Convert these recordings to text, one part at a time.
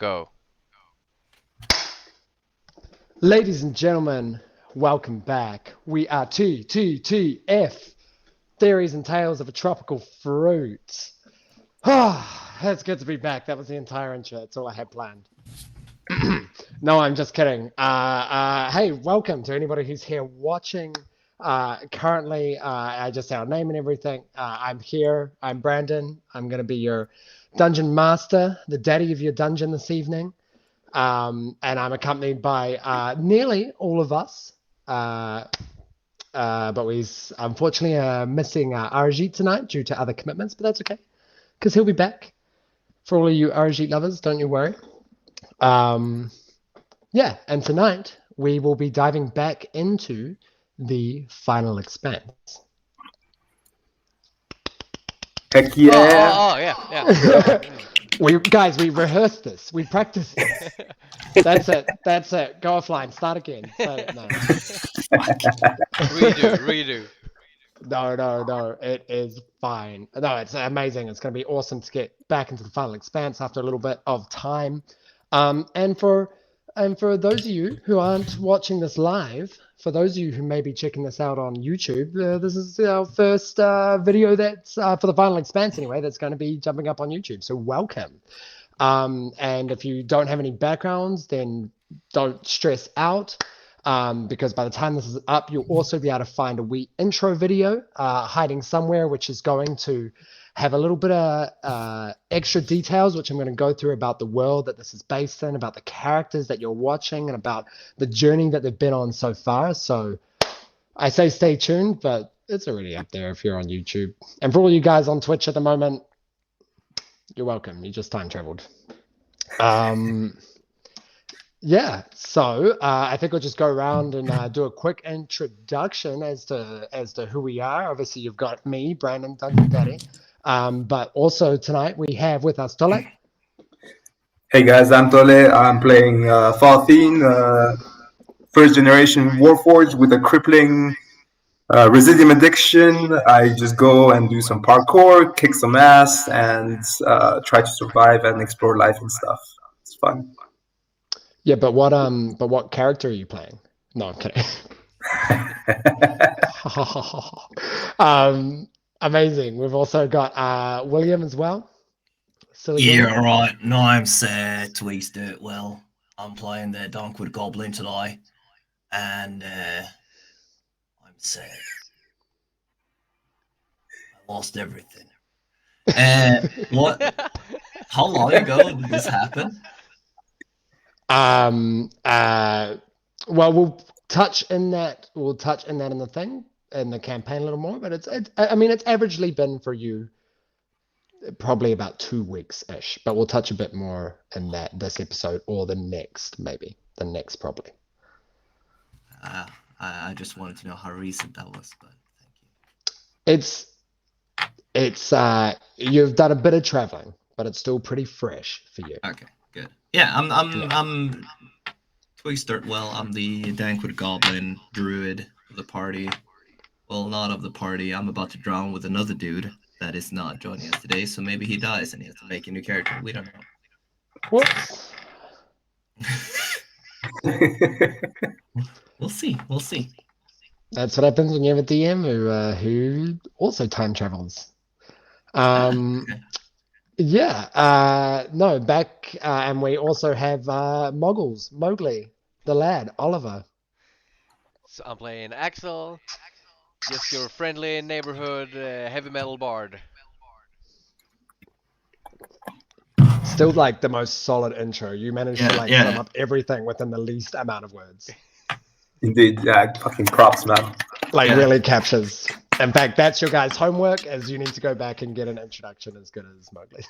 Go. Ladies and gentlemen, welcome back. We are TTTF, Theories and Tales of a Tropical Fruit. It's good to be back. That was the entire intro. That's all I had planned. No, I'm just kidding. Hey, welcome to anybody who's here watching. Currently, I just say our name and everything. I'm here. I'm Brandon. I'm going to be your dungeon master, the daddy of your dungeon this evening. And I'm accompanied by nearly all of us. But we unfortunately are missing Arajit tonight due to other commitments, but that's okay, because he'll be back. For all of you Arajit lovers, don't you worry. Yeah, and tonight we will be diving back into the Final Expanse. Heck yeah. Oh, yeah. We rehearsed this. We practiced this. That's it. Go offline. Start again. No. Redo. No. It is fine. No, it's amazing. It's going to be awesome to get back into the Final Expanse after a little bit of time. And for those of you who aren't watching this live, for those of you who may be checking this out on YouTube, this is our first video that's for the Final Expanse anyway, that's going to be jumping up on YouTube. So welcome. And if you don't have any backgrounds, then don't stress out, because by the time this is up, you'll also be able to find a wee intro video hiding somewhere, which is going to have a little bit of extra details, which I'm going to go through about the world that this is based in, about the characters that you're watching, and about the journey that they've been on so far. So I say stay tuned, but it's already up there if you're on YouTube. And for all you guys on Twitch at the moment, you're welcome. You just time traveled. Yeah, so I think we'll just go around and do a quick introduction as to who we are. Obviously, you've got me, Brandon, Dungeon Daddy. But also tonight we have with us Tole. Hey guys, I'm Tole. I'm playing Falthine, first generation Warforged with a crippling residium addiction. I just go and do some parkour, kick some ass, and try to survive and explore life and stuff. It's fun. Yeah, but what character are you playing? No, I'm kidding. Amazing. We've also got William as well. Yeah, right. No, I'm Twigx Dirtwell. I'm playing the Donkwood Goblin today, and I'm sad. I lost everything. What? How long ago did this happen? Well, we'll touch in that in the thing, in the campaign a little more, but it's averagely been for you probably about 2 weeks-ish, but we'll touch a bit more in this episode or the next, maybe. The next, probably. I just wanted to know how recent that was, but thank you. It's you've done a bit of traveling, but it's still pretty fresh for you. Okay, good. Yeah, I'm Twigx Dirtwell. I'm the Donkwood Goblin druid of the party. Well, not of the party. I'm about to drown with another dude that is not joining us today, so maybe he dies and he has to make a new character. We don't know. What? We'll see. That's what happens when you have a DM who also time travels. Yeah. No, back, and we also have Mowgli, the lad, Oliver. So I'm playing Axel, just your friendly neighborhood heavy metal bard. Still like the most solid intro. You managed to sum up everything within the least amount of words. Indeed, yeah, fucking props, man. Really captures. In fact, that's your guys' homework, as you need to go back and get an introduction as good as Mowgli.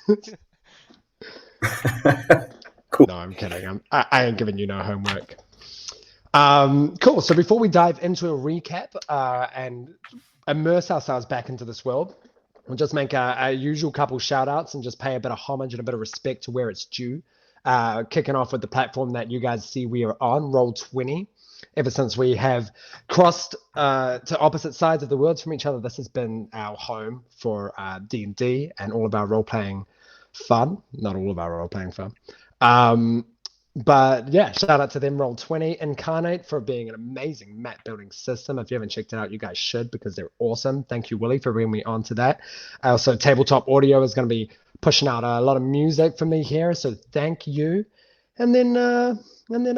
Cool. No, I'm kidding. I ain't giving you no homework. Cool. So before we dive into a recap and immerse ourselves back into this world, we'll just make a usual couple shout outs and just pay a bit of homage and a bit of respect to where it's due. Kicking off with the platform that you guys see we are on, Roll20. Ever since we have crossed to opposite sides of the worlds from each other, this has been our home for D&D and all of our role-playing fun. Not all of our role-playing fun. But yeah, shout out to them, Roll20 Incarnate, for being an amazing map building system. If you haven't checked it out, you guys should, because they're awesome. Thank you, Willie, for bringing me onto that. Also, Tabletop Audio is going to be pushing out a lot of music for me here, so thank you. And then I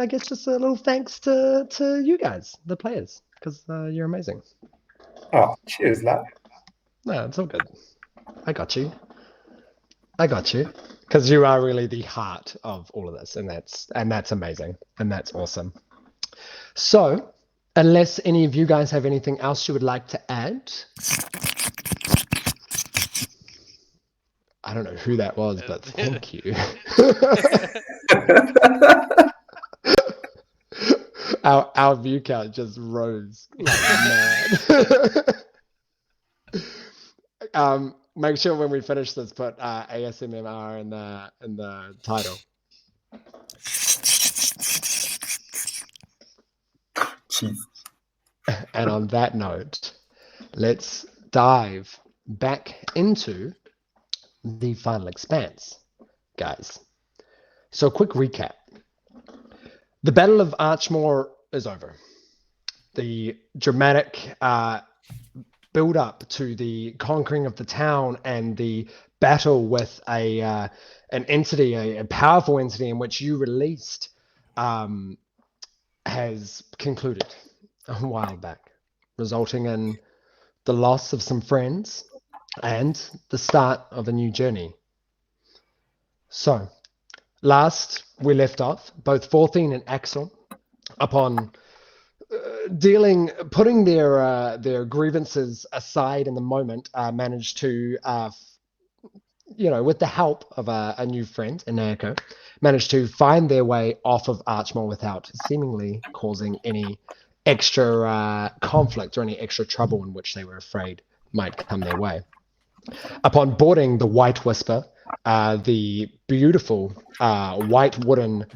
guess just a little thanks to you guys, the players, because you're amazing. Oh, cheers, lad. No, it's all good. I got you. Because you are really the heart of all of this, and that's amazing, and that's awesome. So, unless any of you guys have anything else you would like to add, I don't know who that was, but thank you. Our view count just rose like mad. Make sure when we finish this, put ASMR in the title. Jeez. And on that note, let's dive back into the Final Expanse, guys. So, quick recap. The Battle of Archmoor is over. The dramatic build up to the conquering of the town and the battle with an entity, a powerful entity in which you released, has concluded a while back, resulting in the loss of some friends and the start of a new journey. So, last we left off, both Forthine and Axel, upon putting their grievances aside in the moment, managed to, with the help of a new friend, Anako, managed to find their way off of Archmoor without seemingly causing any extra conflict or any extra trouble in which they were afraid might come their way. Upon boarding the White Whisper, the beautiful white wooden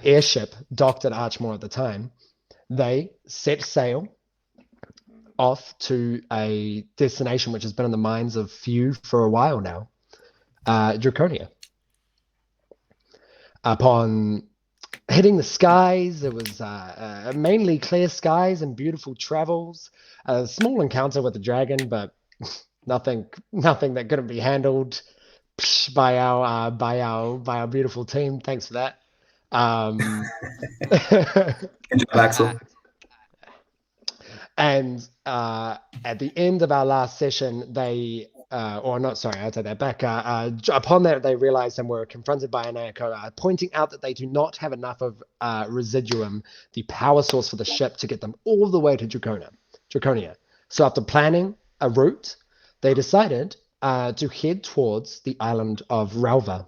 airship docked at Archmoor at the time, they set sail off to a destination which has been in the minds of few for a while now, Draconia. Upon hitting the skies, it was mainly clear skies and beautiful travels. A small encounter with the dragon, but nothing that couldn't be handled by our beautiful team. Thanks for that. Good job, Axel. And at the end of our last session, I take that back. Upon that, they realized and were confronted by Anako, pointing out that they do not have enough of residium, the power source for the ship, to get them all the way to Draconia. So after planning a route, they decided to head towards the island of Ralva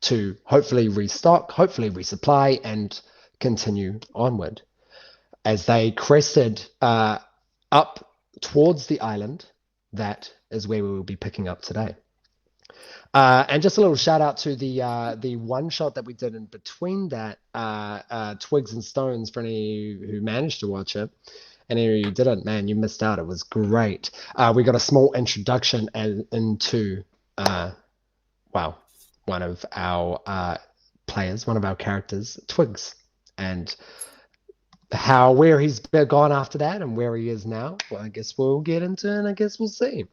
to hopefully restock, hopefully resupply, and continue onward. As they crested up towards the island, that is where we will be picking up today. And just a little shout out to the one shot that we did in between that, Twigs and Stones, for any who managed to watch it. And if you didn't, man, you missed out. It was great. We got a small introduction into one of our players, one of our characters, Twigx, and where he's gone after that and where he is now. Well, I guess we'll get into it, and I guess we'll see.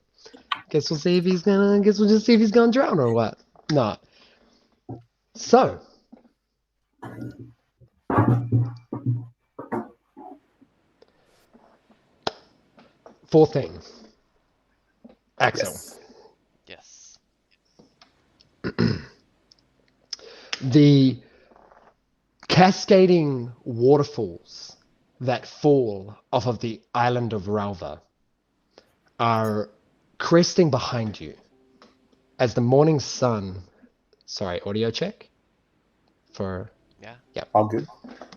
We'll just see if he's gonna drown or what. No. So, fourth thing, Axel. Yes. The cascading waterfalls that fall off of the island of Ralva are cresting behind you as the morning sun. Sorry, audio check for. Yeah. All good.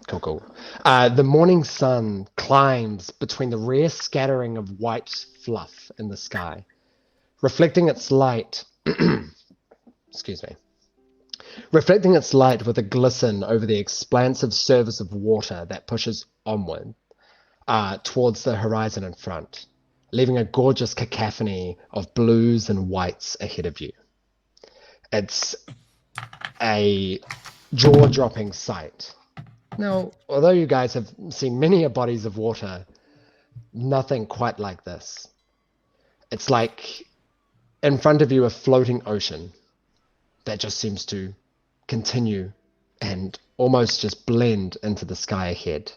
Cool. The morning sun climbs between the rare scattering of white fluff in the sky, reflecting its light. Excuse me. Reflecting its light with a glisten over the expansive surface of water that pushes onward towards the horizon in front, leaving a gorgeous cacophony of blues and whites ahead of you. It's a jaw-dropping sight. Now, although you guys have seen many bodies of water, nothing quite like this. It's like in front of you a floating ocean that just seems to continue and almost just blend into the sky ahead.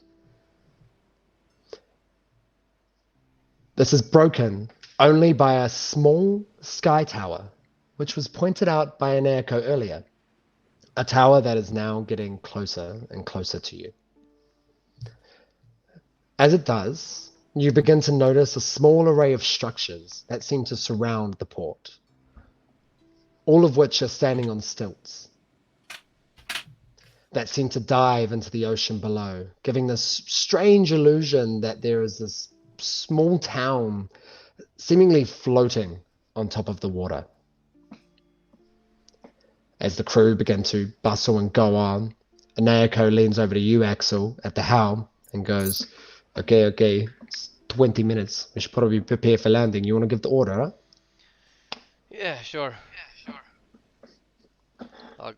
This is broken only by a small sky tower, which was pointed out by an echo earlier. A tower that is now getting closer and closer to you. As it does, you begin to notice a small array of structures that seem to surround the port, all of which are standing on stilts that seem to dive into the ocean below, giving this strange illusion that there is this small town seemingly floating on top of the water. As the crew begin to bustle and go on, Anayako leans over to you, Axel, at the helm and goes, okay, it's 20 minutes. We should probably prepare for landing. You want to give the order, huh? Yeah, sure. I'll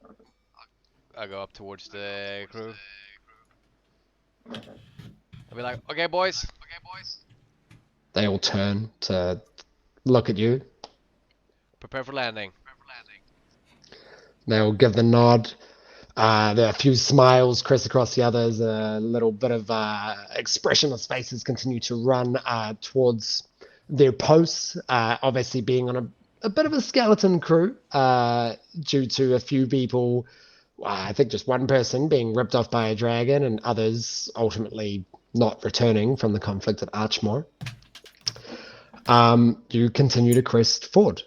go up towards the crew. I'll be like, okay, boys. They all turn to look at you. Prepare for landing. They'll give the nod. There are a few smiles crisscross the others. A little bit of expressionless faces continue to run towards their posts, obviously being on a bit of a skeleton crew due to a few people, I think just one person being ripped off by a dragon and others ultimately not returning from the conflict at Archmore. You continue to crest forward.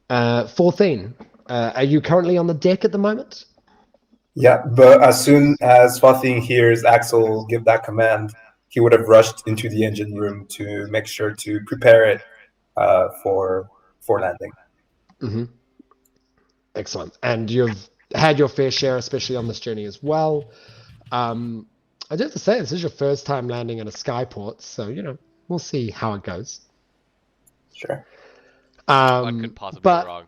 14. Are you currently on the deck at the moment? Yeah, but as soon as Fatih hears Axel give that command, he would have rushed into the engine room to make sure to prepare it for landing. Mm-hmm. Excellent. And you've had your fair share, especially on this journey as well. I do have to say, this is your first time landing in a skyport, so, we'll see how it goes. Sure. What could possibly go wrong?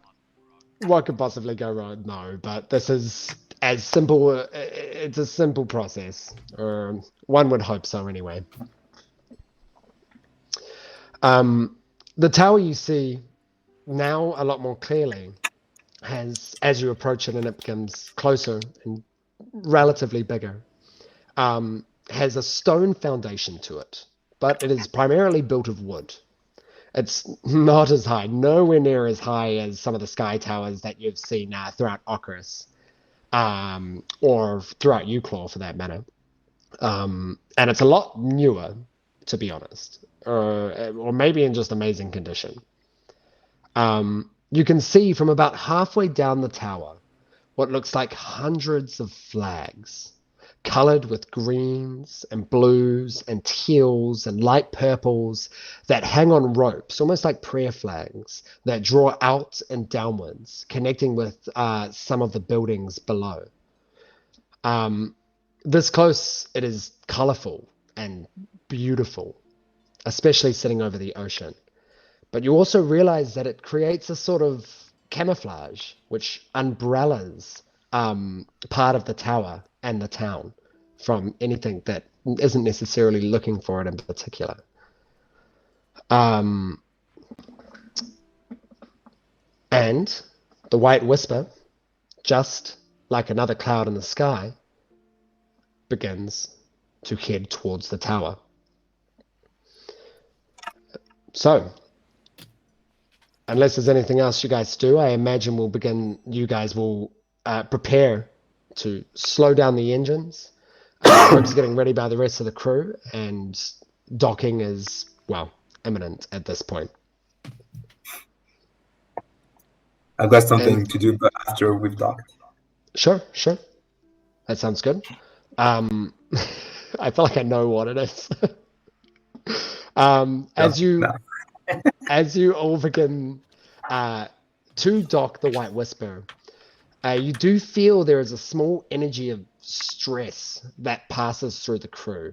What could possibly go wrong? No, but this is as simple. It's a simple process. One would hope so, anyway. The tower you see now a lot more clearly has, as you approach it and it becomes closer and relatively bigger, has a stone foundation to it, but it is primarily built of wood. It's not as high, nowhere near as high as some of the sky towers that you've seen throughout Ocarus, or throughout Uclaw for that matter. And it's a lot newer, to be honest, or maybe in just amazing condition. You can see from about halfway down the tower what looks like hundreds of flags, colored with greens and blues and teals and light purples that hang on ropes, almost like prayer flags that draw out and downwards, connecting with some of the buildings below. This close, it is colorful and beautiful, especially sitting over the ocean. But you also realize that it creates a sort of camouflage, which umbrellas part of the tower and the town from anything that isn't necessarily looking for it in particular. And the White Whisper, just like another cloud in the sky, begins to head towards the tower. So, unless there's anything else you guys do, I imagine you guys will prepare to slow down the engines. Work's getting ready by the rest of the crew, and docking is, imminent at this point. I've got something to do after we've docked. Sure. That sounds good. I feel like I know what it is. As you all begin to dock the White Whisper, you do feel there is a small energy of stress that passes through the crew.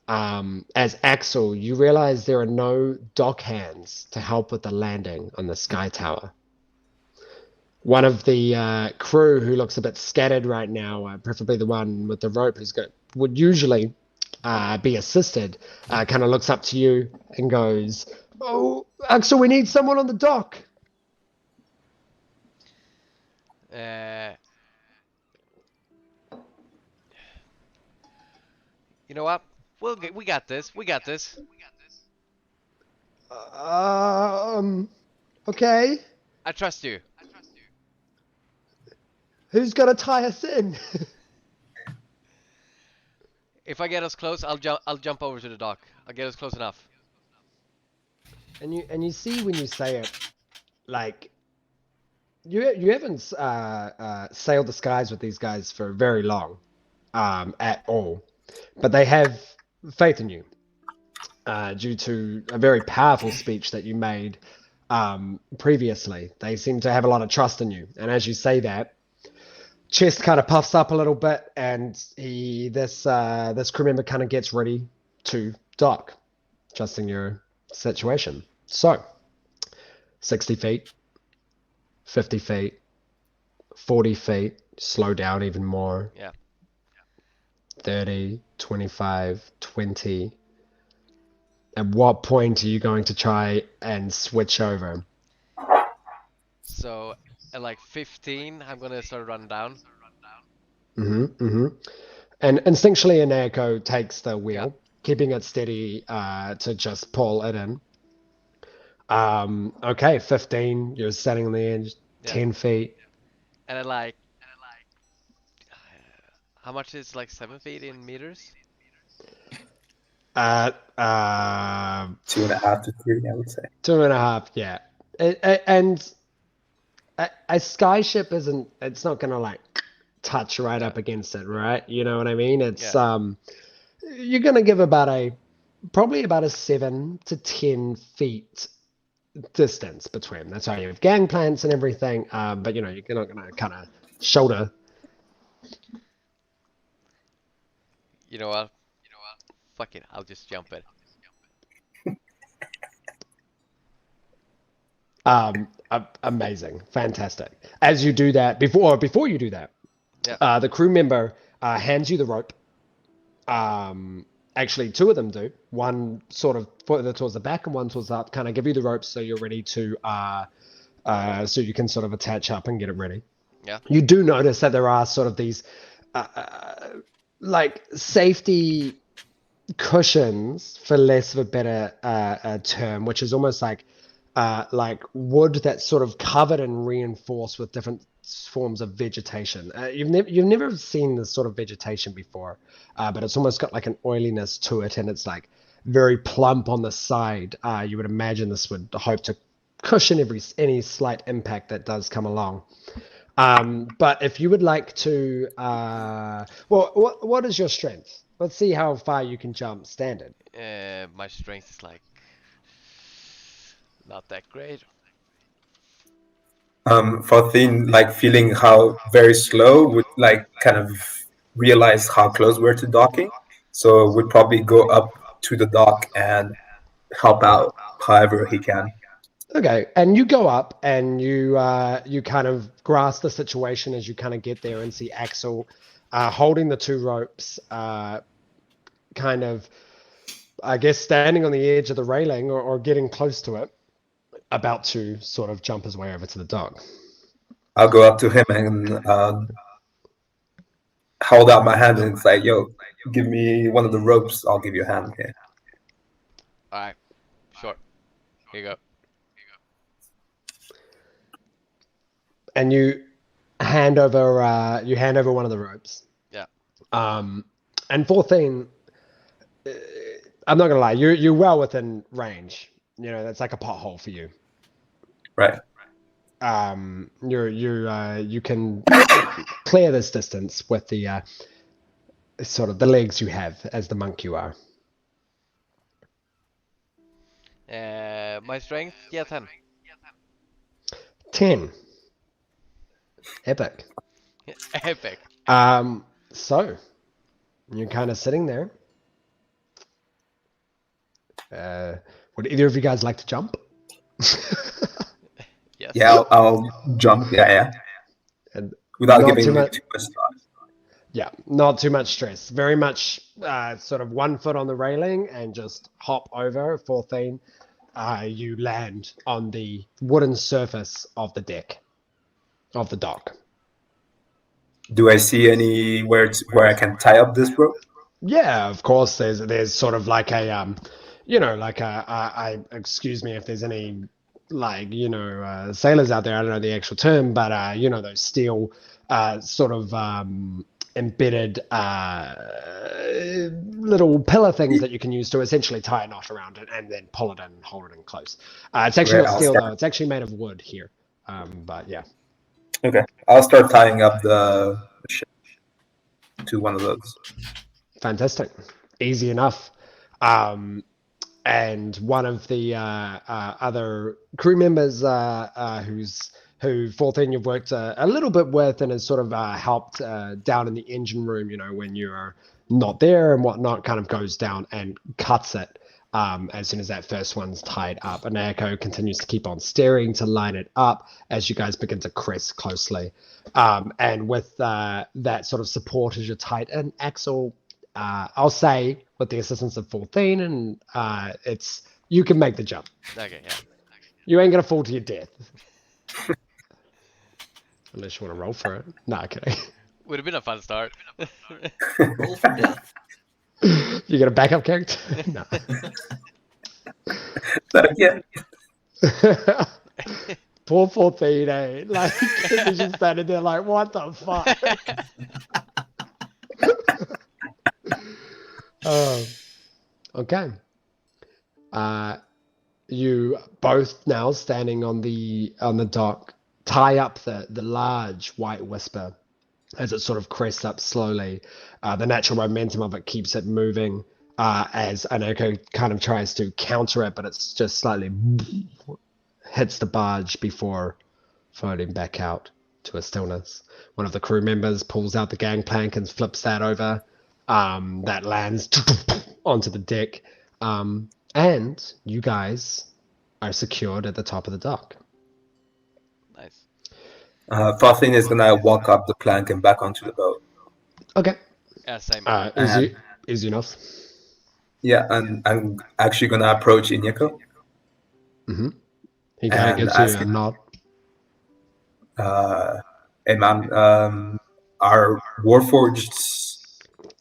As Axel, you realize there are no dock hands to help with the landing on the Sky Tower. one of the crew who looks a bit scattered right now, preferably the one with the rope would usually be assisted, kind of looks up to you and goes, "Oh, Axel, we need someone on the dock." You know what? We got this. We got this. Okay. I trust you. Who's gonna tie us in? If I get us close, I'll jump over to the dock. I'll get us close enough. And you see when you say it, like you haven't sailed the skies with these guys for very long, at all, but they have faith in you, due to a very powerful speech that you made previously. They seem to have a lot of trust in you, and as you say that, chest kind of puffs up a little bit, and this crew member kind of gets ready to dock, adjusting your situation. So, 60 feet, 50 feet, 40 feet, slow down even more. Yeah. 30, 25, 20. At what point are you going to try and switch over? So at like 15, I'm gonna start running down. And instinctually, Aneko takes the wheel, Yeah. keeping it steady to just pull it in. Okay, 15, you're standing on the edge, Yeah. 10 feet. And I like, how much is like 7 feet in meters? 2.5 to 3, I would say. 2.5, yeah. And a skyship it's not gonna like touch right up against it, right? You know what I mean? It's you're gonna give probably about a 7 to 10 feet distance between. That's how you have gangplanks and everything, but you're not gonna kind of shoulder. You know what? Fuck it, I'll just jump it. Amazing, fantastic. As you do that, before you do that, the crew member hands you the rope. Actually, two of them do. One sort of further towards the back and one towards the up. Kind of give you the rope so you're ready to, so you can sort of attach up and get it ready. Yeah. You do notice that there are sort of these, like safety cushions, for less of a better term, which is almost like wood that's sort of covered and reinforced with different forms of vegetation. You've never seen this sort of vegetation before, but it's almost got like an oiliness to it, and it's like very plump on the side. You would imagine this would hope to cushion any slight impact that does come along. But if you would like to, what is your strength? Let's see how far you can jump standard. My strength is like not that great. For Thin, like feeling how very slow would like kind of realize how close we're to docking. So would probably go up to the dock and help out however he can. Okay, and you go up and you kind of grasp the situation as you kind of get there and see Axel holding the two ropes, kind of, I guess, standing on the edge of the railing or getting close to it, about to sort of jump his way over to the dock. I'll go up to him and hold out my hand and it's like, yo, give me one of the ropes, I'll give you a hand here. Alright, sure. Here you go. And you hand over one of the ropes. Yeah. And 14, I'm not gonna lie, you're well within range. That's like a pothole for you. Right. You can clear this distance with the sort of the legs you have as the monk you are. My strength, 10. 10. Epic. Epic. So you're kind of sitting there. Would either of you guys like to jump? Yes. Yes. Yeah, I'll jump. Yeah. And Without not giving too it much. too much thought. Yeah, not too much stress. Very much sort of 1 foot on the railing and just hop over 14. You land on the wooden surface of the deck of the dock. Do I see anywhere where I can tie up this rope? Yeah, of course. There's sort of like a like I excuse me if there's any like sailors out there. I don't know the actual term, but those steel sort of embedded little pillar things that you can use to essentially tie a knot around it and then pull it in and hold it in close. It's actually Okay, not I'll steel start. though. It's actually made of wood here. But yeah. Okay, I'll start tying up the ship to one of those. Fantastic. Easy enough. And one of the other crew members who 14 you've worked a little bit with and has sort of helped down in the engine room, when you're not there and whatnot, kind of goes down and cuts it as soon as that first one's tied up. And Echo continues to keep on steering to line it up as you guys begin to crest closely. And with that sort of support as you're tight in, Axel, I'll say with the assistance of 14, and you can make the jump. Okay, yeah. You ain't gonna fall to your death. Unless you want to roll for it. No, okay. Would have been a fun start. Roll for death. You got a backup character? No. But again, Poor 14, eh? Like, he's just standing there like, what the fuck? Okay. You both now standing on the dock tie up the large white whisper as it sort of crests up slowly. The natural momentum of it keeps it moving as Anoko kind of tries to counter it, but it's just slightly hits the barge before floating back out to a stillness. One of the crew members pulls out the gangplank and flips that over. That lands onto the deck. And you guys are secured at the top of the dock. Nice. Farthing is gonna walk up the plank and back onto the boat. Okay. Yeah, same. Easy enough. Yeah, and I'm actually gonna approach Inyeko. Mm-hmm. He kind of And gives you ask a him, nod. hey man, are Warforged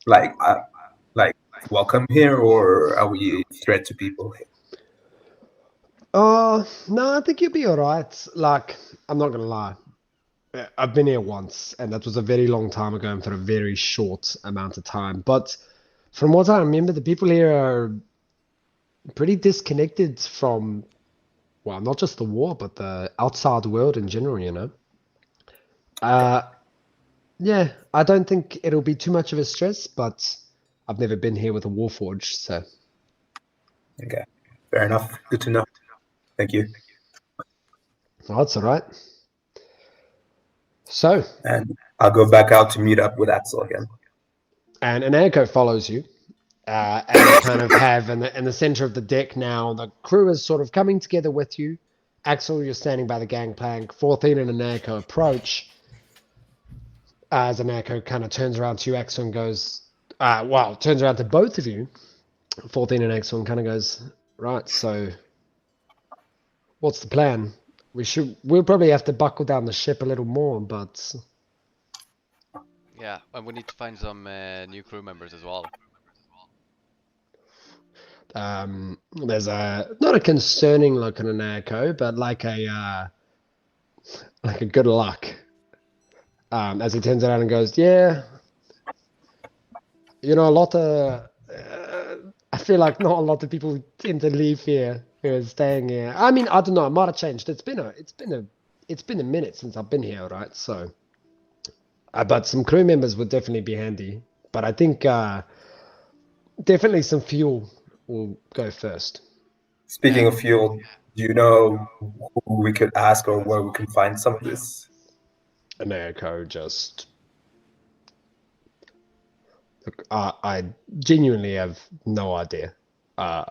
like welcome here, or are we a threat to people here? No, I think you'll be all right. Like, I'm not gonna lie. I've been here once, and that was a very long time ago and for a very short amount of time. But from what I remember, the people here are pretty disconnected from, well, not just the war, but the outside world in general, Yeah, I don't think it'll be too much of a stress, but I've never been here with a Warforged, so. Okay, fair enough. Good to know. Thank you. Oh, that's all right. So. And I'll go back out to meet up with Axel again. And Anako follows you. And you kind of have in the center of the deck now, the crew is sort of coming together with you. Axel, you're standing by the gangplank. 14 and Anako approach. As Anako kind of turns around to you, Axel, and goes, turns around to both of you, 14 and Axel, and kind of goes, right, so what's the plan? We'll probably have to buckle down the ship a little more, but... Yeah, and we need to find some new crew members as well. There's not a concerning look in Anako, but like a good luck. As he turns around and goes, yeah, a lot of, I feel like not a lot of people tend to leave here who are staying here. I mean, I don't know, it might have changed. It's been a minute since I've been here, right? So, but some crew members would definitely be handy. But I think definitely some fuel will go first. Speaking of fuel, do you know who we could ask or where we can find some of this? Americo just... Look, I genuinely have no idea. I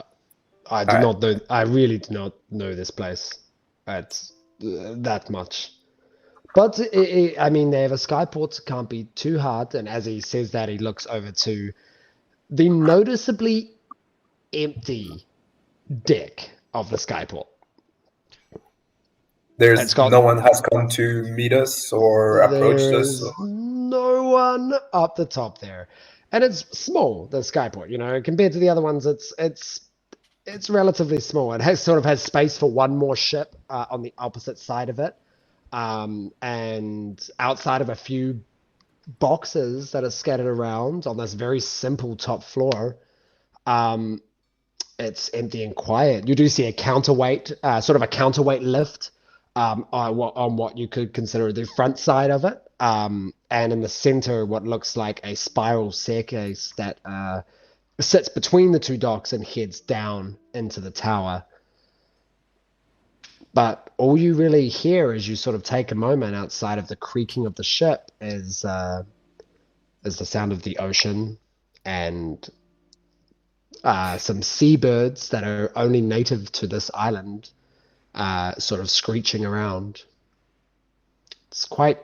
really do not know this place. that much. But I mean, they have a skyport, so it can't be too hard. And as he says that, he looks over to the noticeably empty deck of the skyport. There's no one has come to meet us or approached us. There's no one up the top there, and it's small. The skyport, compared to the other ones, it's relatively small. It has space for one more ship on the opposite side of it, and outside of a few boxes that are scattered around on this very simple top floor. It's empty and quiet. You do see a counterweight, sort of a counterweight lift on what you could consider the front side of it. And in the center, what looks like a spiral staircase that sits between the two docks and heads down into the tower. But all you really hear as you sort of take a moment outside of the creaking of the ship is the sound of the ocean and some seabirds that are only native to this island sort of screeching around. It's quite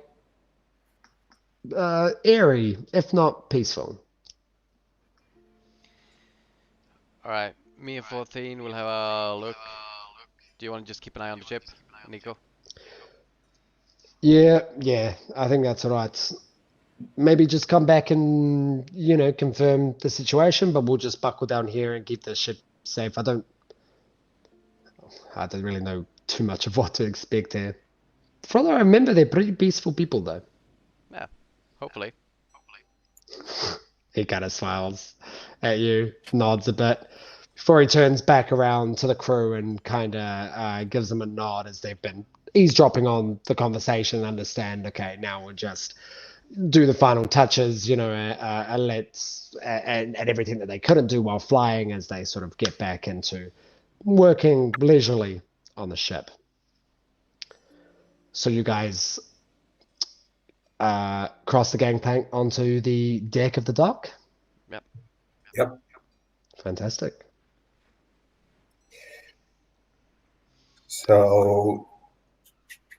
eerie, if not peaceful. Alright, me and 14 will have a look. Do you want to just keep an eye on the ship, Nico? Yeah, I think that's all right. Maybe just come back and, confirm the situation, but we'll just buckle down here and keep the ship safe. I don't really know too much of what to expect here. From what I remember, they're pretty peaceful people, though. Yeah, hopefully. He kind of smiles at you, nods a bit, before he turns back around to the crew and kind of gives them a nod as they've been eavesdropping on the conversation and understand, okay, now we'll just do the final touches, and everything that they couldn't do while flying as they sort of get back into working leisurely on the ship. So you guys cross the gangplank onto the deck of the dock? Yep. Fantastic. So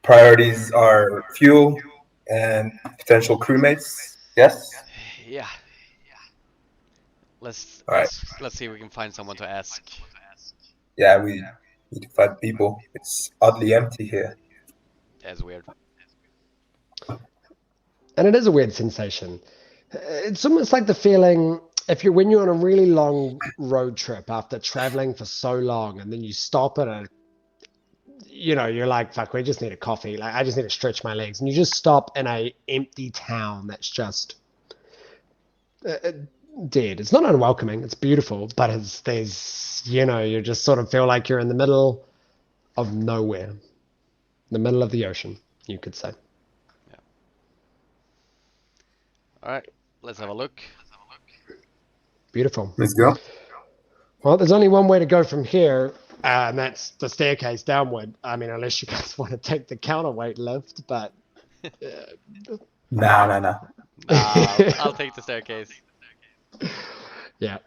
priorities are fuel and potential crewmates. Yes. Yeah. Let's see if we can find someone to ask. Yeah, we need to find people. It's oddly empty here. That's weird. And it is a weird sensation. It's almost like the feeling when you're on a really long road trip after traveling for so long, and then you stop at a, you're like, fuck, we just need a coffee. Like, I just need to stretch my legs. And you just stop in a empty town that's just dead. It's not unwelcoming. It's beautiful, but you just sort of feel like you're in the middle of nowhere. The middle of the ocean, you could say. Yeah. Alright, let's have a look. Beautiful. Let's go. Well, there's only one way to go from here, and that's the staircase downward. I mean, unless you guys want to take the counterweight lift, but... No. I'll take the staircase. Yeah.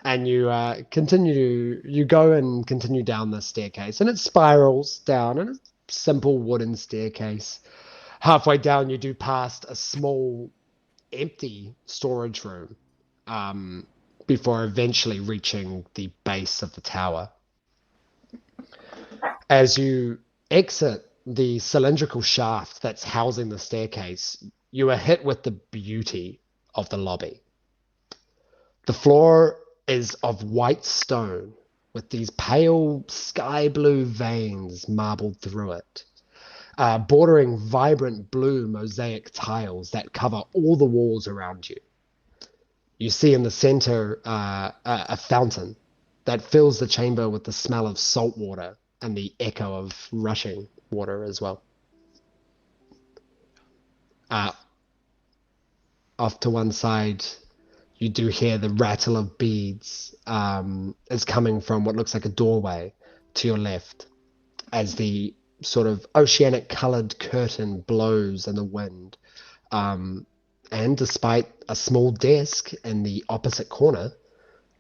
And you you go and continue down the staircase, and it spirals down in a simple wooden staircase. Halfway down, you do past a small, empty storage room, before eventually reaching the base of the tower. As you exit the cylindrical shaft that's housing the staircase, you are hit with the beauty of the lobby. The floor is of white stone with these pale sky blue veins marbled through it, bordering vibrant blue mosaic tiles that cover all the walls around you. You see in the center a fountain that fills the chamber with the smell of salt water and the echo of rushing water as well. Off to one side, you do hear the rattle of beads is coming from what looks like a doorway to your left as the sort of oceanic colored curtain blows in the wind. And despite a small desk in the opposite corner,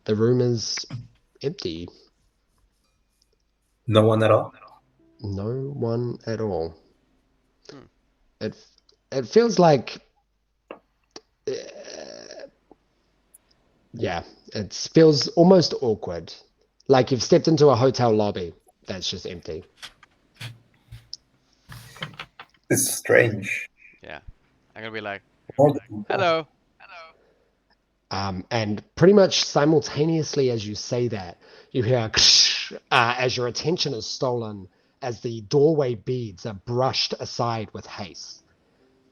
the room is empty. No one at all? No one at all. Hmm. It feels like, yeah, it feels almost awkward. Like you've stepped into a hotel lobby that's just empty. It's strange. Yeah. I'm gonna be like, More than- hello. And pretty much simultaneously as you say that, you hear as your attention is stolen as the doorway beads are brushed aside with haste.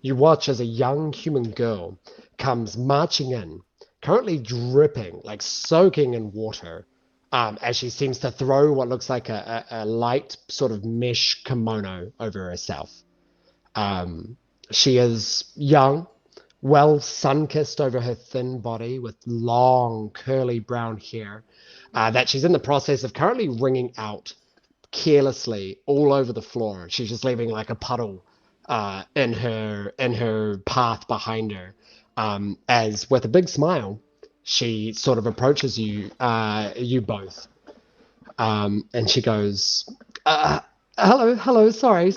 You watch as a young human girl comes marching in, currently dripping, like soaking in water, as she seems to throw what looks like a light sort of mesh kimono over herself. She is young, well sun-kissed over her thin body with long, curly brown hair that she's in the process of currently wringing out carelessly all over the floor. She's just leaving like a puddle in her path behind her. As with a big smile, she sort of approaches you both, and she goes, hello, sorry.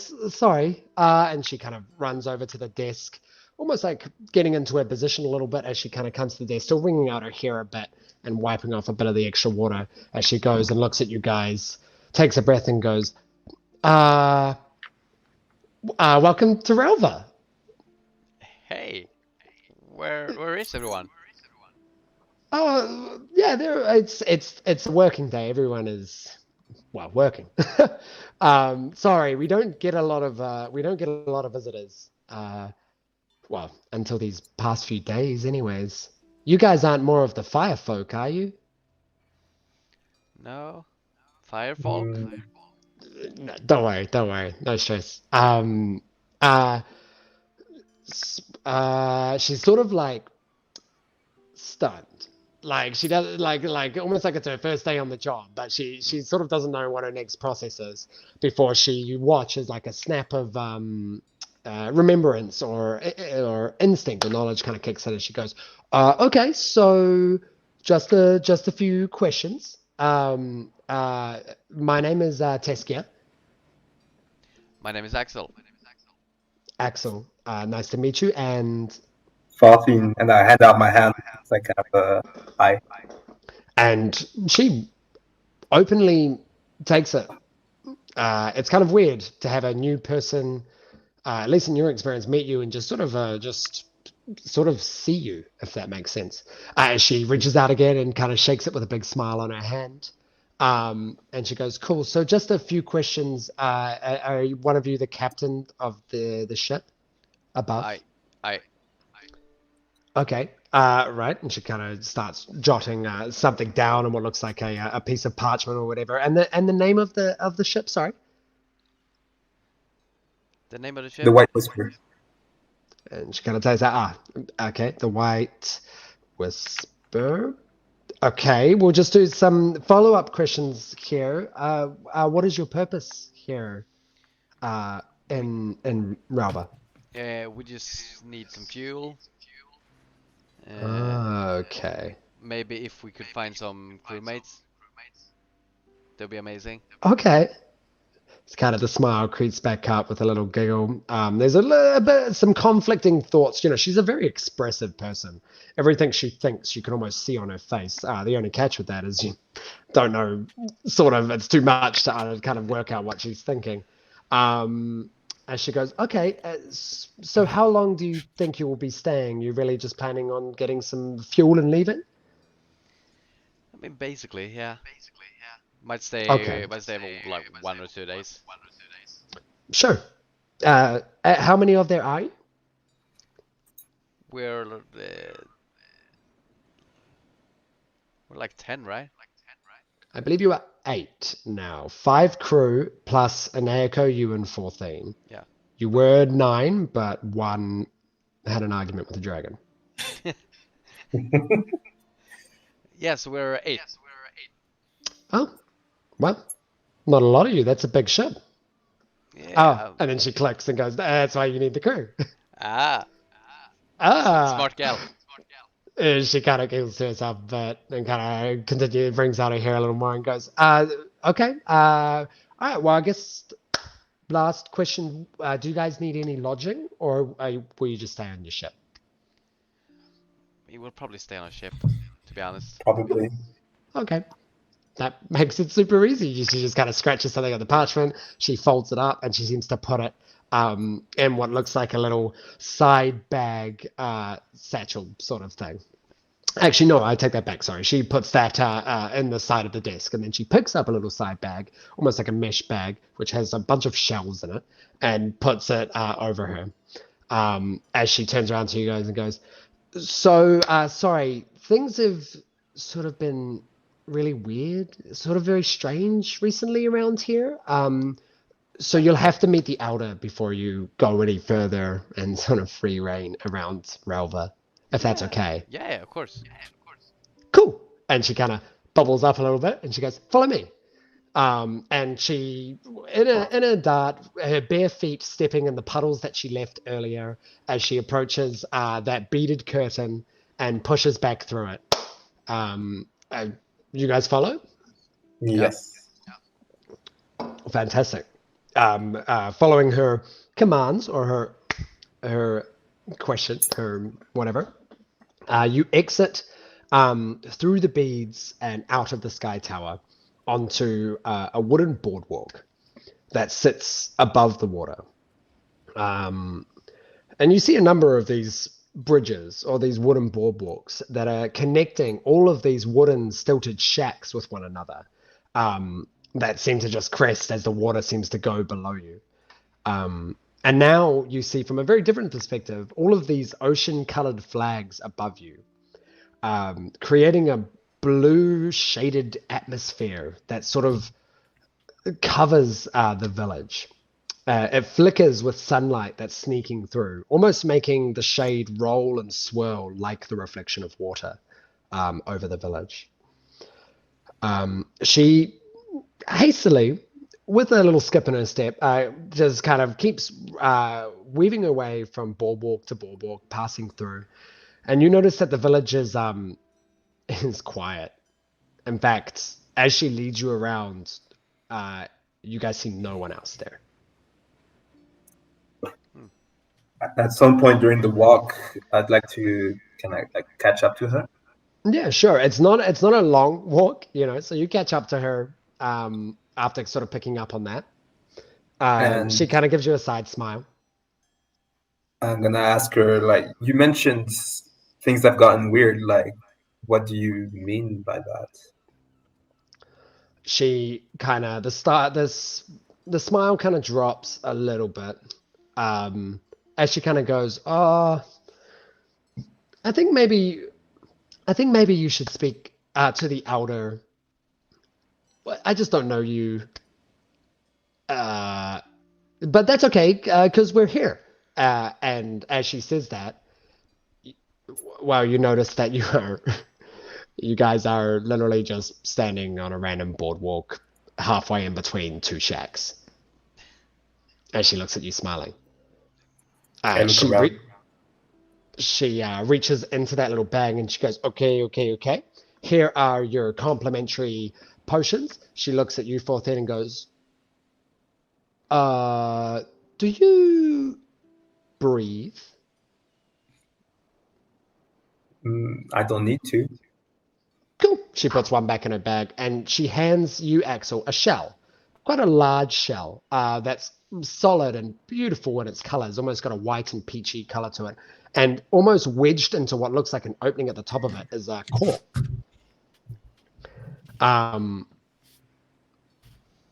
And she kind of runs over to the desk, almost like getting into her position a little bit as she kind of comes to the desk, still wringing out her hair a bit and wiping off a bit of the extra water as she goes and looks at you guys, takes a breath and goes, welcome to Ralva. Hey. Where is everyone? Oh, yeah, it's a working day. Everyone is working. Sorry, we don't get a lot of visitors. Until these past few days, anyways. You guys aren't more of the fire folk, are you? No. Firefolk? No, don't worry, no stress. She's sort of like stunned. Like she does, like almost like it's her first day on the job, but she sort of doesn't know what her next process is before you watch as like a snap of remembrance or instinct or knowledge kind of kicks in, and she goes, "Okay, so just a few questions. My name is Teskia. My name is Axel. Axel. Nice to meet you. And 14, and I hand out my hand. It's like kind of hi. and she openly takes it. It's kind of weird to have a new person, at least in your experience, meet you and just sort of see you, if that makes sense. She reaches out again and kind of shakes it with a big smile on her hand. And she goes, "Cool. So just a few questions. Are one of you the captain of the ship above?" I Okay. Right. And she kind of starts jotting something down on what looks like a piece of parchment or whatever. And the name of the ship. Sorry. the name of the ship? The White Whisper. And she kind of tells that. Okay. The White Whisper. Okay. We'll just do some follow-up questions here. What is your purpose here? In Ralva. We just need some fuel. Okay. Maybe if we could find some crewmates, that'd be amazing. Okay. It's kind of the smile creeps back up with a little giggle. There's a little bit, some conflicting thoughts. You know, she's a very expressive person. Everything she thinks, you can almost see on her face. The only catch with that is you don't know, sort of, it's too much to kind of work out what she's thinking. As she goes, okay, so how long do you think you will be staying? You really just planning on getting some fuel and leaving? I mean, basically, yeah. Might stay Okay. for like 1 or 2 days. Sure. How many of there are you? We're like 10, right? I believe you are 8 now. 5 crew plus Anayako, you and 14. Yeah. You were 9, but 1 had an argument with the dragon. Yeah, so we're 8. Oh, well, not a lot of you. That's a big ship. Yeah. And then she clicks and goes, that's why you need the crew. Ah, Ah. smart gal. She kind of giggles to herself a bit and kind of brings out her hair a little more and goes, okay. All right, well, I guess last question. Do you guys need any lodging, or will you just stay on your ship? We will probably stay on a ship, to be honest. Probably. Okay. That makes it super easy. She just kind of scratches something on the parchment. She folds it up, and she seems to put it in what looks like a little side bag satchel sort of thing. Actually, no, I take that back. Sorry. She puts that in the side of the desk, and then she picks up a little side bag, almost like a mesh bag, which has a bunch of shells in it, and puts it over her. As she turns around to you guys and goes, "So, sorry, things have sort of been really weird, sort of very strange recently around here. So you'll have to meet the Elder before you go any further and sort of free reign around Ralva, if that's okay." Yeah, of course. Cool. And she kind of bubbles up a little bit and she goes, "Follow me." And she, in a dart, her bare feet stepping in the puddles that she left earlier as she approaches that beaded curtain and pushes back through it. You guys follow? Yes. Fantastic. Following her commands or her question, her whatever, you exit through the beads and out of the sky tower onto a wooden boardwalk that sits above the water. And you see a number of these bridges or these wooden boardwalks that are connecting all of these wooden stilted shacks with one another that seem to just crest as the water seems to go below you. And now you see from a very different perspective all of these ocean colored flags above you, creating a blue shaded atmosphere that sort of covers the village. It flickers with sunlight that's sneaking through, almost making the shade roll and swirl like the reflection of water over the village. She hastily, with a little skip in her step, just kind of keeps weaving her way from boardwalk to boardwalk, passing through. And you notice that the village is quiet. In fact, as she leads you around, you guys see no one else there. At some point during the walk, I'd like to catch up to her. Yeah, sure. It's not a long walk, so you catch up to her after sort of picking up on that. And she kind of gives you a side smile. I'm gonna ask her, you mentioned things have gotten weird. What do you mean by that? She kind of the smile kind of drops a little bit as she kind of goes, I think maybe you should speak to the Elder. I just don't know you, but that's okay because we're here. And as she says that, well, you notice that you guys are literally just standing on a random boardwalk halfway in between two shacks. As she looks at you smiling. She reaches into that little bag and she goes, okay. Here are your complimentary potions. She looks at you, 4th and goes, do you breathe? I don't need to. Cool. She puts one back in her bag and she hands you, Axel, a shell. Quite a large shell that's solid and beautiful in its colors. Almost got a white and peachy color to it. And almost wedged into what looks like an opening at the top of it is a cork.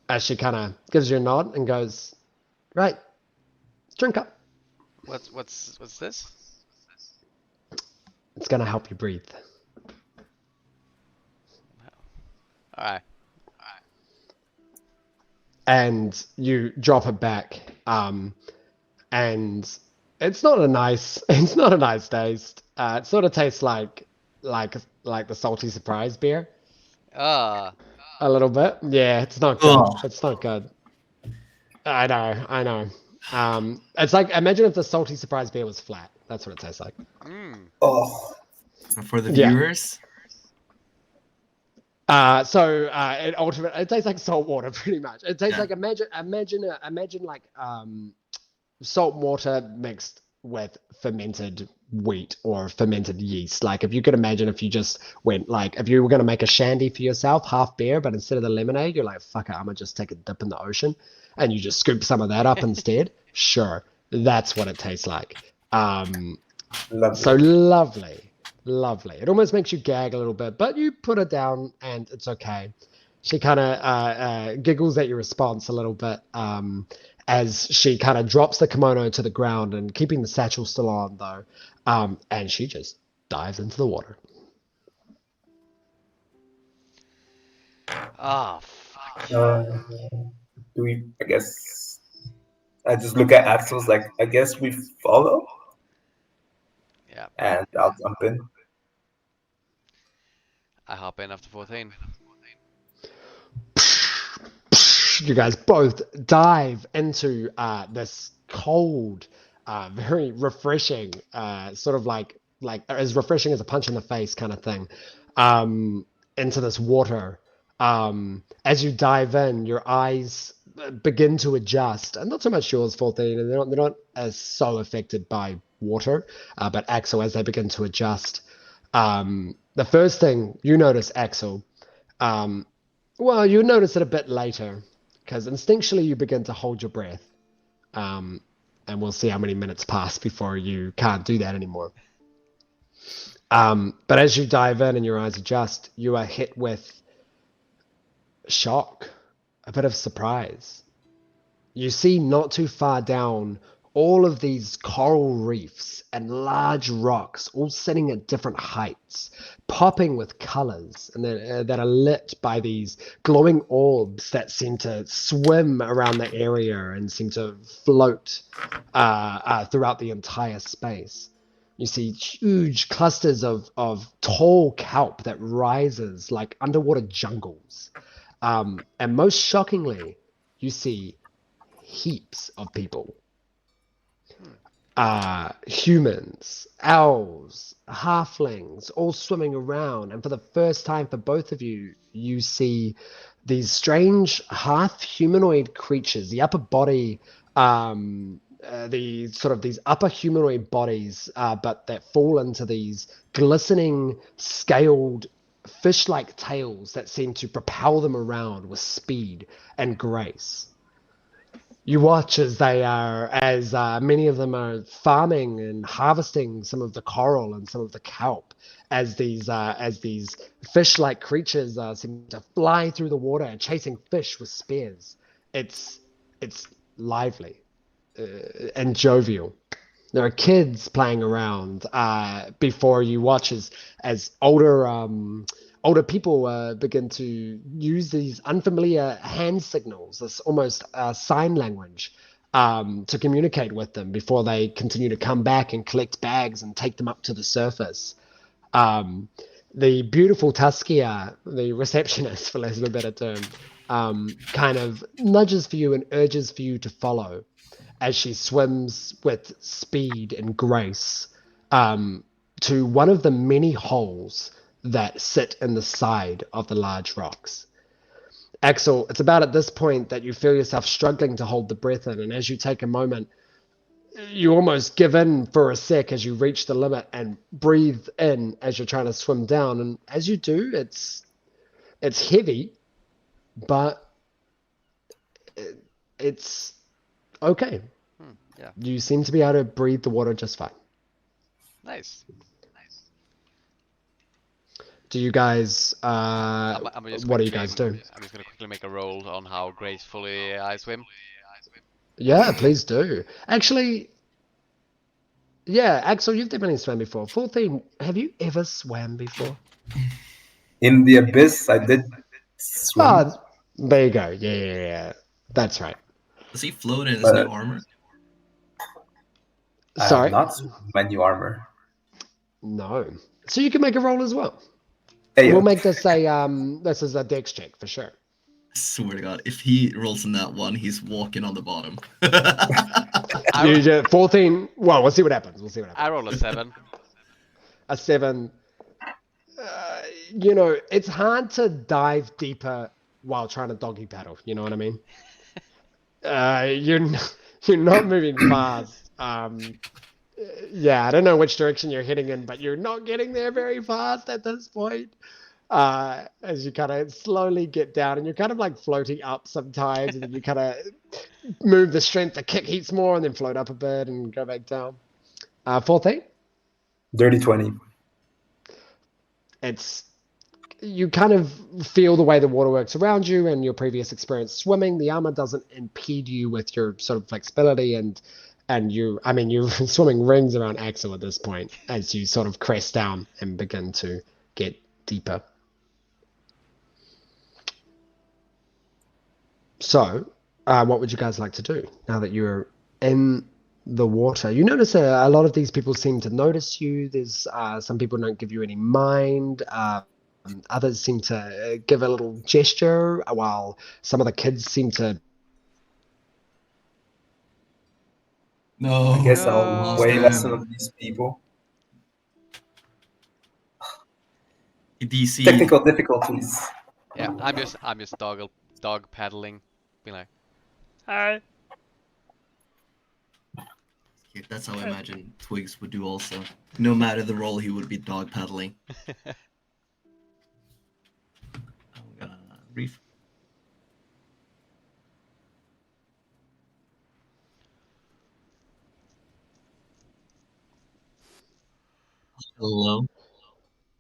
As she kind of gives you a nod and goes, right, drink up. What's this? It's gonna help you breathe. All right. And you drop it back, and it's not a nice taste. It sort of tastes like the salty surprise beer. A little bit. Yeah, it's not good. Ugh. It's not good. I know. It's like, imagine if the salty surprise beer was flat. That's what it tastes like. Oh. For the viewers, It ultimately it tastes like salt water, pretty much. It tastes Yeah. like imagine like salt water mixed with fermented wheat or fermented yeast. Like if you could imagine if you just went like if you were gonna make a shandy for yourself, half beer, but instead of the lemonade, you're like, fuck it, I'm gonna just take a dip in the ocean, and you just scoop some of that up instead. Sure, that's what it tastes like. So Lovely. lovely. It almost makes you gag a little bit, but you put it down and it's okay. She kind of giggles at your response a little bit as she kind of drops the kimono to the ground and keeping the satchel still on though, and she just dives into the water. Oh, fuck. Do we? I guess I just look at Axel's like I guess we follow, Yeah, and I'll jump in. I hop in after 14. You guys both dive into this cold, very refreshing, sort of like as refreshing as a punch in the face kind of thing, into this water. As you dive in, your eyes begin to adjust, and not so much yours, 14, and they're not as so affected by water, but Axel, as they begin to adjust, the first thing you notice, Axel, well, you notice it a bit later, because instinctually you begin to hold your breath, and we'll see how many minutes pass before you can't do that anymore. But as you dive in and your eyes adjust, you are hit with shock, a bit of surprise. You see not too far down all of these coral reefs and large rocks all sitting at different heights, popping with colors and that are lit by these glowing orbs that seem to swim around the area and seem to float throughout the entire space. You see huge clusters of tall kelp that rises like underwater jungles. And most shockingly, you see heaps of people. Humans, elves, halflings, all swimming around. And for the first time for both of you, you see these strange half-humanoid creatures, the upper body, these upper humanoid bodies, but that fall into these glistening, scaled, fish-like tails that seem to propel them around with speed and grace. You watch as many of them are farming and harvesting some of the coral and some of the kelp, as these fish-like creatures seem to fly through the water, chasing fish with spears. It's lively and jovial. There are kids playing around before you watch as older people begin to use these unfamiliar hand signals, this almost sign language, to communicate with them before they continue to come back and collect bags and take them up to the surface. The beautiful Tuskia, the receptionist, for less of a better term, kind of nudges for you and urges for you to follow as she swims with speed and grace to one of the many holes that sit in the side of the large rocks. Axel, it's about at this point that you feel yourself struggling to hold the breath in, and as you take a moment, you almost give in for a sec as you reach the limit and breathe in as you're trying to swim down. And as you do, it's heavy, but it's okay. Yeah. You seem to be able to breathe the water just fine. Nice. Do you guys, I'm just what do you quickly- guys do? I'm just gonna quickly make a roll on how gracefully I swim. Yeah, please do. Actually, yeah, Axel, you've definitely swam before. 14, have you ever swam before? In the abyss, I did swim. Ah, there you go. Yeah. That's right. Does he float in his new armor? I have Sorry? not swum my new armor. No. So you can make a roll as well. Hey, We'll make this this is a dex check for sure. I swear to God, if he rolls in that one, he's walking on the bottom. You get 14. Well, we'll see what happens. I roll a 7. A 7. you know, it's hard to dive deeper while trying to doggy paddle. You know what I mean? You're not moving fast. Yeah, I don't know which direction you're heading in, but you're not getting there very fast at this point. As you kind of slowly get down, and you're kind of like floating up sometimes, and then you kind of move the strength to kick heats more, and then float up a bit and go back down. 14. Dirty 20. It's you kind of feel the way the water works around you and your previous experience swimming. The armor doesn't impede you with your sort of flexibility and you're swimming rings around Axel at this point as you sort of crest down and begin to get deeper. So, what would you guys like to do now that you're in the water? You notice a lot of these people seem to notice you. There's some people don't give you any mind. Others seem to give a little gesture, while some of the kids seem to. No. I guess I'll Lost wave at some him. of these people. DC. Technical difficulties. Yeah, I'm just dog paddling, being like, hi. Yeah, that's how I imagine Twigx would do also. No matter the role, he would be dog paddling. I'm gonna reef. Hello.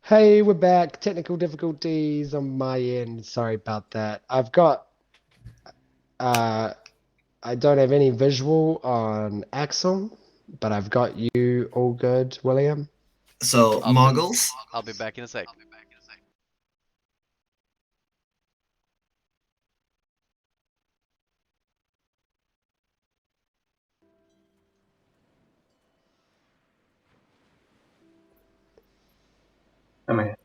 Hey, we're back. Technical difficulties on my end. Sorry about that. I've got. I don't have any visual on Axel, but I've got you all good, William. So, Muggles? I'll be back in a sec. I'm here.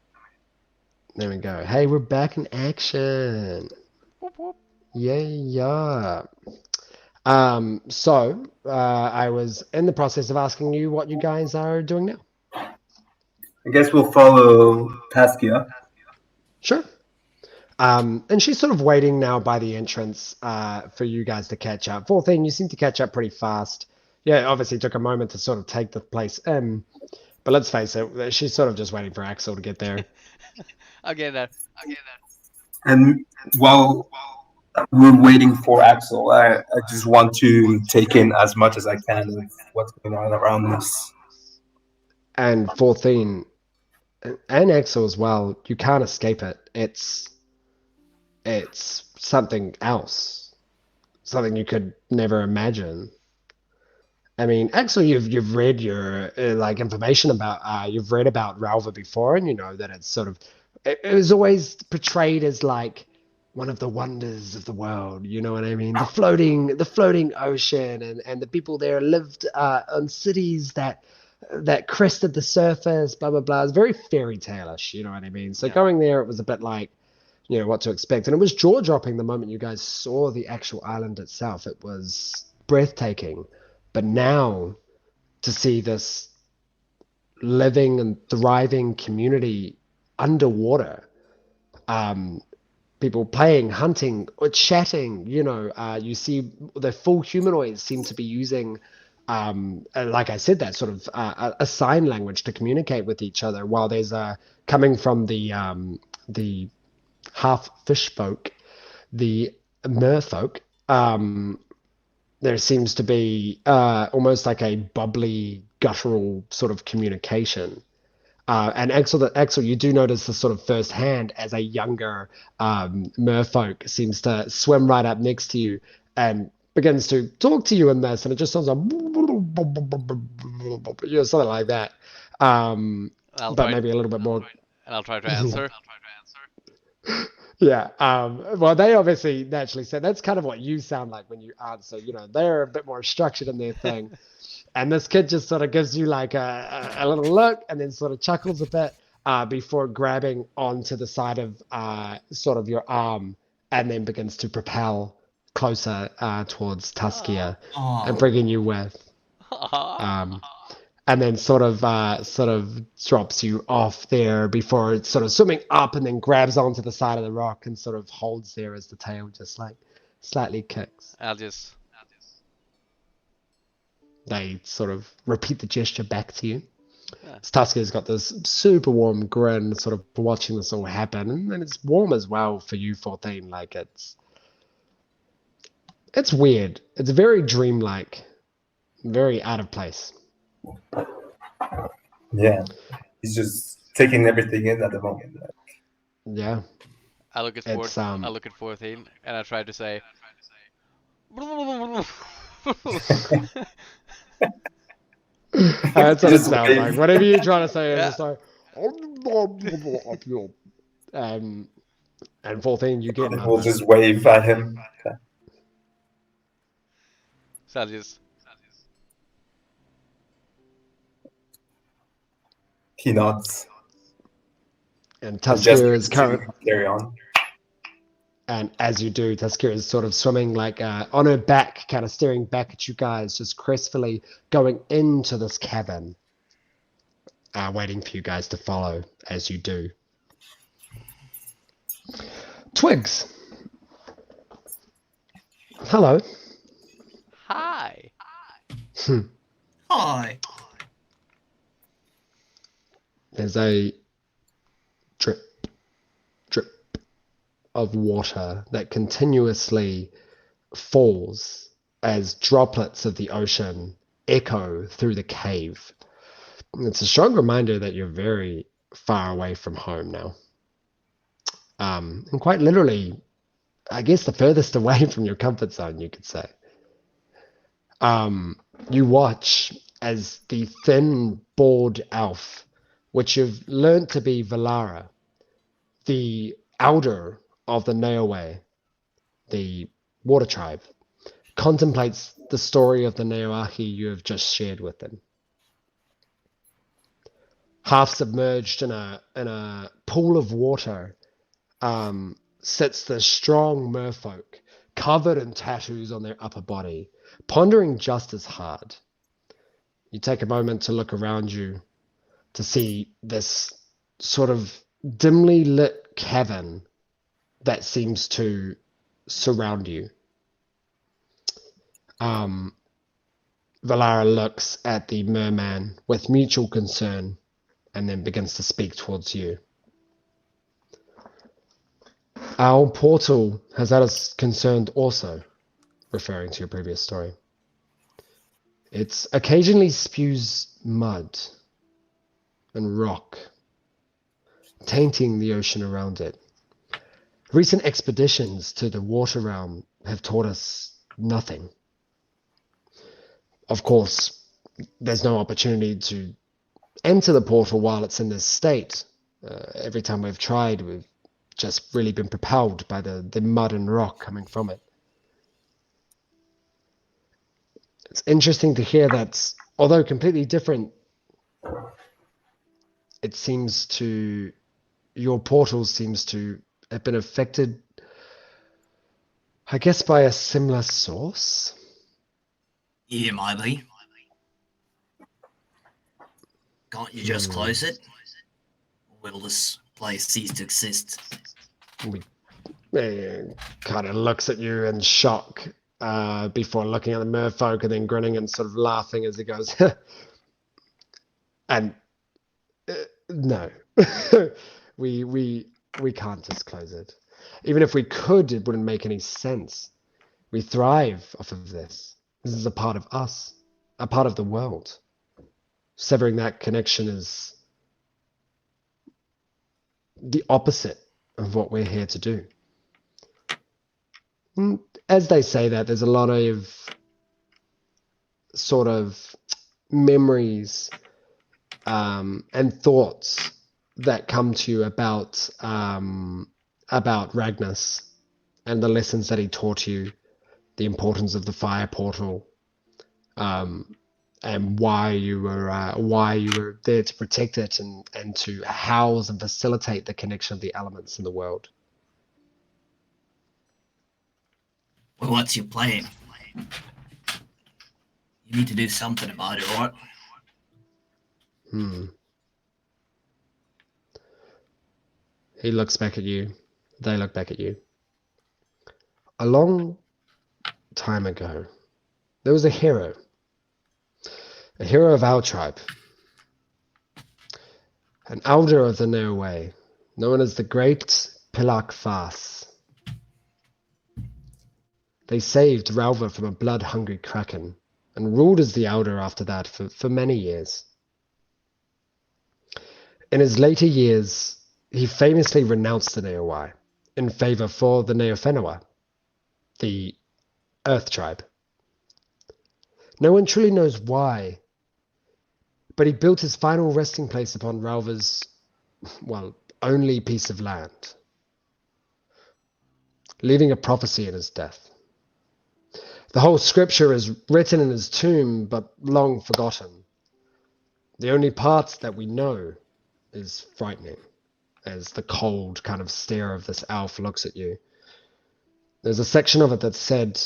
There we go. Hey, we're back in action. Whoop, whoop. Yeah. So I was in the process of asking you what you guys are doing now. I guess we'll follow Taskia. Sure. And she's sort of waiting now by the entrance for you guys to catch up. 14, you seem to catch up pretty fast. Yeah, obviously it took a moment to sort of take the place in, but let's face it, she's sort of just waiting for Axel to get there. I'll get that. And while we're waiting for Axel, I just want to take in as much as I can of what's going on around us. And 14, and Axel as well, you can't escape it. It's something else, something you could never imagine. I mean, actually, you've read your like information about you've read about Ralva before, and you know that it's sort of it was always portrayed as like one of the wonders of the world. You know what I mean? The floating ocean, and the people there lived on cities that crested the surface. Blah blah blah. It's very fairy tale-ish. You know what I mean? So Yeah. going there, it was a bit like you know what to expect, and it was jaw dropping the moment you guys saw the actual island itself. It was breathtaking. But now to see this living and thriving community underwater, people playing, hunting, or chatting, you know, you see the full humanoids seem to be using, like I said, that sort of a sign language to communicate with each other, while there's coming from the half fish folk, the merfolk, there seems to be almost like a bubbly, guttural sort of communication. And Axel, you do notice this sort of firsthand as a younger merfolk seems to swim right up next to you and begins to talk to you in this, and it just sounds like you know, something like that. But maybe a little bit more. And I'll try to answer. Yeah. Well, they obviously naturally said that's kind of what you sound like when you answer. You know, they're a bit more structured in their thing. And this kid just sort of gives you like a little look and then sort of chuckles a bit before grabbing onto the side of sort of your arm and then begins to propel closer towards Taskia and bringing you with. and then sort of drops you off there before it's sort of swimming up and then grabs onto the side of the rock and sort of holds there as the tail just like slightly kicks. I'll just They sort of repeat the gesture back to you. Yeah. Tusker's got this super warm grin sort of watching this all happen, and it's warm as well for you, 14. Like it's weird. It's very dreamlike, very out of place. Yeah, he's just taking everything in at the moment. Yeah. I look at It's, I look at 14 and I try to say. That's what it Just sounds wave. like. Whatever you're trying to say, Yeah. it's just like, and 14, you get We'll nothing. just wave at him. So I'll just. He nods. And And Tusker is gestures to carry on. And as you do, Tusker is sort of swimming like on her back, kind of staring back at you guys, just crestfully going into this cabin, waiting for you guys to follow as you do. Twigx. Hello. Hi. Hi. There's a drip of water that continuously falls as droplets of the ocean echo through the cave. It's a strong reminder that you're very far away from home now. And quite literally, I guess the furthest away from your comfort zone, you could say. You watch as the thin, bald elf, which you've learnt to be Valara, the elder of the Neoway, the water tribe, contemplates the story of the Neoahi you have just shared with them. Half submerged in a pool of water sits the strong merfolk, covered in tattoos on their upper body, pondering just as hard. You take a moment to look around you to see this sort of dimly lit cavern that seems to surround you. Valara looks at the merman with mutual concern and then begins to speak towards you. Our portal has had us concerned also, referring to your previous story. It occasionally spews mud and rock, tainting the ocean around it. Recent expeditions to the water realm have taught us nothing. Of course, there's no opportunity to enter the portal while it's in this state. Every time we've tried, we've just really been propelled by the mud and rock coming from it. It's interesting to hear that, although completely different, it seems to, your portal seems to have been affected, I guess, by a similar source. Yeah, maybe. Can't you just close it? Or will this place cease to exist? Kind of looks at you in shock before looking at the merfolk and then grinning and sort of laughing as he goes, and no, we can't just close it. Even if we could, it wouldn't make any sense. We thrive off of this. This is a part of us, a part of the world. Severing that connection is the opposite of what we're here to do. As they say that, there's a lot of sort of memories and thoughts that come to you about Ragnus and the lessons that he taught you, the importance of the fire portal, and why you were there to protect it and to house and facilitate the connection of the elements in the world. Well, what's your plan? You need to do something about it, right? Hmm. He looks back at you. They look back at you. A long time ago, there was a hero of our tribe, an elder of the Norway, known as the Great Pilak Fas. They saved Ralva from a blood-hungry kraken and ruled as the elder after that for many years. In his later years, he famously renounced the Neowai in favor for the Neofenawa, the Earth tribe. No one truly knows why, but he built his final resting place upon Ralva's, well, only piece of land, leaving a prophecy in his death. The whole scripture is written in his tomb, but long forgotten. The only part that we know is frightening, as the cold kind of stare of this elf looks at you. There's a section of it that said,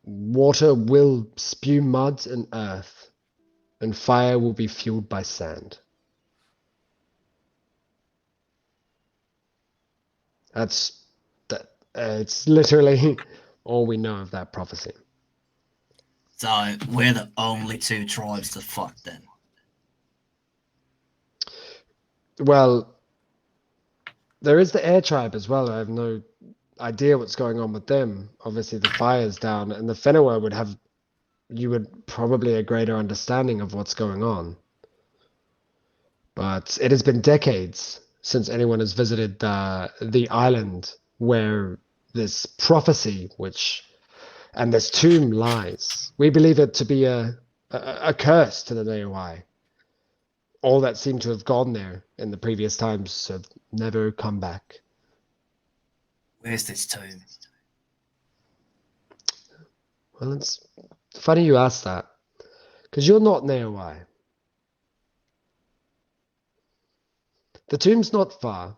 "Water will spew mud and earth, and fire will be fueled by sand." It's literally all we know of that prophecy. So we're the only two tribes to fuck then. Well, there is the air tribe as well. I have no idea what's going on with them. Obviously, the fire's down, and the Fennewa would have. You would probably a greater understanding of what's going on. But it has been decades since anyone has visited the island where this prophecy, and this tomb lies. We believe it to be a curse to the Neowai. All that seem to have gone there in the previous times have never come back. Where's this tomb? Well, it's funny you ask that, because you're not Neowai. The tomb's not far,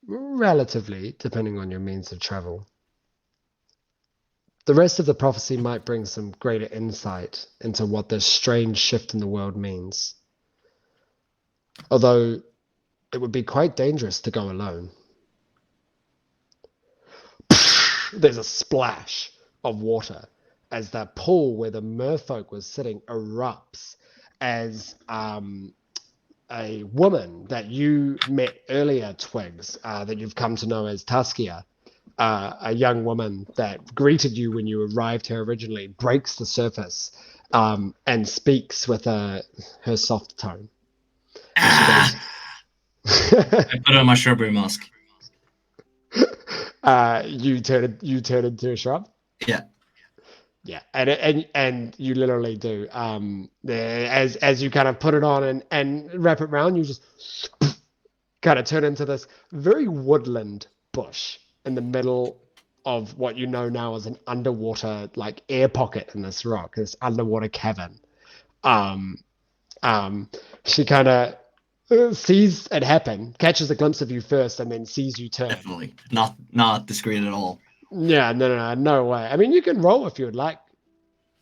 relatively, depending on your means of travel. The rest of the prophecy might bring some greater insight into what this strange shift in the world means. Although, it would be quite dangerous to go alone. There's a splash of water as that pool where the merfolk was sitting erupts as a woman that you met earlier, Twigx, that you've come to know as Taskia, a young woman that greeted you when you arrived here originally, breaks the surface and speaks with her soft tone. I put on my shrubbery mask. You turn into a shrub. Yeah. Yeah, and you literally do. As you kind of put it on and wrap it around, you just kind of turn into this very woodland bush in the middle of what you know now as an underwater like air pocket in this rock, this underwater cavern. She kind of sees it happen, catches a glimpse of you first, and then sees you turn. Definitely not discreet at all. Yeah, no way. I mean, you can roll if you would like.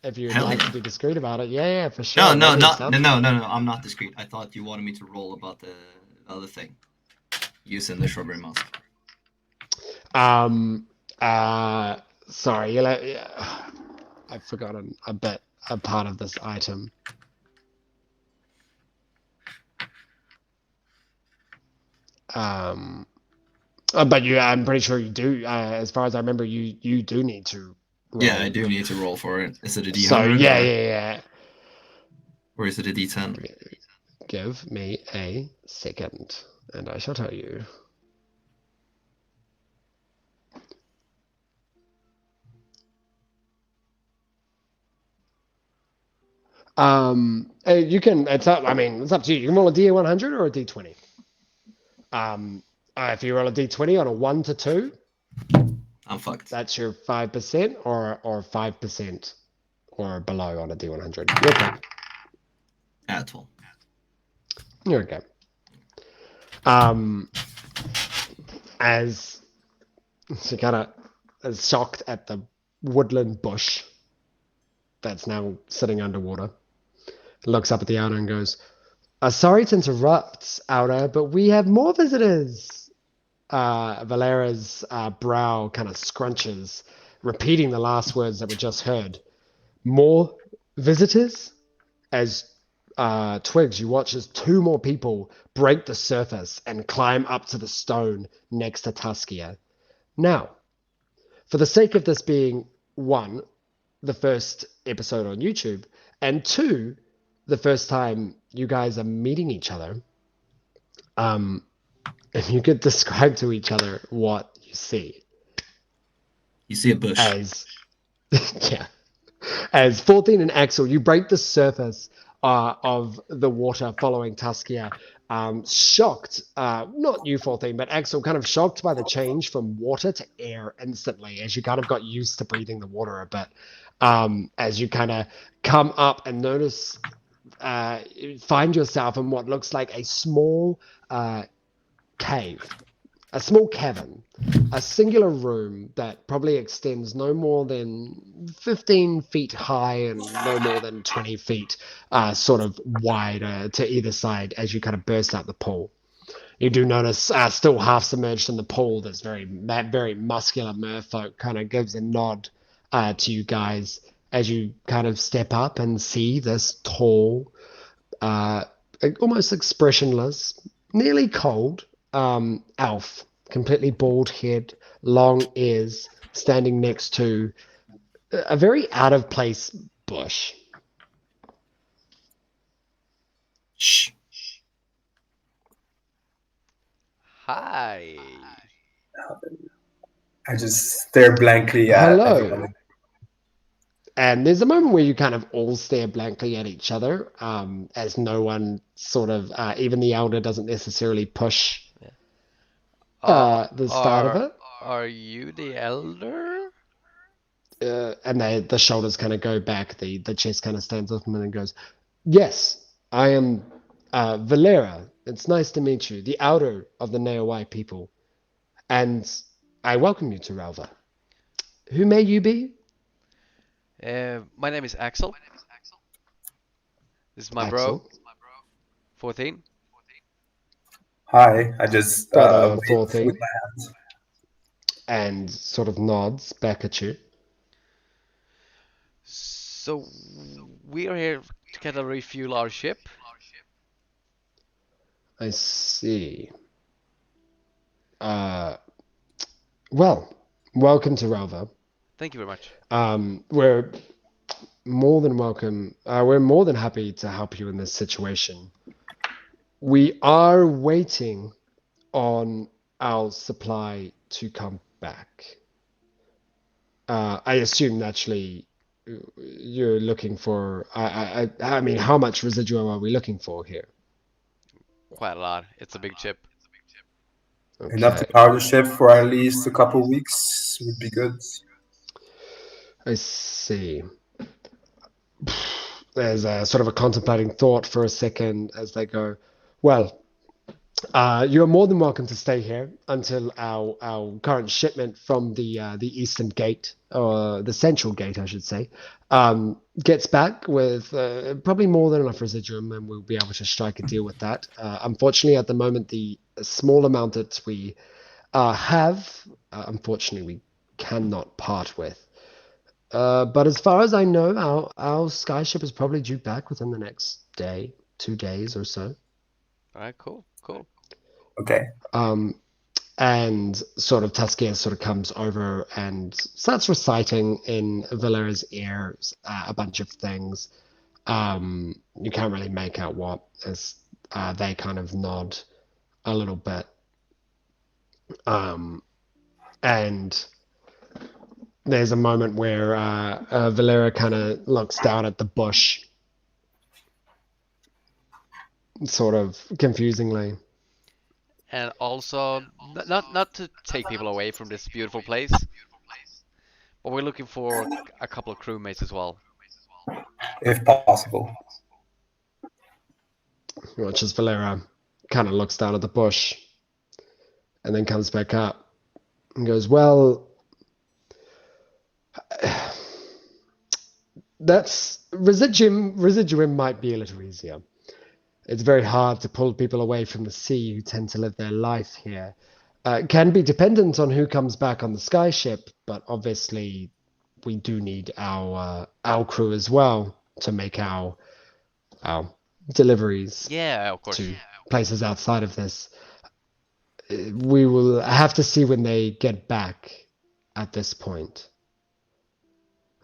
If you would Hell like yeah. to be discreet about it, yeah, for sure. No, Maybe no, I'm not discreet. I thought you wanted me to roll about the other thing. Using the shrubbery mask. Sorry, I've forgotten a part of this item. But I'm pretty sure you do. As far as I remember, you do need to roll. Yeah, I do need to roll for it. Is it a D100? So yeah. Or is it a D10? Give me a second, and I shall tell you. You can. It's up. I mean, it's up to you. You can roll a D100 or a D20. If you roll a D20 on a 1 to 2, I'm fucked. that's your 5%, or 5% or below on a D100. You're okay. At all. You're okay. As she kind of is shocked at the woodland bush that's now sitting underwater, looks up at the outer and goes, Sorry to interrupt, Outer, but we have more visitors. Valera's brow kind of scrunches, repeating the last words that were just heard. More visitors? As Twiggs, you watch as two more people break the surface and climb up to the stone next to Tuskia. Now, for the sake of this being, one, the first episode on YouTube, and two, the first time you guys are meeting each other, if you could describe to each other what you see. You see a bush. As, yeah, as 14 and Axel, you break the surface of the water following Tuskia. Shocked, not you 14, but Axel, kind of shocked by the change from water to air instantly as you kind of got used to breathing the water a bit. As you kind of come up and notice, find yourself in what looks like a small cave, a small cavern, a singular room that probably extends no more than 15 feet high and no more than 20 feet sort of wide to either side as you kind of burst out the pool. You do notice still half submerged in the pool, this very muscular merfolk kind of gives a nod to you guys as you kind of step up and see this tall, almost expressionless, nearly cold elf, completely bald head, long ears, standing next to a very out of place bush. Shh. Hi. I just stare blankly at Hello. everyone. And there's a moment where you kind of all stare blankly at each other, as no one sort of, even the elder doesn't necessarily push the start of it. Are you the elder? And the shoulders kind of go back, the chest kind of stands up and goes, yes, I am Valera. It's nice to meet you, the elder of the Neowai people. And I welcome you to Ralva. Who may you be? My name is Axel. This is my Axel. bro. 14. Hi, I just Brother wave 14. with my hands. And sort of nods back at you. So we are here to kind of refuel our ship. I see. Well, welcome to Ralva. Thank you very much. We're more than welcome. We're more than happy to help you in this situation. We are waiting on our supply to come back. I assume naturally you're looking for. I mean, how much residuum are we looking for here? Quite a lot. It's a big ship. Enough to Okay. power the ship for at least a couple weeks would be good. I see. There's a sort of a contemplating thought for a second as they go, well, you're more than welcome to stay here until our current shipment from the eastern gate, or the central gate, I should say, gets back with probably more than enough residuum, and we'll be able to strike a deal with that. Unfortunately, at the moment, the small amount that we have, unfortunately, we cannot part with. But as far as I know, our skyship is probably due back within the next day, 2 days or so. All right, cool. Okay. And sort of Tuskia sort of comes over and starts reciting in Valera's ears a bunch of things. You can't really make out what, as they kind of nod a little bit. And there's a moment where Valera kind of looks down at the bush, sort of confusingly. And also, not to take people away from this beautiful place, but we're looking for a couple of crewmates as well. If possible. You watch as Valera kind of looks down at the bush and then comes back up and goes, well, that's residuum might be a little easier. It's very hard to pull people away from the sea who tend to live their life here. It can be dependent on who comes back on the skyship, but obviously we do need our crew as well to make our deliveries Yeah, of course. to places outside of this. We will have to see when they get back at this point.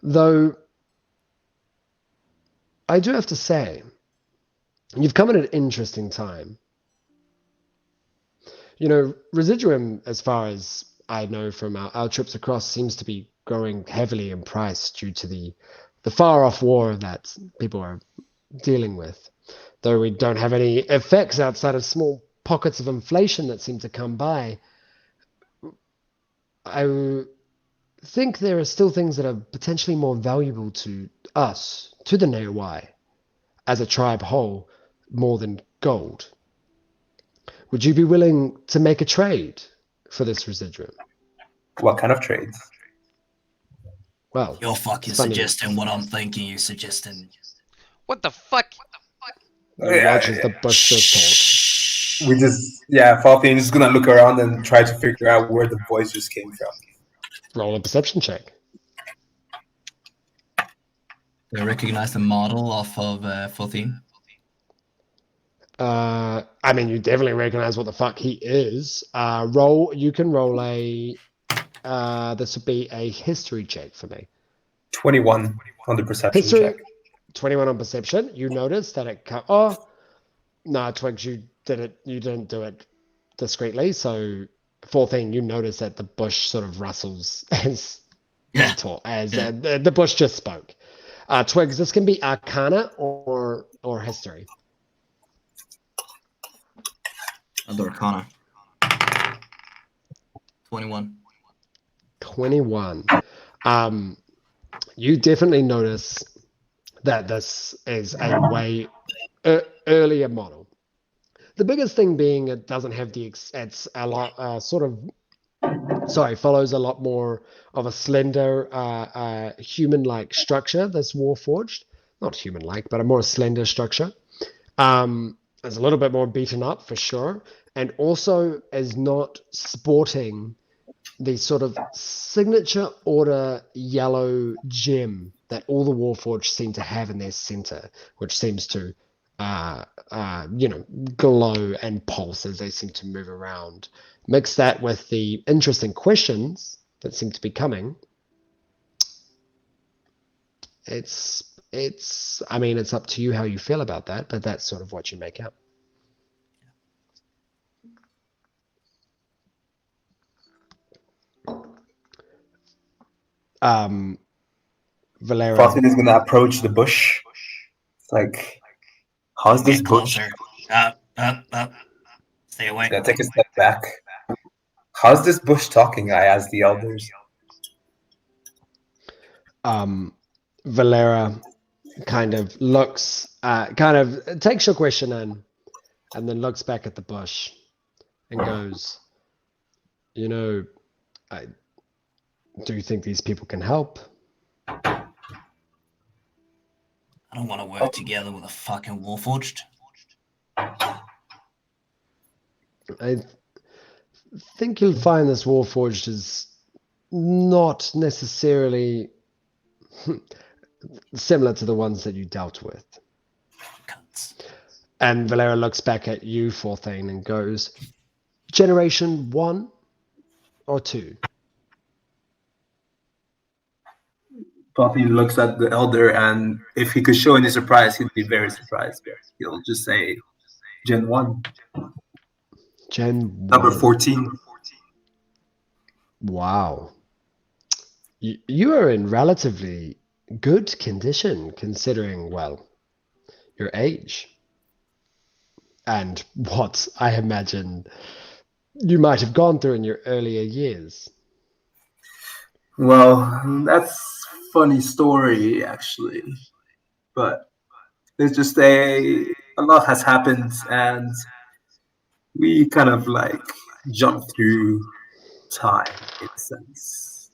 Though, I do have to say, you've come at an interesting time. You know, residuum, as far as I know from our trips across, seems to be growing heavily in price due to the far-off war that people are dealing with. Though we don't have any effects outside of small pockets of inflation that seem to come by, I think there are still things that are potentially more valuable to us, to the Neowai, as a tribe whole, more than gold. Would you be willing to make a trade for this residuum? What kind of trades? Well, You're fucking it's funny. suggesting what I'm thinking. You're suggesting. What the fuck? You watch as the bush just talk. We just, Faltine is gonna look around and try to figure out where the voice just came from. Roll a perception check. Do I recognize the model off of 14? I mean, you definitely recognize what the fuck he is. You can roll a, this would be a history check for me. 21 on the perception History, check. 21 on perception. You notice that it, oh, no, Twigx, you didn't do it discreetly. So 14, you notice that the bush sort of rustles as the bush just spoke. Twigx, this can be Arcana or history. Under Arcana. 21. 21. You definitely notice that this is a way earlier model. The biggest thing being it doesn't have it's a lot follows a lot more of a slender human-like structure, this Warforged. Not human-like, but a more slender structure. It's a little bit more beaten up for sure, and also is not sporting the sort of signature order yellow gem that all the Warforged seem to have in their center, which seems to glow and pulse as they seem to move around. Mix that with the interesting questions that seem to be coming. I mean, it's up to you how you feel about that, but that's sort of what you make out. Valera. Faltine is gonna approach the bush. It's like, how's this Get bush? closer. Up. Stay away. Gonna take a step back. How's this bush talking? I asked the elders. Valera kind of looks, takes your question in, and then looks back at the bush and goes, do you think these people can help? I don't want to work together with a fucking Warforged. I think you'll find this Warforged is not necessarily similar to the ones that you dealt with. Cunts. And Valera looks back at you, Forthane, and goes, Generation 1 or 2? Faltine looks at the elder, and if he could show any surprise, he'd be very surprised. He'll just say, Gen 1. Gen 1. Number 14. Wow. You are in relatively good condition considering, well, your age. And what I imagine you might have gone through in your earlier years. Well, that's funny story, actually. But let's just say a lot has happened, and we kind of like jumped through time, in a sense.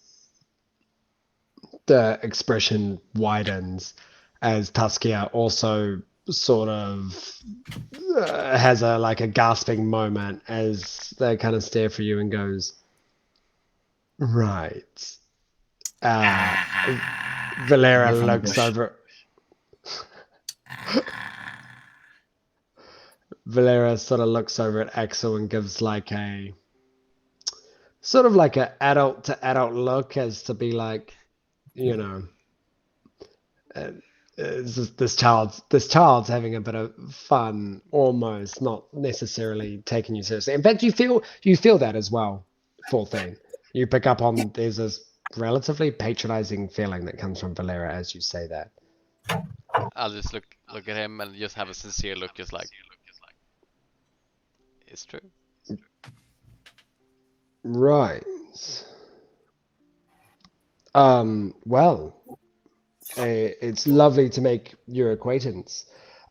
The expression widens as Tuskia also sort of has a gasping moment as they kind of stare for you and goes, right. Valera You're from the looks bush. over. Valera sort of looks over at Axel and gives like a sort of like an adult to adult look, as to be like, you know, this child's having a bit of fun, almost not necessarily taking you seriously. In fact, you feel that as well, 14. You pick up on there's this relatively patronizing feeling that comes from Valera as you say that. I'll just look at him and just have a sincere look, just like, it's true. Right. Well, it's lovely to make your acquaintance.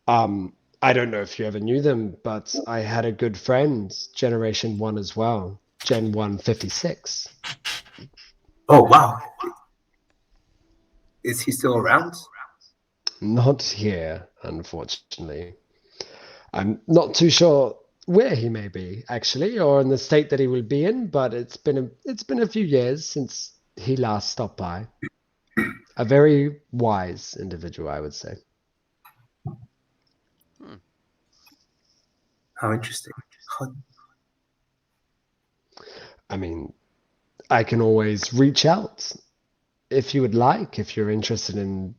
I don't know if you ever knew them, but I had a good friend, Generation 1 as well, Gen 156. Oh wow, is he still around? Not here, unfortunately. I'm not too sure where he may be, actually, or in the state that he will be in, but it's been a few years since he last stopped by. A very wise individual, I would say. How interesting. I mean, I can always reach out if you would like, if you're interested in,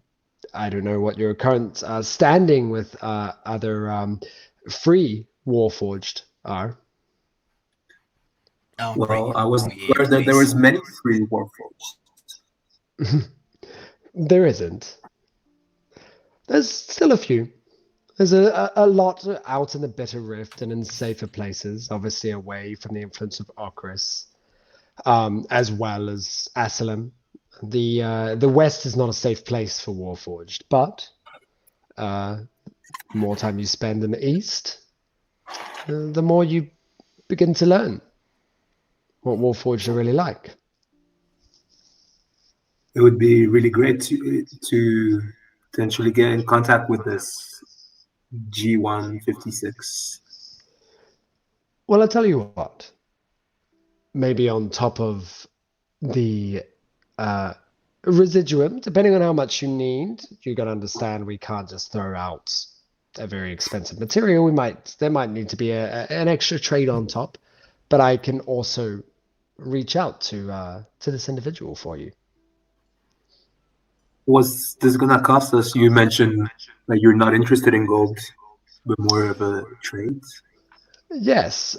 I don't know what your current standing with other free Warforged are. Oh, Well, I was bring aware that there please. was many free Warforged. There isn't. There's still a few. There's a lot out in the Bitter Rift and in safer places, obviously away from the influence of Okris, as well as Asylum. The West is not a safe place for Warforged, but more time you spend in the East, the more you begin to learn what Warforged are really like. It would be really great to potentially get in contact with this G156. Well, I'll tell you what. Maybe on top of the residuum, depending on how much you need, you got to understand we can't just throw out a very expensive material. There might need to be an extra trade on top, but I can also reach out to this individual for you. Was this gonna cost us? You mentioned that you're not interested in gold, but more of a trade. Yes,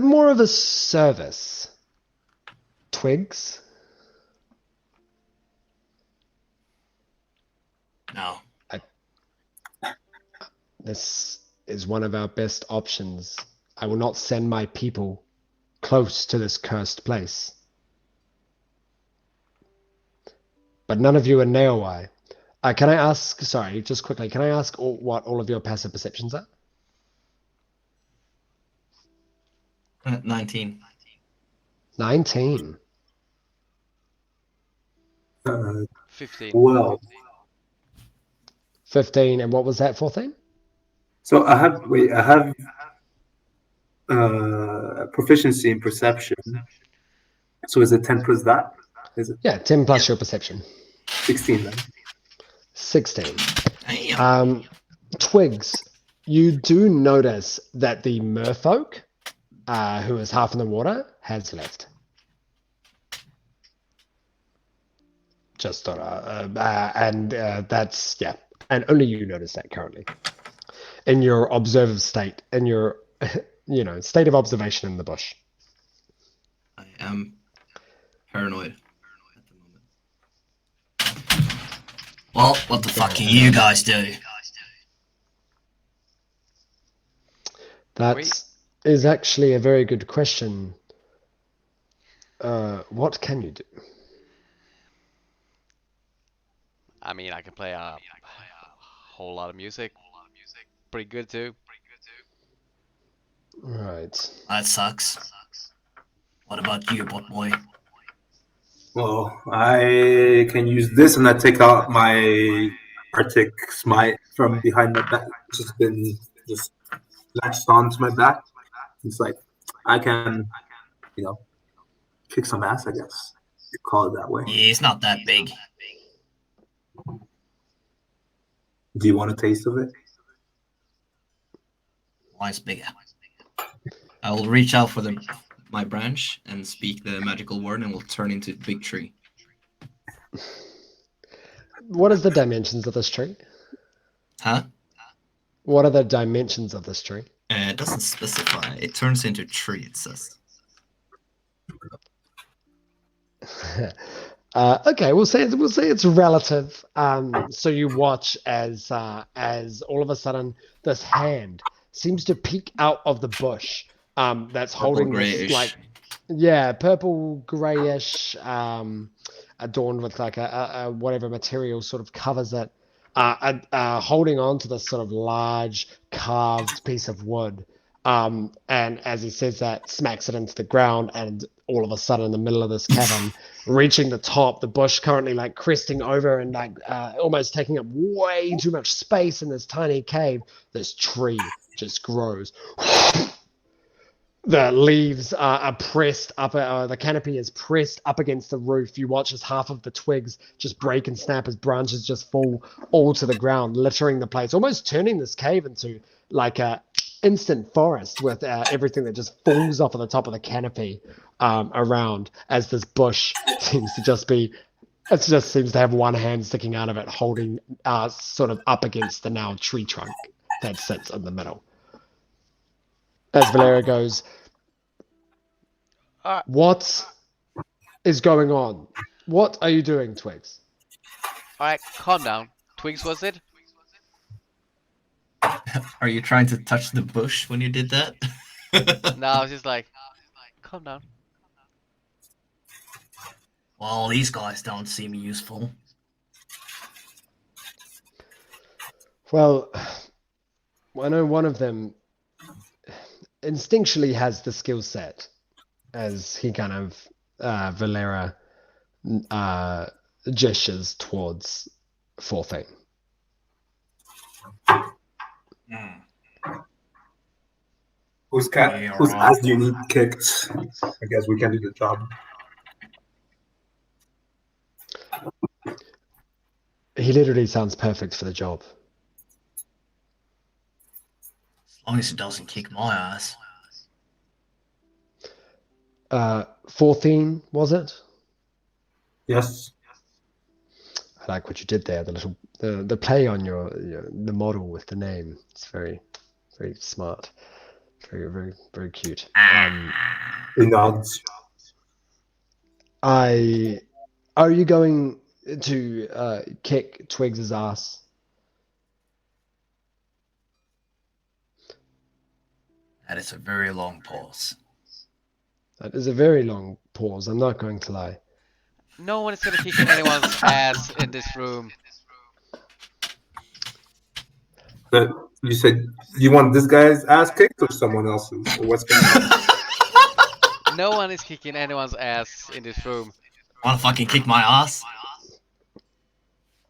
more of a service. Twigx? No. This is one of our best options. I will not send my people close to this cursed place. But none of you are Neowai. Can I ask, sorry, just quickly, can I ask what all of your passive perceptions are? 19. 19. 15. Well, 15, and what was that for thing? so I have proficiency in perception. So is it 10 plus that? Is it Yeah, 10 plus your perception. 16 then? 16. Damn. Twigx, you do notice that the merfolk, who is half in the water, has left. Just that's, yeah, and only you notice that currently in your observant state, in your state of observation in the bush. I am paranoid at the moment. Well, what the fuck can you guys do? That is actually a very good question. What can you do? I mean, I can play a whole lot of music. Pretty good too. Right. That sucks. What about you, bot boy? Well, I can use this and I take out my Arctic smite from behind my back. Just been just latched onto my back. It's like I can, kick some ass. I guess you call it that way. He's not that big. Do you want a taste of it? Mine's bigger. I will reach out for my branch and speak the magical word, and we'll turn into a big tree. What is the dimensions of this tree? Huh? What are the dimensions of this tree? It doesn't specify. It turns into tree, it says. Okay, we'll say it's relative. So you watch as all of a sudden this hand seems to peek out of the bush. That's holding grayish. this purple grayish, adorned with like a whatever material sort of covers it. Holding on to this sort of large carved piece of wood. And as he says that, smacks it into the ground, and all of a sudden in the middle of this cavern, reaching the top, the bush currently like cresting over and like almost taking up way too much space in this tiny cave, this tree just grows. The leaves are pressed up, the canopy is pressed up against the roof. You watch as half of the twigs just break and snap as branches just fall all to the ground, littering the place, almost turning this cave into like a instant forest with everything that just falls off of the top of the canopy around, as this bush seems to just be, it just seems to have one hand sticking out of it, holding sort of up against the now tree trunk that sits in the middle. As Valera goes, what is going on? What are you doing, Twigx? Alright, calm down. Twigx, was it? Are you trying to touch the bush when you did that? No, I was just like, calm down. Well, these guys don't seem useful. Well, I know one of them instinctually has the skill set, as he kind of Valera gestures towards 14. Whose ass do you need kicked? I guess we can do the job. He literally sounds perfect for the job. As long as he doesn't kick my ass. 14, was it? Yes. I like what you did there. The little the play on your the model with the name. It's very, very smart. Very, very, very cute. He nods. Are you going to kick Twiggs's ass? That is a very long pause. That is a very long pause. I'm not going to lie. No one is gonna kick anyone's ass in this room. But you said you want this guy's ass kicked or someone else's? Or what's going on? No one is kicking anyone's ass in this room. Wanna fucking kick my ass?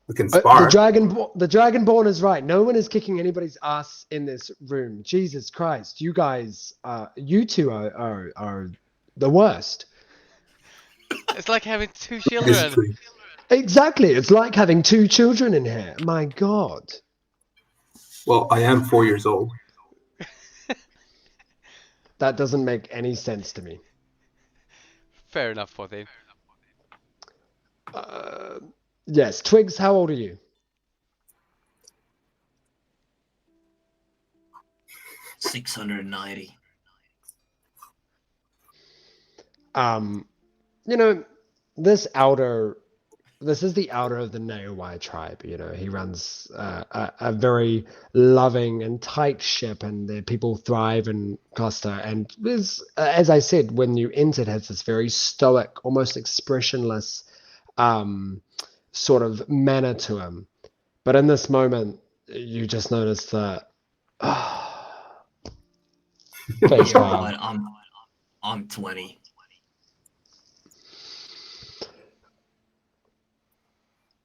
We can spar. The Dragonborn is right. No one is kicking anybody's ass in this room. Jesus Christ, you guys, you two are the worst. It's like having two It's children. true. Exactly, it's like having two children in here. My God. Well, I am 4 years old. That doesn't make any sense to me. Fair enough, 14. Yes, Twiggs, how old are you? 690. You know, this is the outer of the Neowai tribe. You know, he runs a very loving and tight ship, and the people thrive in Costa. And this, as I said, when you entered, has this very stoic, almost expressionless sort of manner to him. But in this moment, you just notice that face card. But I'm 20.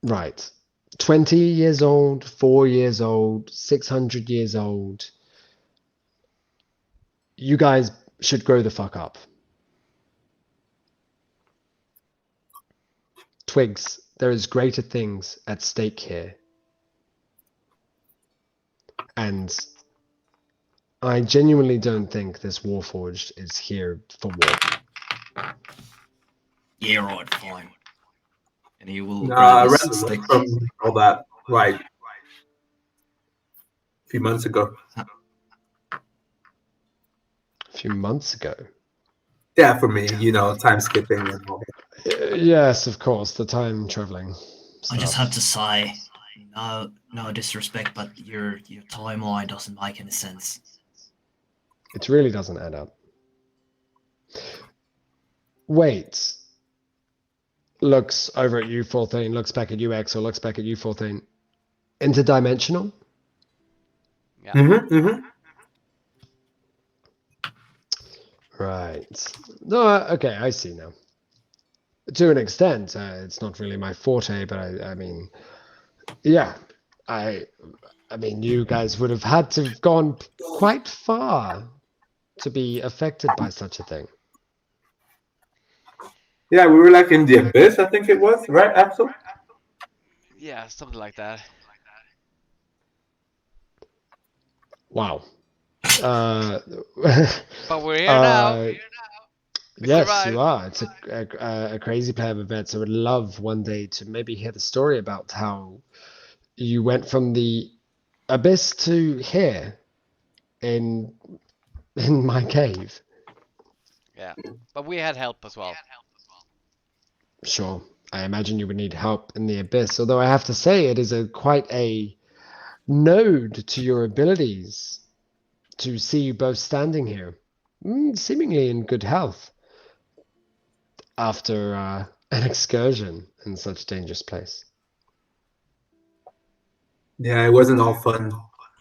Right. 20 years old, 4 years old, 600 years old. You guys should grow the fuck up. Twiggs, there is greater things at stake here. And I genuinely don't think this Warforged is here for war. Yeah, right, fine. And he will Nah, I grab ran his away stick. from all that like a few months ago. A few months ago. Yeah, for me, you know, time skipping and all that. Yes, of course, the time traveling stuff. I just have to say, no disrespect, but your timeline doesn't make any sense. It really doesn't add up. Wait. Looks over at you, 14, looks back at you, X, or looks back at you, 14. Interdimensional? Yeah. Mm-hmm, mm-hmm. Right. No, okay, I see now. To an extent, it's not really my forte, but I mean, yeah, I mean, you guys would have had to have gone quite far to be affected by such a thing. Yeah, we were like in the abyss, I think it was, right, Axel? Yeah, something like that. Wow. But we're here now. We Yes, survived. you are. It's a crazy pair of events. I would love one day to maybe hear the story about how you went from the abyss to here in my cave. Yeah. But we had help as well. Sure, I imagine you would need help in the abyss, although I have to say it is quite a node to your abilities to see you both standing here, seemingly in good health after an excursion in such a dangerous place. Yeah, it wasn't all fun,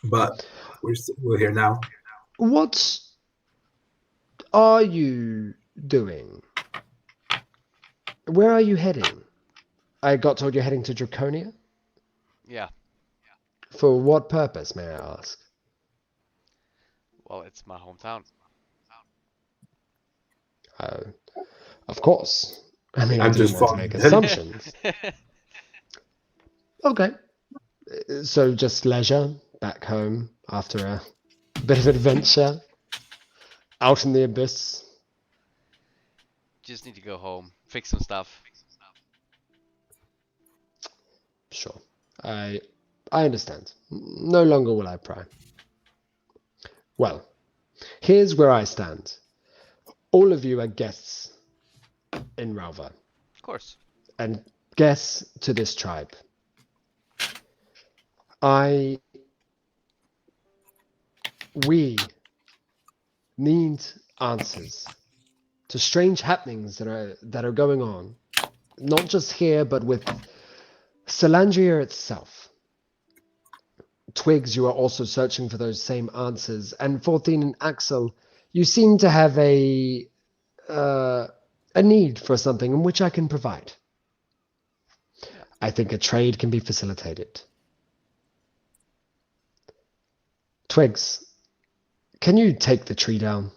but we're here now. What are you doing? Where are you heading? I got told you're heading to Draconia? Yeah. For what purpose, may I ask? Well, it's my hometown. Of course. I mean, I I'm didn't just want to fine. make assumptions. Okay. So just leisure back home after a bit of adventure out in the abyss. Just need to go home, fix some stuff. Sure. I understand. No longer will I pry. Well, here's where I stand. All of you are guests in Ralva, Of course. and guests to this tribe. We need answers to strange happenings that are going on, not just here, but with Salandria itself. Twiggs, you are also searching for those same answers, and 14 and Axel, you seem to have a need for something in which I can provide. I think a trade can be facilitated. Twiggs, can you take the tree down?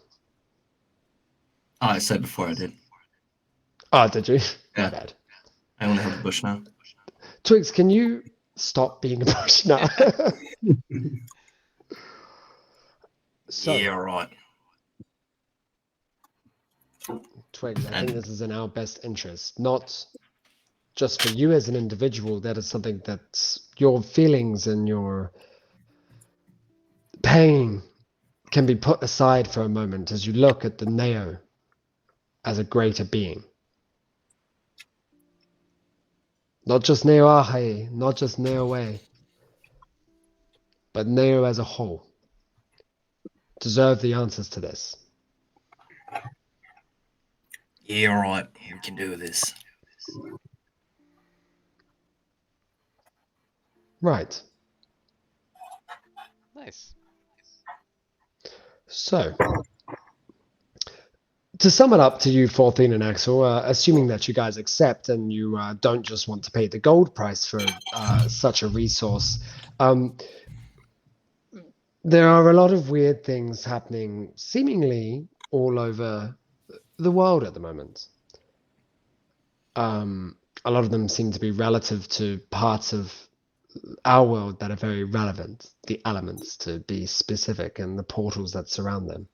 Oh, I said before I did. Oh, did you? Yeah. My bad. I only have the bush now. Twiggs, can you stop being a bush now? So, Yeah, right. Twigs, I think this is in our best interest, not just for you as an individual. That is something that's your feelings and your pain can be put aside for a moment as you look at the Neo as a greater being. Not just Neo Ahe, not just Neo Way, but Neo as a whole. Deserve the answers to this. Yeah, right. We can do this. Right. Nice. So, to sum it up to you, 14 and Axel, assuming that you guys accept and you don't just want to pay the gold price for such a resource, there are a lot of weird things happening seemingly all over the world at the moment. A lot of them seem to be relative to parts of our world that are very relevant, the elements to be specific, and the portals that surround them.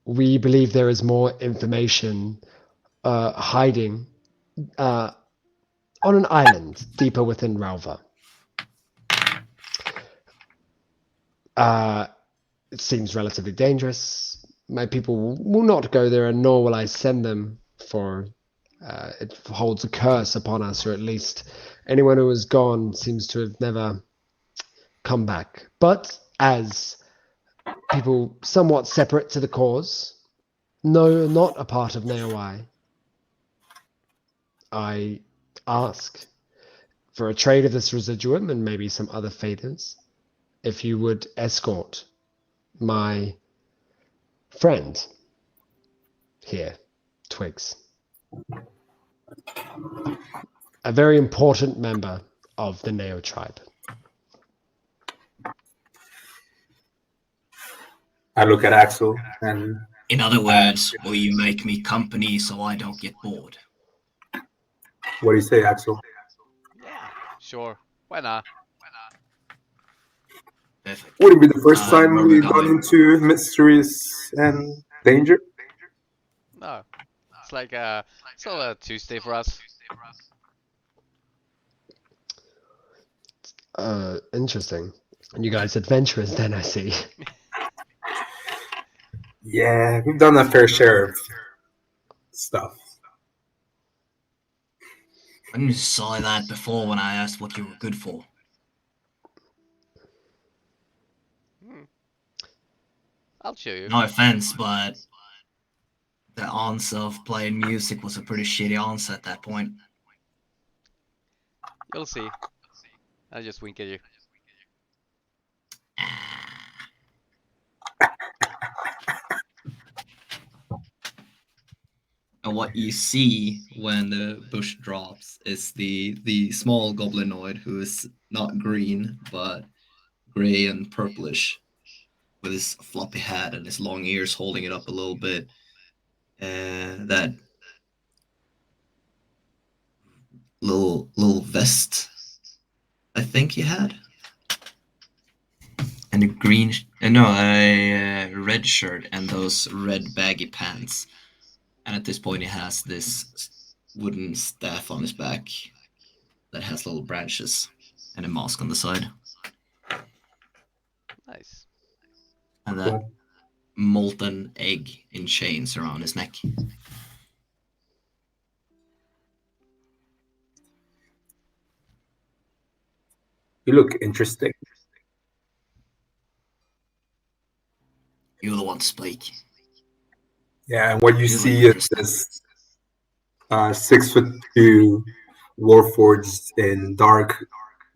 We believe there is more information hiding on an island deeper within Ralva. It seems relatively dangerous. My people will not go there, and nor will I send them, for it holds a curse upon us, or at least anyone who has gone seems to have never come back. But as people somewhat separate to the cause, no, not a part of Neowai, I ask for a trade of this residuum and maybe some other favors, if you would escort my friend here, Twigx, a very important member of the Neo tribe. I look at Axel and In other words, will you make me company so I don't get bored? what do you say, Axel? Yeah, sure. Why not? Perfect. Would it be the first Where time we we've gone going? into mysteries and danger? No. It's like it's all a Tuesday for us. Interesting. And you guys adventurous then, I see. Yeah, we've done a fair share of stuff. I didn't saw that before when I asked what you were good for. I'll show you. No offense, but the answer of playing music was a pretty shitty answer at that point. You'll see. I'll just wink at you. And what you see when the bush drops is the small goblinoid who is not green but gray and purplish, with his floppy hat and his long ears holding it up a little bit. That little vest I think he had, and a green a red shirt and those red baggy pants. And at this point, he has this wooden staff on his back that has little branches and a mask on the side. Nice. And that molten egg in chains around his neck. You look interesting. You're the one to speak. Yeah, and what you You see look is this 6'2" warforged in dark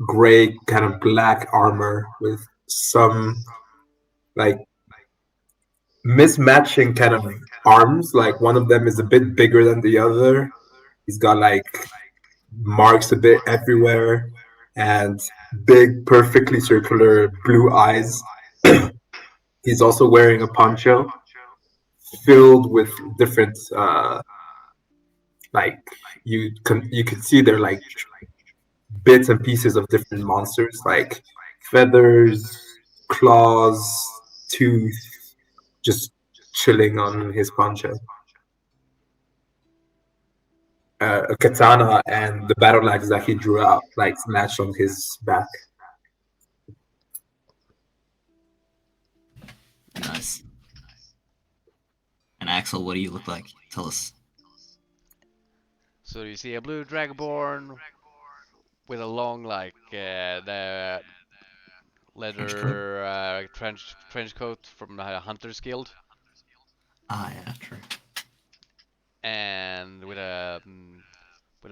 gray, kind of black armor with some like mismatching kind of arms. Like one of them is a bit bigger than the other. He's got like marks a bit everywhere and big, perfectly circular blue eyes. He's also wearing a poncho filled with different like you could see they're like bits and pieces of different monsters, like feathers, claws, tooth, just chilling on his poncho. A katana and the battle axe that he drew out, like matched on his back. Nice. And Axel, what do you look like? Tell us. So you see a blue dragonborn with a long, like, the leather trench coat from the Hunter's Guild, Ah, yeah, true. and with a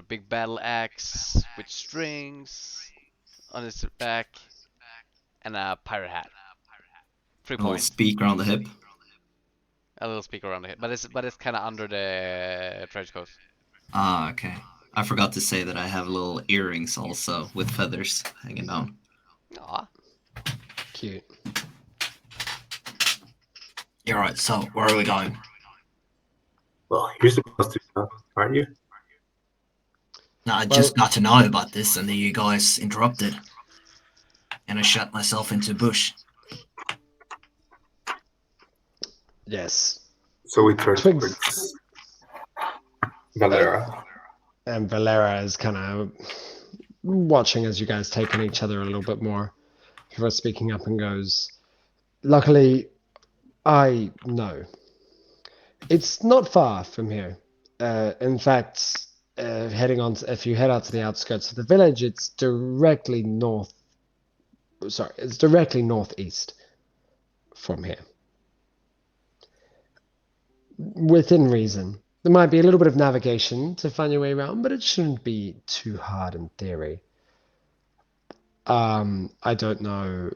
big battle axe with strings on his back, and a pirate hat. 3 A little points. speaker on the hip. A little speaker around it, but it's kind of under the trench coat. Ah, okay. I forgot to say that I have little earrings also with feathers hanging down. Aw. Cute. You're right. So where are we going? Well, you're supposed to know, aren't you? No, I Well- just got to know about this, and then you guys interrupted, and I shut myself into a bush. Yes. So we turn Twigx. towards Valera. And Valera is kind of watching as you guys take on each other a little bit more before speaking up and goes, luckily, I know. It's not far from here. In fact, heading on, if you head out to the outskirts of the village, it's directly north. Sorry, it's directly northeast from here. Within reason. There might be a little bit of navigation to find your way around, but it shouldn't be too hard in theory. I don't know.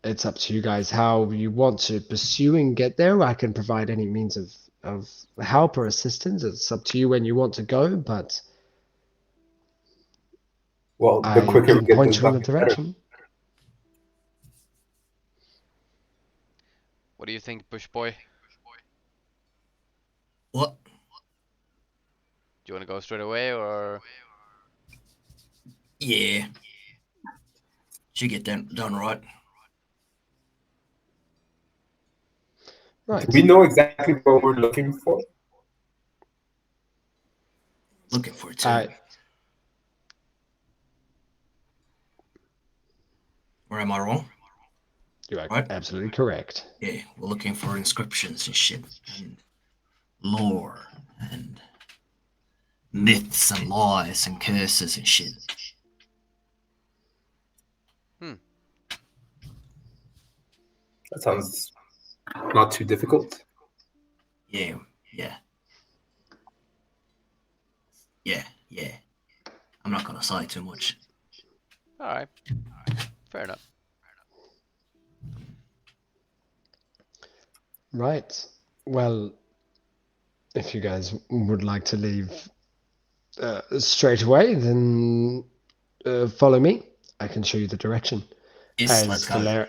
It's up to you guys how you want to pursue and get there. I can provide any means of help or assistance. It's up to you when you want to go, but Well, the I quicker we can get point this you in done, the the better. direction. What do you think, Bush Boy? What? Do you want to go straight away or? Yeah. Should get done right. Right. Do we know exactly what we're looking for? Looking for it too. Or am I wrong? You are Right. absolutely correct. Yeah, we're looking for inscriptions and shit, and lore, and myths and lies and curses and shit. That sounds not too difficult. Yeah, yeah. Yeah. I'm not gonna say too much. Alright. Fair enough. Right. Well, if you guys would like to leave straight away, then follow me. I can show you the direction. Yes, let's go.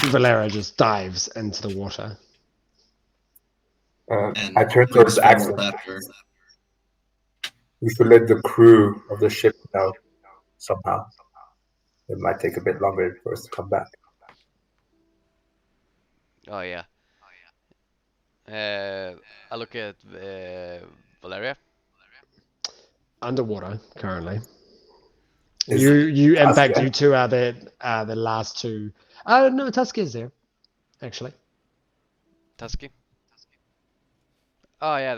Valera just dives into the water. And I turn Twigx towards follows Axel. after. We should let the crew of the ship know somehow. It might take a bit longer for us to come back. Oh yeah. I look at Valeria. Underwater currently. Is You in fact Tusky? you two are the last two. No, Tusky is there, actually. Tusky. Oh yeah,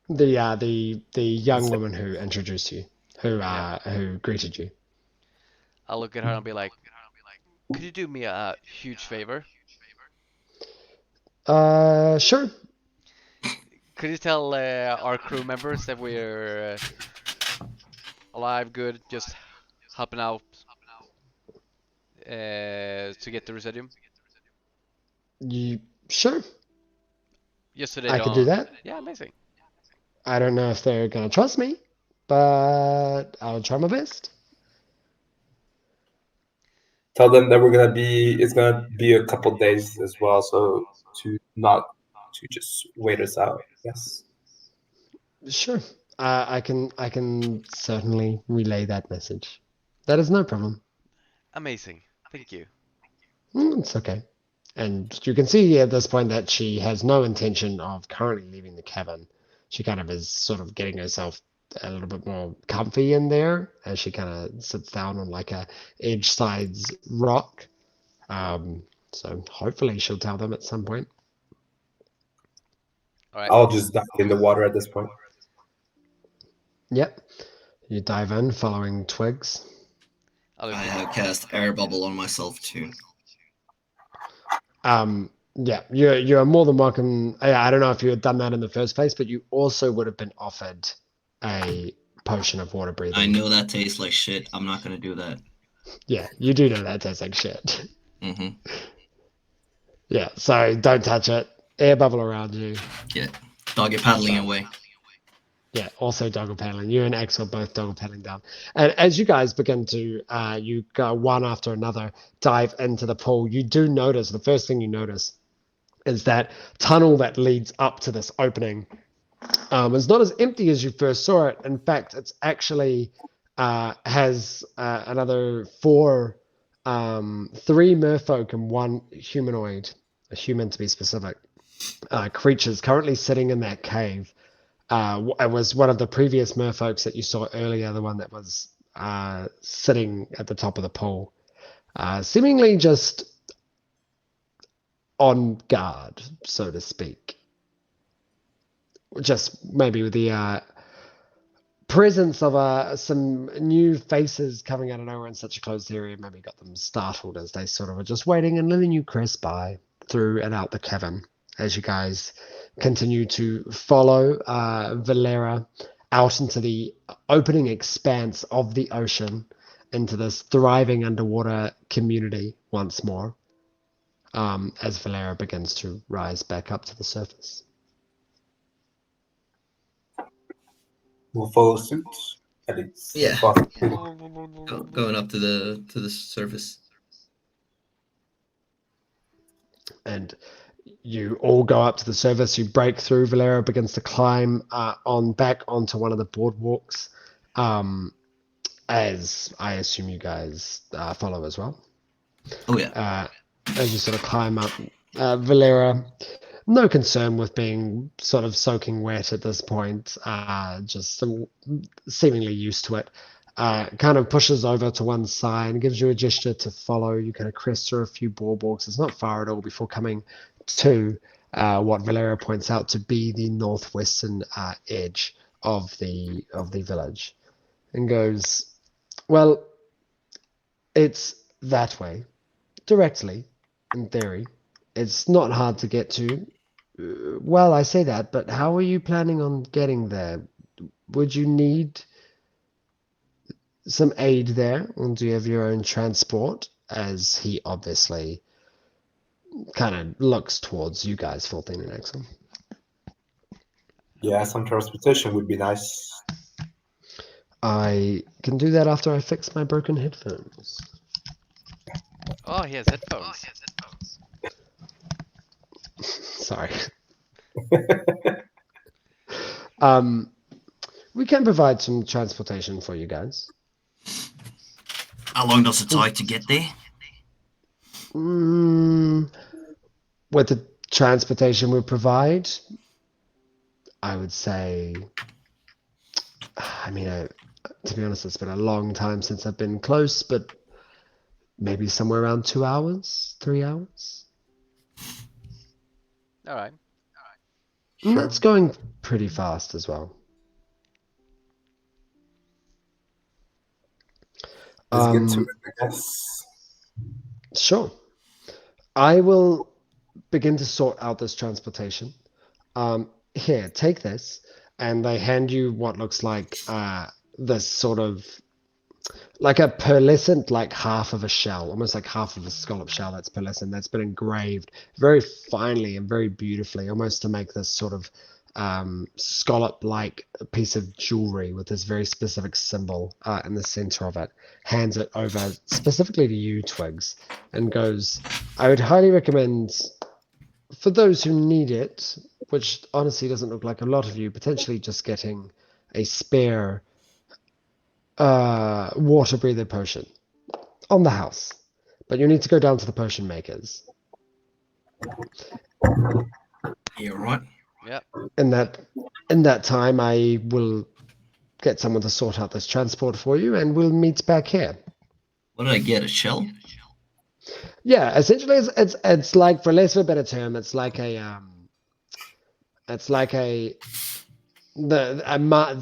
The young woman who introduced you, who greeted you. I'll look at her and be like, could you do me a huge favor? Sure. Could you tell our crew members that we're alive, good, just helping out to get the residium? You sure? Just so they I don't. could do that. Yeah, amazing. I don't know if they're gonna trust me, but I'll try my best. Tell them that it's gonna be a couple days as well, so to just wait us out. Yes. Sure. I can certainly relay that message. That is no problem. Amazing. Thank you. It's okay. And you can see at this point that she has no intention of currently leaving the cavern. She kind of is sort of getting herself a little bit more comfy in there as she kind of sits down on like a edge sides rock. So hopefully she'll tell them at some point. All right. I'll just dive in the water at this point. Yep. You dive in following Twigx. I'll I look have cast air bubble on myself too. Yeah, you're more than welcome. I don't know if you had done that in the first place, but you also would have been offered a potion of water breathing. I know that tastes like shit. I'm not gonna do that. Yeah, you do know that tastes like shit. Mm-hmm. Yeah, so don't touch it. Air bubble around you. Yeah. Doggy paddling So- away. Yeah, also doggle paddling. You and X are both doggle paddling down. And as you guys begin to, you go one after another, dive into the pool, you do notice, the first thing you notice is that tunnel that leads up to this opening is not as empty as you first saw it. In fact, it's actually has another three merfolk and one humanoid, a human to be specific, creatures currently sitting in that cave. It was one of the previous merfolks that you saw earlier, the one that was sitting at the top of the pool, seemingly just on guard, so to speak. Just maybe with the presence of some new faces coming out of nowhere in such a closed area, maybe got them startled as they sort of were just waiting and letting you crest by through and out the cavern as you guys continue to follow Valera out into the opening expanse of the ocean, into this thriving underwater community once more, as Valera begins to rise back up to the surface. We'll follow suit. Heading Yeah. fast. Going up to the surface. And you all go up to the surface. You break through. Valera begins to climb on back onto one of the boardwalks, as I assume you guys follow as well. Oh yeah. As you sort of climb up, Valera, no concern with being sort of soaking wet at this point, just seemingly used to it. Kind of pushes over to one side and gives you a gesture to follow. You kind of crest through a few boardwalks. It's not far at all before coming to what Valera points out to be the northwestern edge of the village, and goes, "Well, it's that way, directly, in theory. It's not hard to get to. Well, I say that, but how are you planning on getting there? Would you need some aid there, or do you have your own transport?" As he obviously kind of looks towards you guys, 14 and Axel. Yeah, some transportation would be nice. I can do that after I fix my broken headphones. Oh, he has headphones. Sorry. We can provide some transportation for you guys. How long does it take to get there? With the transportation we provide, I would say, I mean, to be honest, it's been a long time since I've been close, but maybe somewhere around 2 hours, 3 hours. All right. And that's going pretty fast as well. Let's get to it, I guess. Sure. I will begin to sort out this transportation. Here, take this. And they hand you what looks like this sort of, like a pearlescent, like half of a shell, almost like half of a scallop shell that's pearlescent, that's been engraved very finely and very beautifully, almost to make this sort of scallop-like piece of jewelry with this very specific symbol in the center of it. Hands it over specifically to you, Twigx, and goes, "I would highly recommend, for those who need it, which honestly doesn't look like a lot of you, potentially just getting a spare water breather potion on the house. But you need to go down to the potion makers. You're right. Yeah. In that time, I will get someone to sort out this transport for you, and we'll meet back here." What did I get? A shell? Yeah, essentially, it's like, for less of a better term, it's like the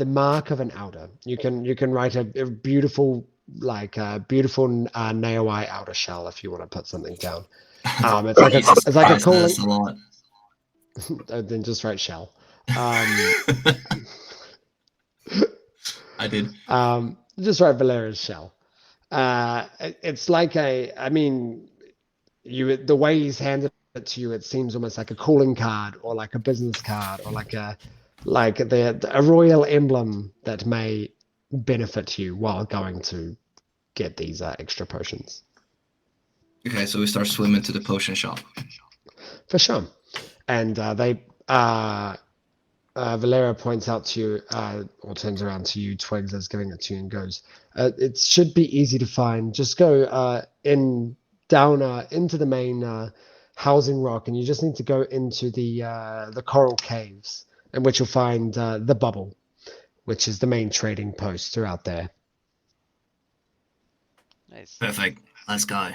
mark of an outer. You can write a beautiful Naoi outer shell if you want to put something down. It's like Jesus it's like a Christ, calling. that's a lot. Then just write shell. I did. Just write Valera's shell. It's like the way he's handed to you, it seems almost like a calling card or like a business card or like a royal emblem that may benefit you while going to get these extra potions. Okay, so we start swimming to the potion shop. For sure. And Valera points out to you, or turns around to you, Twiggs, as giving it to you, and goes, "It should be easy to find. Just go down into the main housing rock, and you just need to go into the coral caves, in which you'll find the bubble, which is the main trading post throughout there." Nice. Perfect. Let's go.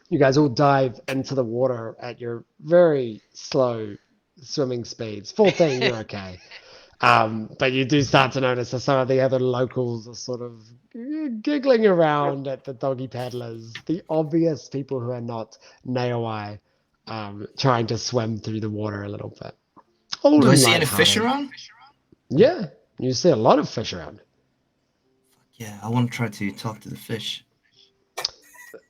You guys all dive into the water at your very slow swimming speeds. Full thing, you're okay. But you do start to notice that some of the other locals are sort of giggling around at the doggy paddlers, the obvious people who are not Naoi, trying to swim through the water a little bit. All Do I in see any fish lighthearted. around? Yeah, you see a lot of fish around. Yeah, I want to try to talk to the fish.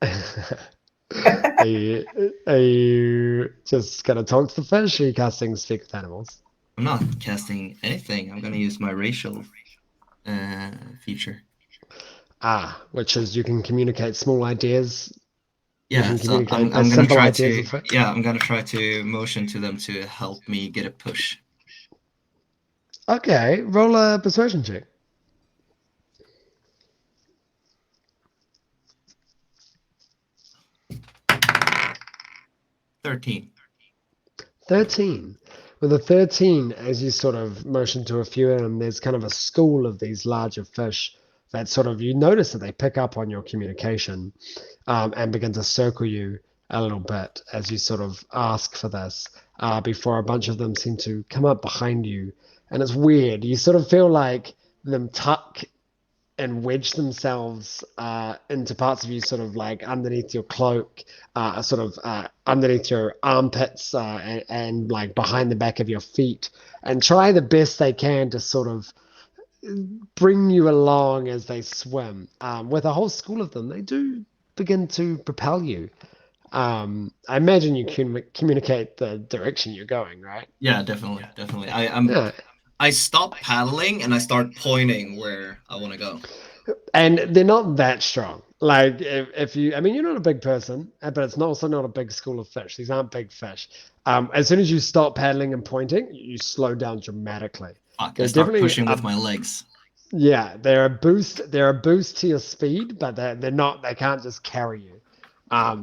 Are you just gonna talk to the fish, or are you casting Speak with Animals? I'm not casting anything. I'm gonna use my racial feature. Which is you can communicate small ideas. You Yeah, can so communicate I'm gonna simple try ideas to with fish. I'm gonna try to motion to them to help me get a push. Okay, roll a persuasion check. 13. 13. With a 13, as you sort of motion to a few of them, there's kind of a school of these larger fish that sort of, you notice that they pick up on your communication and begin to circle you a little bit as you sort of ask for this before a bunch of them seem to come up behind you. And it's weird. You sort of feel like them tuck and wedge themselves into parts of you, sort of like underneath your cloak, underneath your armpits, and like behind the back of your feet, and try the best they can to sort of bring you along as they swim. With a whole school of them, they do begin to propel you. I imagine you can communicate the direction you're going, right? Yeah, definitely. Yeah. I stop paddling and I start pointing where I want to go. And they're not that strong. Like if you, I mean, you're not a big person, but it's also not a big school of fish. These aren't big fish. As soon as you stop paddling and pointing, you slow down dramatically. Fuck, I They're start definitely pushing with my legs. Yeah, they're a boost. They're a boost to your speed, but they're not. They can't just carry you.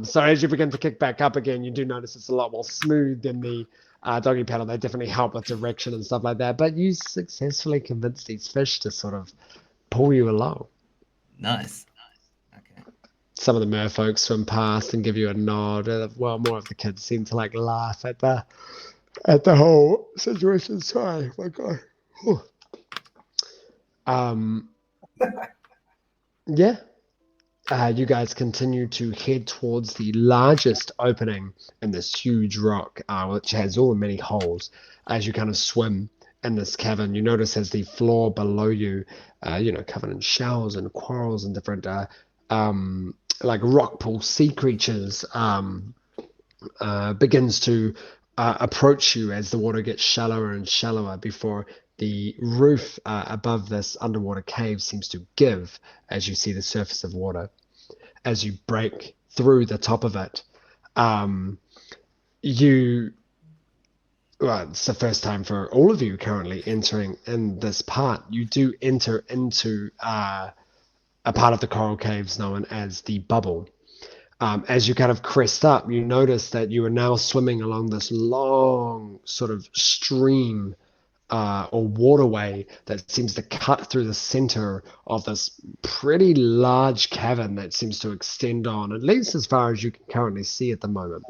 So as you begin to kick back up again, you do notice it's a lot more smooth than the doggy paddle. They definitely help with direction and stuff like that. But you successfully convince these fish to sort of pull you along. Nice. Okay. Some of the merfolk swim past and give you a nod. Well, more of the kids seem to like laugh at the whole situation. Sorry, my God. Whew. Yeah. You guys continue to head towards the largest opening in this huge rock, which has all many holes. As you kind of swim in this cavern, you notice as the floor below you, covered in shells and corals and different, like rock pool sea creatures, begins to approach you as the water gets shallower and shallower before the roof above this underwater cave seems to give as you see the surface of water. As you break through the top of it, it's the first time for all of you currently entering in this part. You do enter into a part of the coral caves known as the bubble. As you kind of crest up, you notice that you are now swimming along this long sort of stream or waterway that seems to cut through the center of this pretty large cavern that seems to extend on, at least as far as you can currently see at the moment.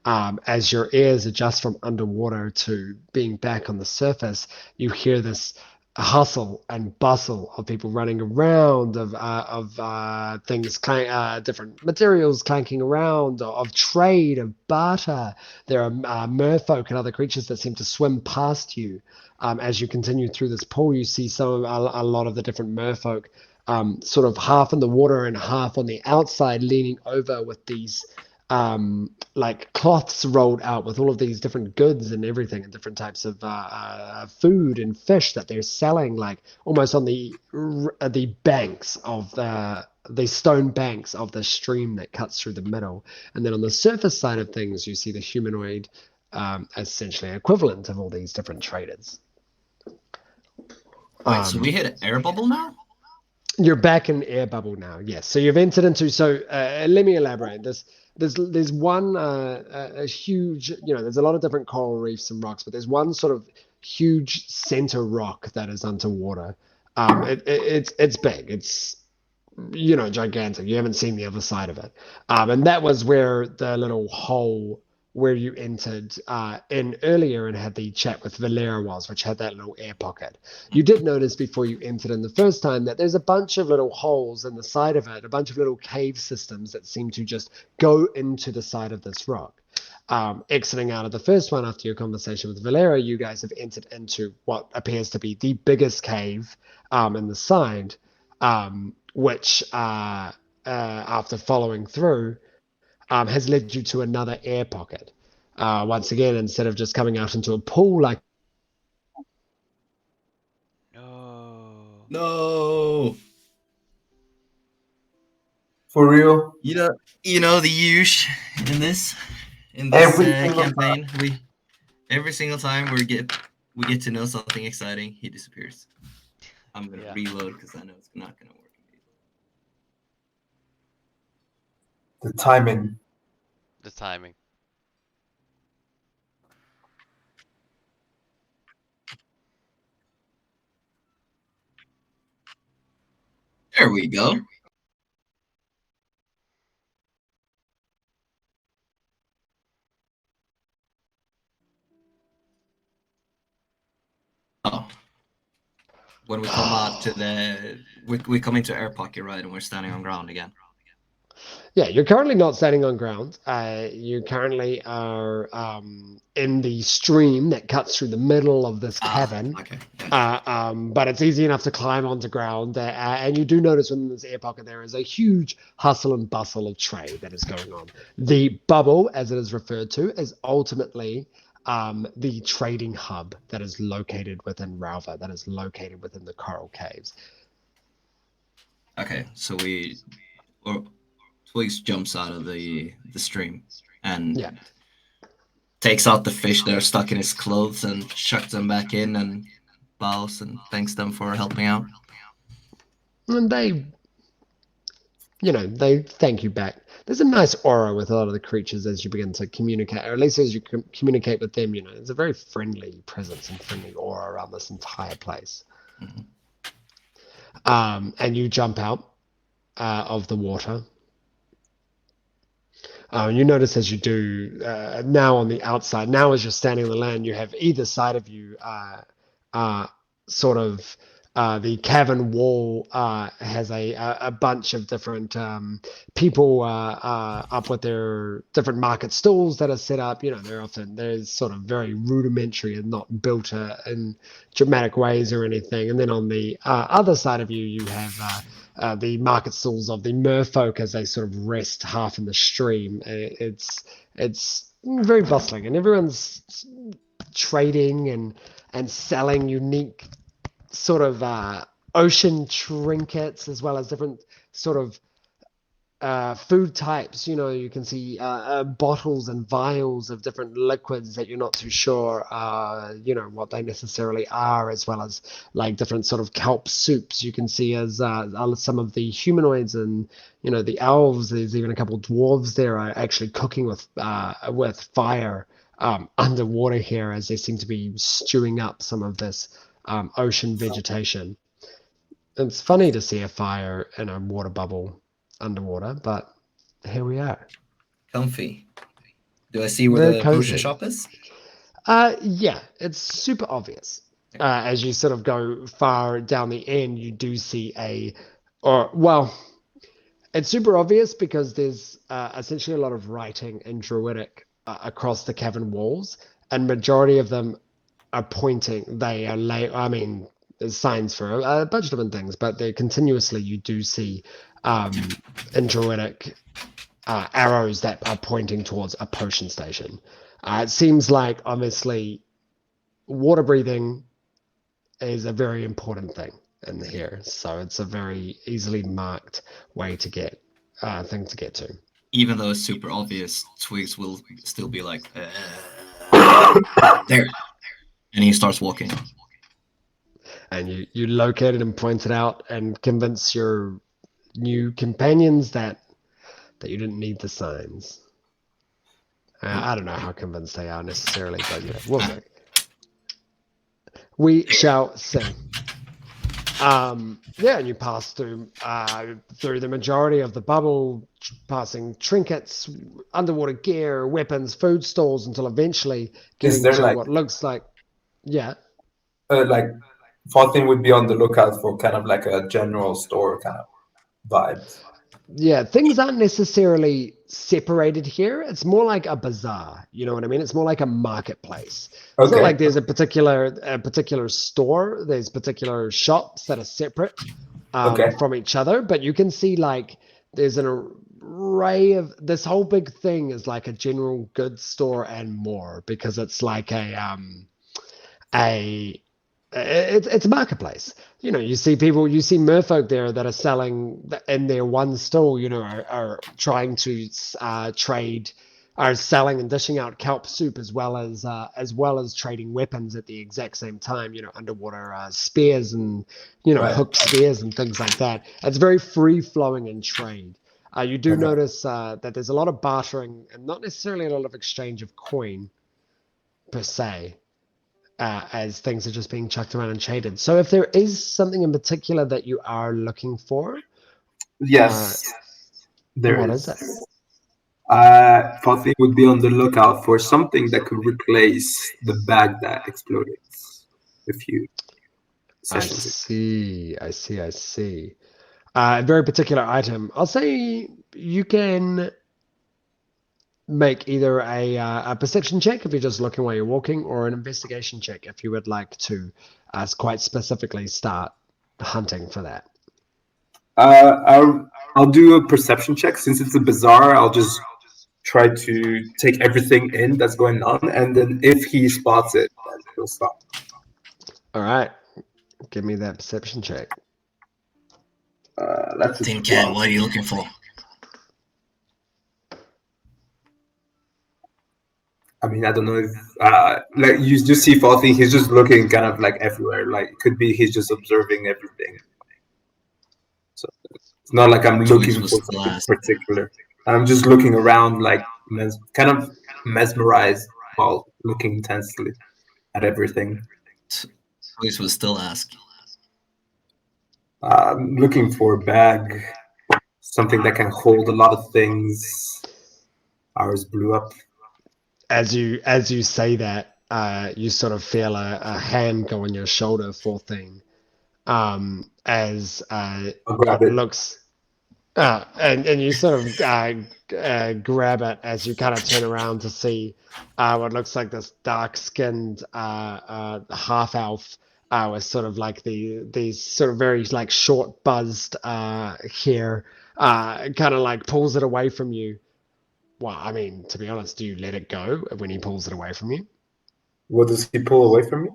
As your ears adjust from underwater to being back on the surface, you hear this hustle and bustle of people running around, of things, different materials clanking around, of trade, of barter. There are merfolk and other creatures that seem to swim past you. As you continue through this pool, you see a lot of the different merfolk, sort of half in the water and half on the outside, leaning over with these like cloths rolled out with all of these different goods and everything, and different types of food and fish that they're selling, like almost on the banks of the stone banks of the stream that cuts through the middle. And then on the surface side of things, you see the humanoid, essentially equivalent of all these different traders. Wait, so we hit an air bubble now? You're back in air bubble now, yes. So you've entered into. So let me elaborate. There's one a huge. There's a lot of different coral reefs and rocks, but there's one sort of huge center rock that is underwater. It's big. It's gigantic. You haven't seen the other side of it, and that was where the little hole where you entered in earlier and had the chat with Valera was, which had that little air pocket. You did notice before you entered in the first time that there's a bunch of little holes in the side of it, a bunch of little cave systems that seem to just go into the side of this rock. Exiting out of the first one after your conversation with Valera, you guys have entered into what appears to be the biggest cave in the side, which after following through, has led you to another air pocket. Once again, instead of just coming out into a pool like. No. For real. You know the use in this Every single campaign. Every single time we get to know something exciting, he disappears. I'm gonna reload because I know it's not gonna work. The timing. The timing. There we go. Oh. When we come out to we come into air pocket, right, and we're standing on ground again. Yeah, you're currently not standing on ground. You currently are in the stream that cuts through the middle of this cavern. Okay. Yeah. But it's easy enough to climb onto ground. And you do notice within this air pocket there is a huge hustle and bustle of trade that is going on. The bubble, as it is referred to, is ultimately the trading hub that is located within Ralva, that is located within the Coral Caves. Okay, so Twigx jumps out of the stream and takes out the fish that are stuck in his clothes and chucks them back in and bows and thanks them for helping out. And they thank you back. There's a nice aura with a lot of the creatures as you begin to communicate, or at least as you communicate with them. There's a very friendly presence and friendly aura around this entire place. Mm-hmm. And you jump out of the water. You notice as you do, now on the outside, now as you're standing on the land, you have either side of you sort of the cavern wall has a bunch of different people up with their different market stalls that are set up. They're sort of very rudimentary and not built in dramatic ways or anything. And then on the other side of you, you have the market stalls of the merfolk as they sort of rest half in the stream. It's very bustling, and everyone's trading and selling unique sort of ocean trinkets, as well as different sort of food types. You can see bottles and vials of different liquids that you're not too sure what they necessarily are, as well as like different sort of kelp soups. You can see as some of the humanoids and the elves, there's even a couple of dwarves there, are actually cooking with fire underwater here, as they seem to be stewing up some of this ocean vegetation. It's funny to see a fire in a water bubble underwater, but here we are. Comfy. Do I see where the potion shop is? Yeah, it's super obvious. as you sort of go far down the end, you do see it's super obvious because there's essentially a lot of writing in Druidic across the cavern walls, and majority of them are pointing. They are there's signs for a bunch of different things, but they continuously you do see in Druidic arrows that are pointing towards a potion station. It seems like obviously water breathing is a very important thing in here, so it's a very easily marked way to get thing to get to. Even though it's super obvious, Twigx will still be like, there, and he starts walking. And you locate it and point it out and convince your new companions that you didn't need the signs. I don't know how convinced they are necessarily, but we'll see. We shall see. And you pass through the majority of the bubble, passing trinkets, underwater gear, weapons, food stalls, until eventually getting to what looks like, like Farthing would be on the lookout for kind of like a general store kind of vibes. Yeah, things aren't necessarily separated here. It's more like a bazaar. You know what I mean? It's more like a marketplace. It's not like there's a particular store. There's particular shops that are separate from each other. But you can see like there's an array of this whole big thing is like a general goods store and more, because it's like it's a marketplace. You see merfolk there that are selling in their one stall, are trying to trade, are selling and dishing out kelp soup as well as trading weapons at the exact same time, underwater spears and hooked spears and things like that. It's very free flowing in trade. You do notice that there's a lot of bartering and not necessarily a lot of exchange of coin per se. As things are just being chucked around and traded. So if there is something in particular that you are looking for, yes, what is it? Fatih would be on the lookout for something that could replace the bag that exploded a few sessions ago. I see. A very particular item. I'll say you can make either a perception check if you're just looking while you're walking, or an investigation check if you would like to quite specifically start hunting for that. I'll do a perception check. Since it's a bazaar, I'll just try to take everything in that's going on, and then if he spots it, then he'll stop. All right, give me that perception check. That's Tin Can, what are you looking for? I mean, I don't know if like you just see Faulty, he's just looking kind of like everywhere. Like it could be he's just observing everything. So it's not like I'm looking for something particular. I'm just looking around, like kind of mesmerized while looking intensely at everything. Twigx will still ask. I'm looking for a bag, something that can hold a lot of things. Ours blew up. As you say that, you sort of feel a hand go on your shoulder for thing, as what looks, and you sort of grab it as you kind of turn around to see what looks like this dark-skinned half elf with sort of like these sort of very like short buzzed hair, kind of like pulls it away from you. Well, I mean, to be honest, do you let it go when he pulls it away from you? What does he pull away from me?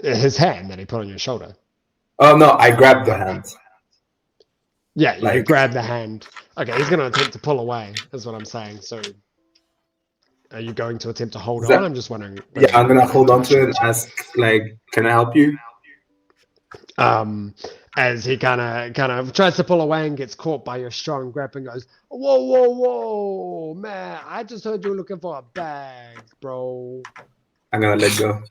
His hand that he put on your shoulder. Oh, no, I grabbed the hand. Yeah, you grab the hand. Okay, he's going to attempt to pull away, is what I'm saying. So, are you going to attempt to hold on? I'm just wondering. Yeah, I'm going to hold on to it and ask, like, can I help you? As he kind of tries to pull away and gets caught by your strong grip and goes, whoa, man, I just heard you were looking for a bag, bro. I'm gonna let go.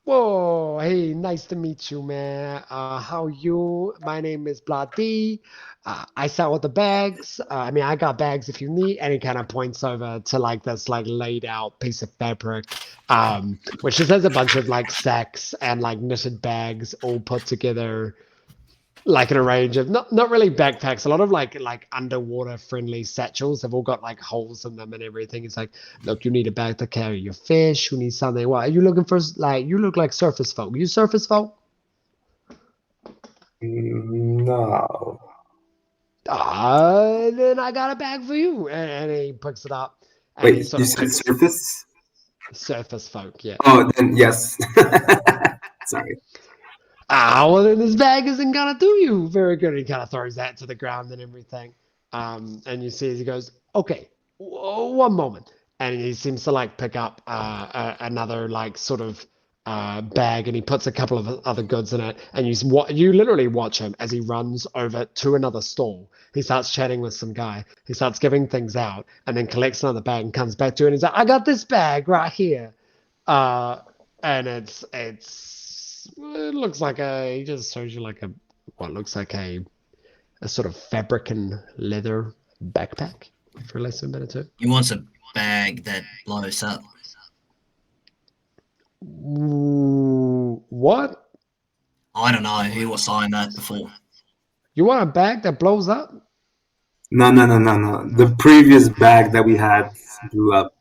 Whoa, hey, nice to meet you, man. How you? My name is Bloody. I sell with the bags. I mean, I got bags if you need. And he kind of points over to like this like laid out piece of fabric, which just has a bunch of like sacks and like knitted bags all put together like in a range of not really backpacks, a lot of like underwater friendly satchels have all got like holes in them and everything. It's like, look, you need a bag to carry your fish, you need something. What are you looking for? Like, you look like surface folk. You surface folk? No. Then I got a bag for you. And he picks it up and he Wait, sort you of said picks surface? surface folk, yeah. Oh, then yes. Sorry. Well, then this bag isn't gonna do you very good. He kind of throws that to the ground and everything. And you see as he goes, okay, one moment. And he seems to like pick up another like sort of bag, and he puts a couple of other goods in it. And you literally watch him as he runs over to another stall. He starts chatting with some guy. He starts giving things out, and then collects another bag and comes back to it. And he's like, I got this bag right here. And it looks like he just shows you like what looks like a sort of fabric and leather backpack for less than a minute too. He wants a bag that blows up. What? I don't know who was saying that before. You want a bag that blows up? No. The previous bag that we had blew up.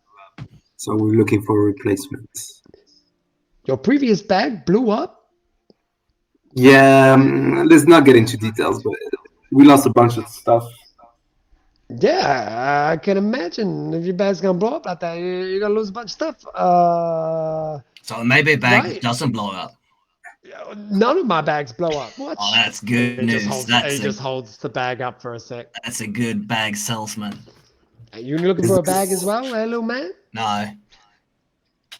So we're looking for replacements. Your previous bag blew up? Yeah, let's not get into details, but we lost a bunch of stuff. Yeah, I can imagine if your bag's gonna blow up like that, you're gonna lose a bunch of stuff. So maybe a bag Right. doesn't blow up. None of my bags blow up. What? Oh, that's good news. He just holds the bag up for a sec. That's a good bag salesman. Are you looking for a bag as well, little man? No.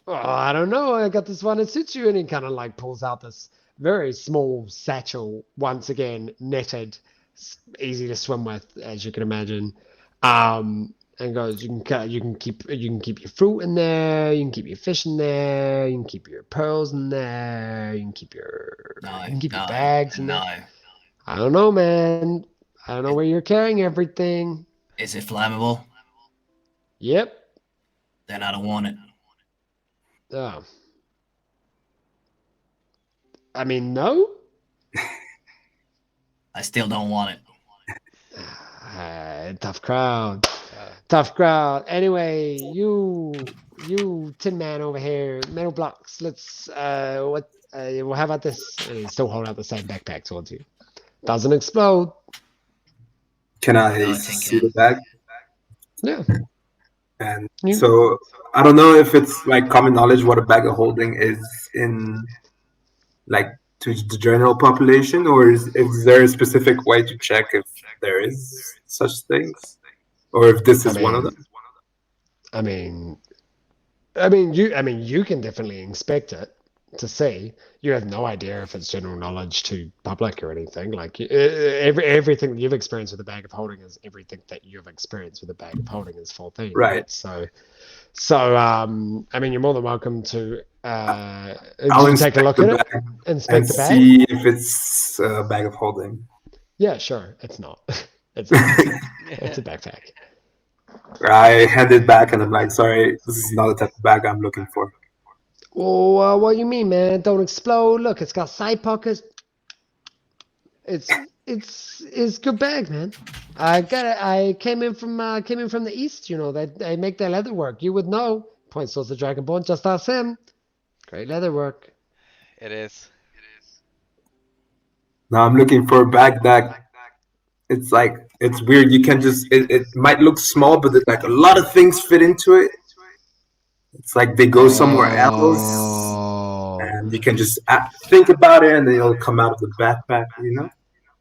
Oh, I don't know. I got this one that suits you. And he kind of like pulls out this very small satchel, once again, netted, easy to swim with, as you can imagine. And goes, you can keep your fruit in there, you can keep your fish in there, you can keep your pearls in there, you can keep your bags in there. I don't know, man. I don't know where you're carrying everything. Is it flammable? Yep. Then I don't want it. Oh. I mean, no. I still don't want it. Tough crowd. Tough crowd. Anyway, you Tin Man over here, metal blocks. Let's well, how about this? And he's still holding out the same backpack towards you. Doesn't explode. Can I No, see the bag? Yeah. And Yeah. so I don't know if it's like common knowledge what a bag of holding is in like to the general population, or is there a specific way to check if there is such things, or if this is one of them? I mean, you can definitely inspect it to see. You have no idea if it's general knowledge to public or anything. Like everything that you've experienced with a bag of holding is everything that you've experienced with a bag of holding is 14. Right. So I mean, you're more than welcome to I'll take a look at it, inspect and the bag. see if it's a bag of holding. Yeah, sure. It's not. It's not. It's a backpack. I hand it back and I'm like, sorry, this is not the type of bag I'm looking for. Well, what you mean, man? Don't explode. Look, it's got side pockets. It's good bag, man. I got it. I came in from the east. You know, they make their leather work. You would know. Points towards the Dragonborn. Just ask him. Great leather work. It is. Now I'm looking for a bag that it's like it's weird. You can just it might look small, but like a lot of things fit into it. It's like they go somewhere else, and you can just think about it, and then it'll come out of the backpack. You know?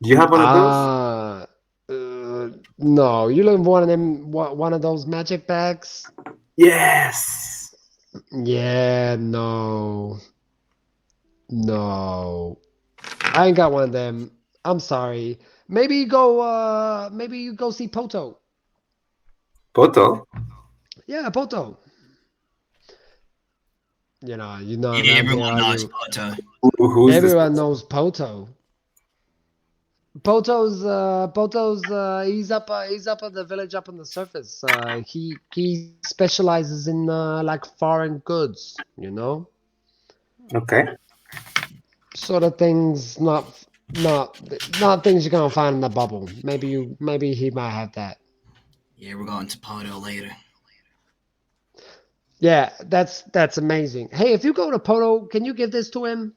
Do you have one of those? No. You looking for one of those magic bags? Yes. Yeah. No. I ain't got one of them. I'm sorry. Maybe you go see Poto. Poto? Yeah, Poto. You know Yeah, around here, everyone are knows you? Poto. Who's this? Everyone knows Poto. Poto's he's up at the village up on the surface. He specializes in like foreign goods, you know? Okay. Sort of things not things you're gonna find in the bubble. Maybe he might have that. Yeah, we're going to Poto later. Yeah, that's amazing. Hey, if you go to Poto, can you give this to him?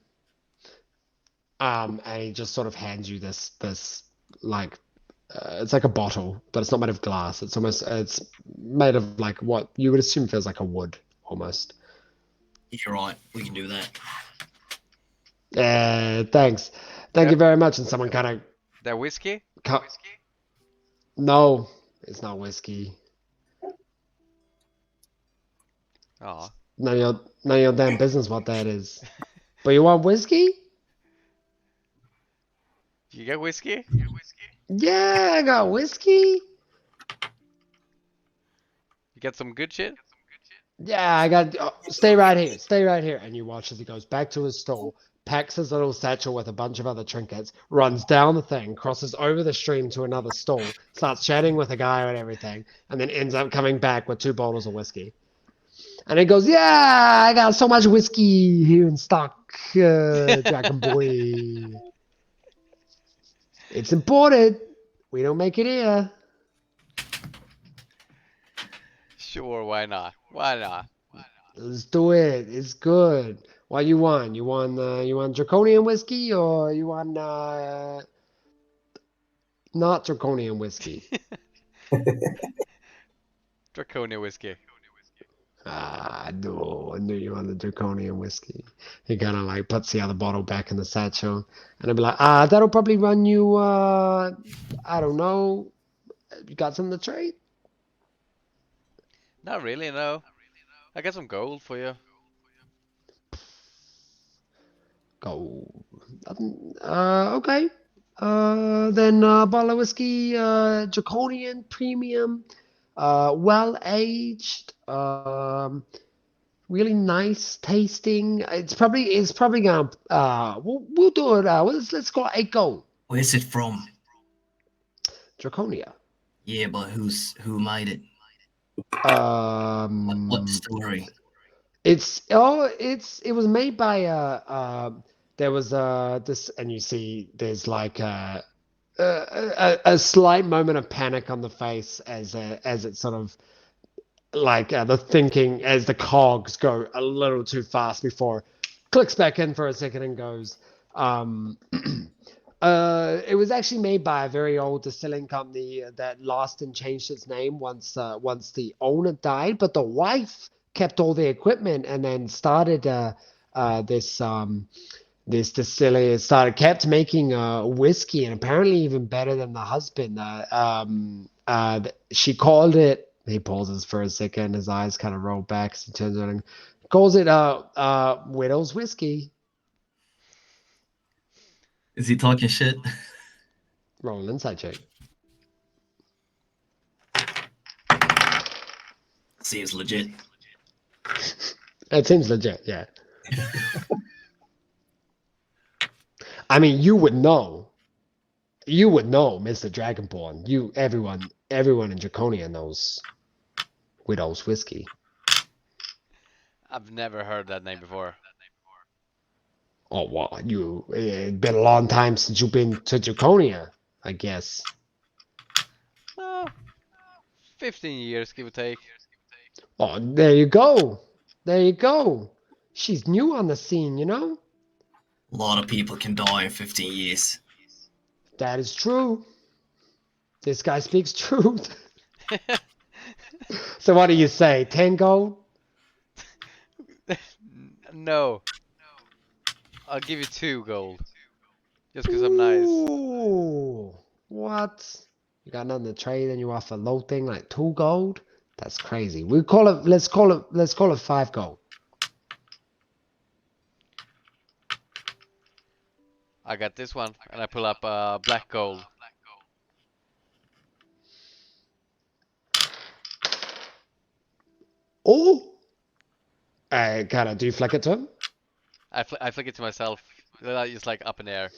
And he just sort of hands you this like it's like a bottle, but it's not made of glass. It's made of like what you would assume feels like a wood almost. You're right. We can do that. Thanks. Thank Yeah. you very much. And someone kind of That whiskey? no, it's not whiskey. Oh, None of your damn business what that is. But you want whiskey? you get whiskey? Yeah, I got whiskey. You get some good shit? Yeah, I got. Stay right here. Stay right here. And you watch as he goes back to his stall, packs his little satchel with a bunch of other trinkets, runs down the thing, crosses over the stream to another stall, starts chatting with a guy and everything, and then ends up coming back with 2 bottles of whiskey. And he goes, "Yeah, I got so much whiskey here in stock, Dragon Boy. It's imported. We don't make it here." Sure, why not? Why not? Let's do it. It's good. What you want? You want Draconian whiskey or you want not Draconian whiskey? Draconia whiskey. No, I knew you wanted Draconian whiskey. He kind of like puts the other bottle back in the satchel, and I'll be like, that'll probably run you. I don't know. You got something to trade? Not really, no. I got some gold for you. Go. Okay. Then bottle of whiskey, Draconian premium, well aged, really nice tasting. It's probably gonna we'll do it. Let's go 8 gold. Where's it from? Draconia. Yeah, but who made it? What Um, distillery? it was made by there was this, and you see there's like a slight moment of panic on the face as it sort of like the thinking as the cogs go a little too fast before clicks back in for a second and goes it was actually made by a very old distilling company that lost and changed its name once the owner died, but the wife kept all the equipment and then started this distillery kept making whiskey, and apparently even better than the husband. She called it. He pauses for a second. His eyes kind of roll back as he turns around and calls it widow's whiskey. Is he talking shit? Roll an insight check. Seems legit. It seems legit, yeah. I mean, you would know. You would know, Mr. Dragonborn. Everyone in Draconia knows widow's whiskey. I've never heard that name before. Oh, well, it's been a long time since you've been to Draconia, I guess. Oh, 15 years, give or take. Oh, there you go. There you go. She's new on the scene, you know? A lot of people can die in 15 years. That is true. This guy speaks truth. So what do you say? 10 gold? No, I'll give you 2 gold. Just because I'm nice. Ooh, what? You got nothing to trade and you offer low thing like 2 gold? That's crazy. Let's call it 5 gold. I got this one, and I pull up black gold. Oh, kind of do you flick it to him? I flick it to myself. It's like up in the air.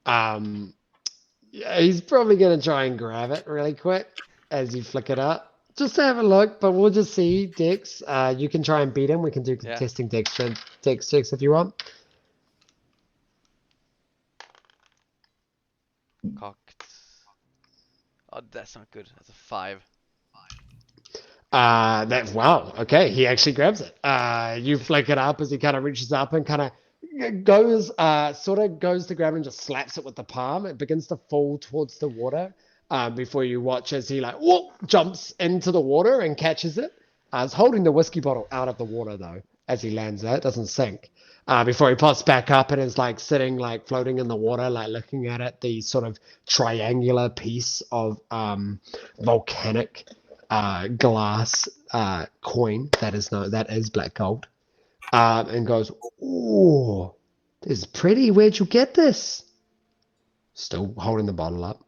Yeah, he's probably gonna try and grab it really quick as you flick it up. Just have a look, but we'll just see, Dex. You can try and beat him. We can do Yeah. contesting Dex checks if you want. Cocked. Oh, that's not good. That's a 5. Wow. Okay, he actually grabs it. You flick it up as he kind of reaches up and kind of goes, sort of goes to grab and just slaps it with the palm. It begins to fall towards the water. Before you watch as he like whoop, jumps into the water and catches it. He's holding the whiskey bottle out of the water though as he lands there. It doesn't sink. Before he pops back up and is like sitting like floating in the water, like looking at it, the sort of triangular piece of volcanic glass coin that is black gold, and goes, "Ooh, this is pretty. Where'd you get this?" Still holding the bottle up.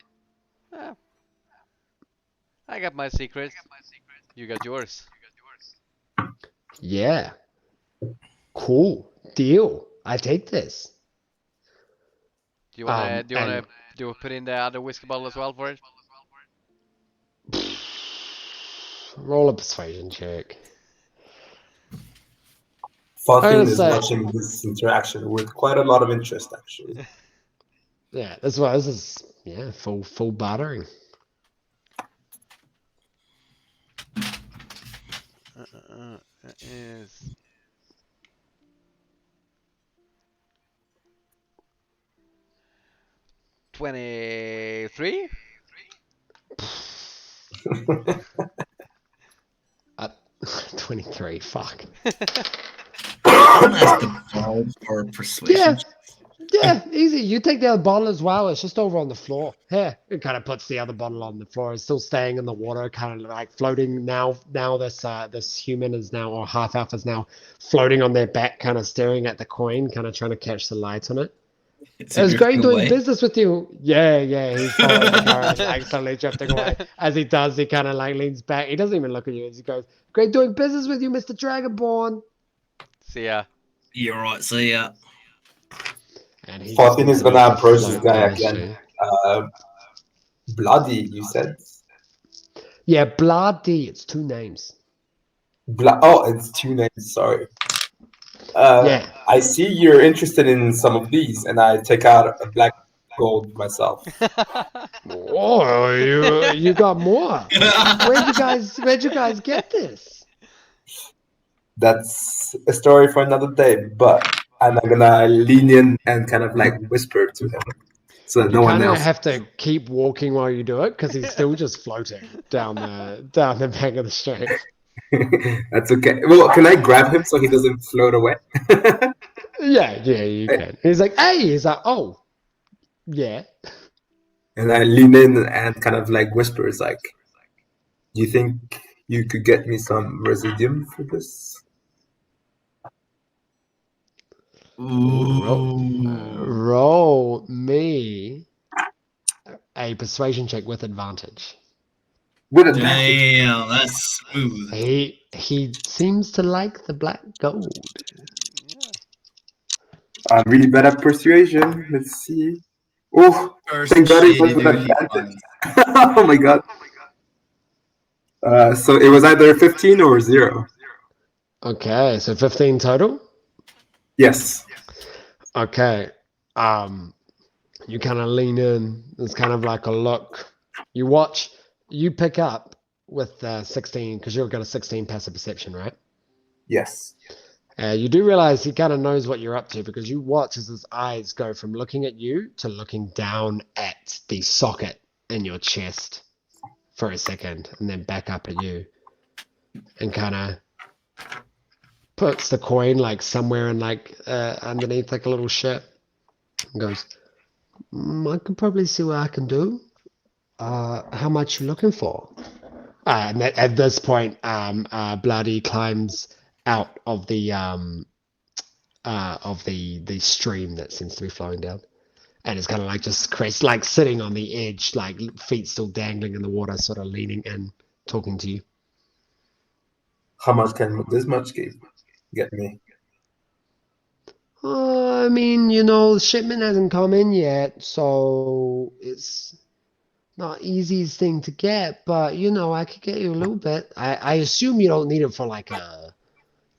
I got my secret. You got yours. Yeah. Cool. Deal. I take this. Do you wanna And put in the other whiskey bottle as well for it? roll a persuasion check. Farthing would is say- watching this interaction with quite a lot of interest, actually. Yeah, this is full bartering. That is 23. 23. Fuck. That's the ball for persuasion. Yeah, easy. You take the other bottle as well. It's just over on the floor. Here, it kind of puts the other bottle on the floor. It's still staying in the water, kind of like floating. Now this human is now, or half elf is now floating on their back, kind of staring at the coin, kind of trying to catch the light on it. It's It was great drifting doing away. business with you. Yeah, he's following the current, like slowly drifting away. As he does, he kind of like leans back. He doesn't even look at you as he goes, "Great doing business with you, Mr. Dragonborn." See ya. You're right, see ya. And he Farthing is gonna continues to approach this float guy down the again. stream. Bloody, you said? Yeah, Bloody. It's 2 names. Oh, it's 2 names, sorry. Yeah. I see you're interested in some of these, and I take out a black gold myself. Oh, you got more. Where'd you guys get this? That's a story for another day, but I'm gonna lean in and kind of like whisper to him, so that You no one kind of else. have to keep walking while you do it because he's still just floating down the bank of the stream. That's okay. Well, can I grab him so he doesn't float away? Yeah, you can. He's like, "Hey," he's like, "Oh, yeah." And I lean in and kind of like whisper, "It's like, do you think you could get me some residium for this?" Roll me a persuasion check with advantage. With advantage. Damn, that's smooth. He seems to like the black gold. I'm really bad at persuasion. Let's see. Oh, First thank God it was shady with dude he advantage. finds. Oh my God. So it was either 15 or 0. Okay, so 15 total. Yes. Okay. You kind of lean in. It's kind of like a look. You watch. You pick up with 16 because you've got a 16 passive perception, right? Yes. You do realize he kind of knows what you're up to because you watch as his eyes go from looking at you to looking down at the socket in your chest for a second and then back up at you and kind of puts the coin like somewhere in like underneath like a little shirt and goes, I can probably see what I can do. How much you looking for? And at this point, Bloody climbs out of the stream that seems to be flowing down, and it's kind of like just Chris, like sitting on the edge, like feet still dangling in the water, sort of leaning in, talking to you. How much can this much give? get me? I mean, you know, shipment hasn't come in yet, so it's not easiest thing to get, but you know, I could get you a little bit. I assume you don't need it for like a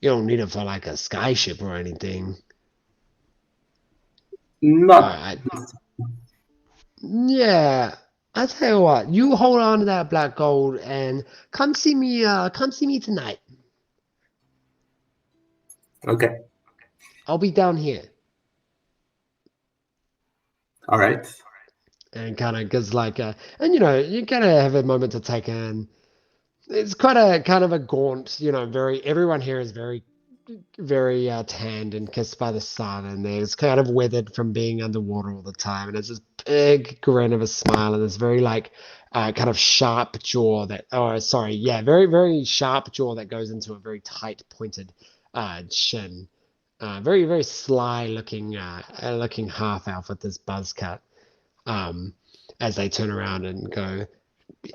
skyship or anything. Not. I Yeah, I tell you what, you hold on to that black gold and come see me tonight. Okay. I'll be down here. All right. And kind of gives like and you know, you kind of have a moment to take in. It's quite a kind of a gaunt, you know, everyone here is very tanned and kissed by the sun, and there's kind of weathered from being underwater all the time, and it's this big grin of a smile, and this very like kind of sharp jaw that, oh sorry, yeah, very sharp jaw that goes into a very tight pointed chin. Very sly looking half elf with this buzz cut. Um, as they turn around and go,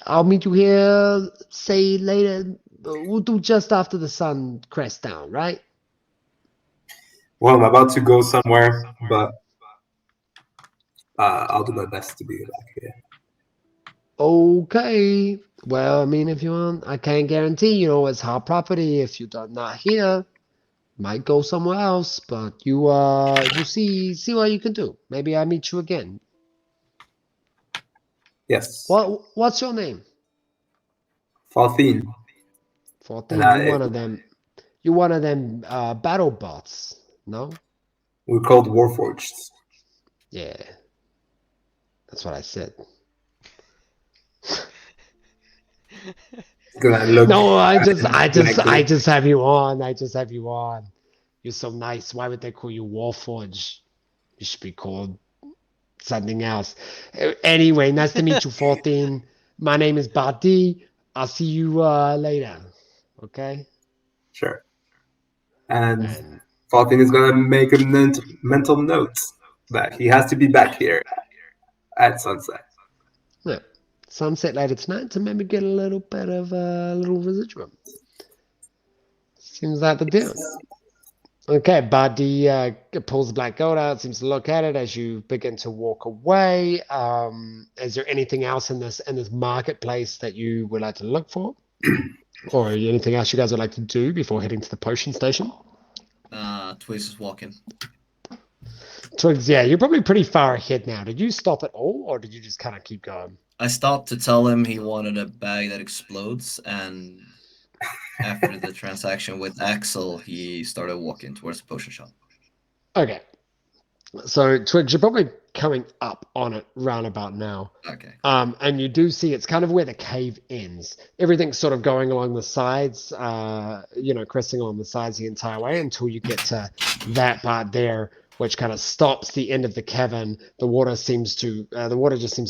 I'll meet you here, say later. We'll do just after the sun crests down, right? Well, I'm about to go somewhere, but I'll do my best to be back here. Okay. Well, I mean, if you want, I can't guarantee, you know, it's hard property. If you're not here, might go somewhere else, but you see what you can do. Maybe I meet you again. Yes. What's your name? 14. And 14. You one of them battle bots, no? we're called Warforged. Yeah. That's what I said. Gonna look No, I like just have you on. I just have you on. You're so nice. Why would they call you Warforge? You should be called something else. Anyway, nice to meet you, 14. My name is Badi. I'll see you later. Okay? Sure. And And 14 is gonna make a mental note that he has to be back here at sunset. yeah, sunset later tonight to maybe get a little bit of a little residuum. Seems like the deal. Okay, Buddy pulls the black gold out, seems to look at it as you begin to walk away. Is there anything else in this marketplace that you would like to look for? Or anything else you guys would like to do before heading to the potion station? Twiggs is walking. Twigs, yeah, you're probably pretty far ahead now. Did you stop at all, or did you just kind of keep going? I stopped to tell him he wanted a bag that explodes, and after the transaction with Axel, he started walking towards the potion shop. Okay. So, Twigs, you're probably coming up on it roundabout now. Okay. And you do see it's kind of where the cave ends. Everything's sort of going along the sides, you know, cresting along the sides the entire way until you get to that part there, which kind of stops the end of the cavern. The water just seems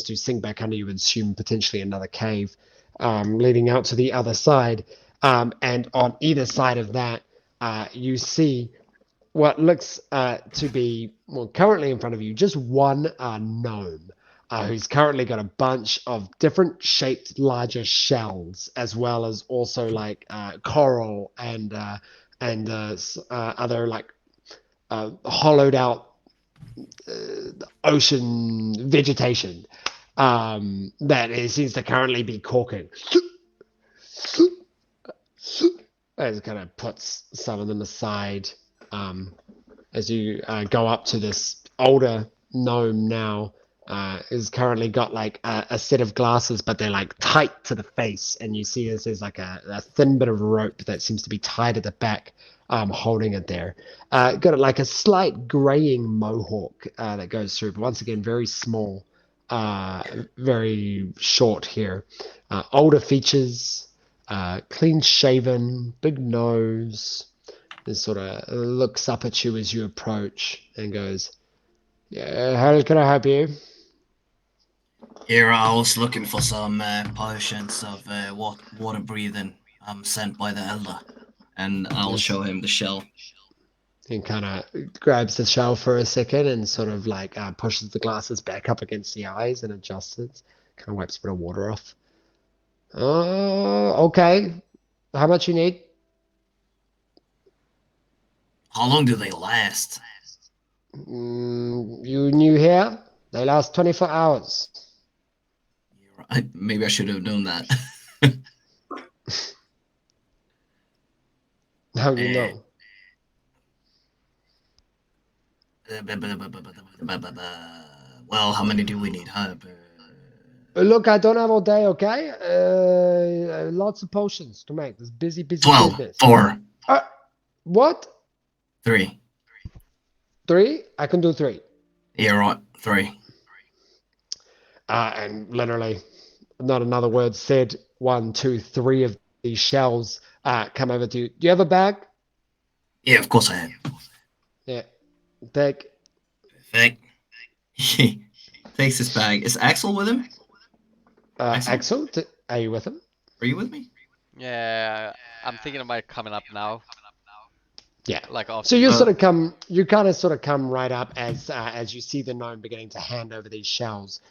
to sink back under you and assume potentially another cave, leading out to the other side. And on either side of that, you see what looks to be, well, currently in front of you, just one gnome who's currently got a bunch of different shaped larger shells, as well as also like coral and other like hollowed out ocean vegetation that it seems to currently be corking. As it kind of puts some of them aside. As you go up to this older gnome now, is currently got like a set of glasses, but they're like tight to the face, and you see there's like a thin bit of rope that seems to be tied at the back, holding it there. Got like a slight graying mohawk that goes through, but once again very small, very short hair, older features, clean shaven, big nose. And sort of looks up at you as you approach and goes, "Yeah, how can I help you?" Here, I was looking for some potions of water breathing sent by the elder. And I'll show him the shell. He kind of grabs the shell for a second and sort of like pushes the glasses back up against the eyes and adjusts it. Kind of wipes a bit of water off. Oh, okay. How much you need? How long do they last? You new here? They last 24 hours. Maybe I should have known that. How you Eh. know? Well, how many do we need? Huh? Look, I don't have all day, okay? Lots of potions to make. This busy 12, business. 4, What? 3. 3? I can do 3. Yeah, right. 3. And literally, not another word said. 1, 2, 3 of these shells come over to you. Do you have a bag? Yeah, of course I have. Yeah. Take. Perfect. Takes his bag. Is Axel with him? Axel, are you with him? Are you with me? Yeah, I'm thinking about coming up now. Yeah. Like off. So you kind of sort of come right up as you see the gnome beginning to hand over these shells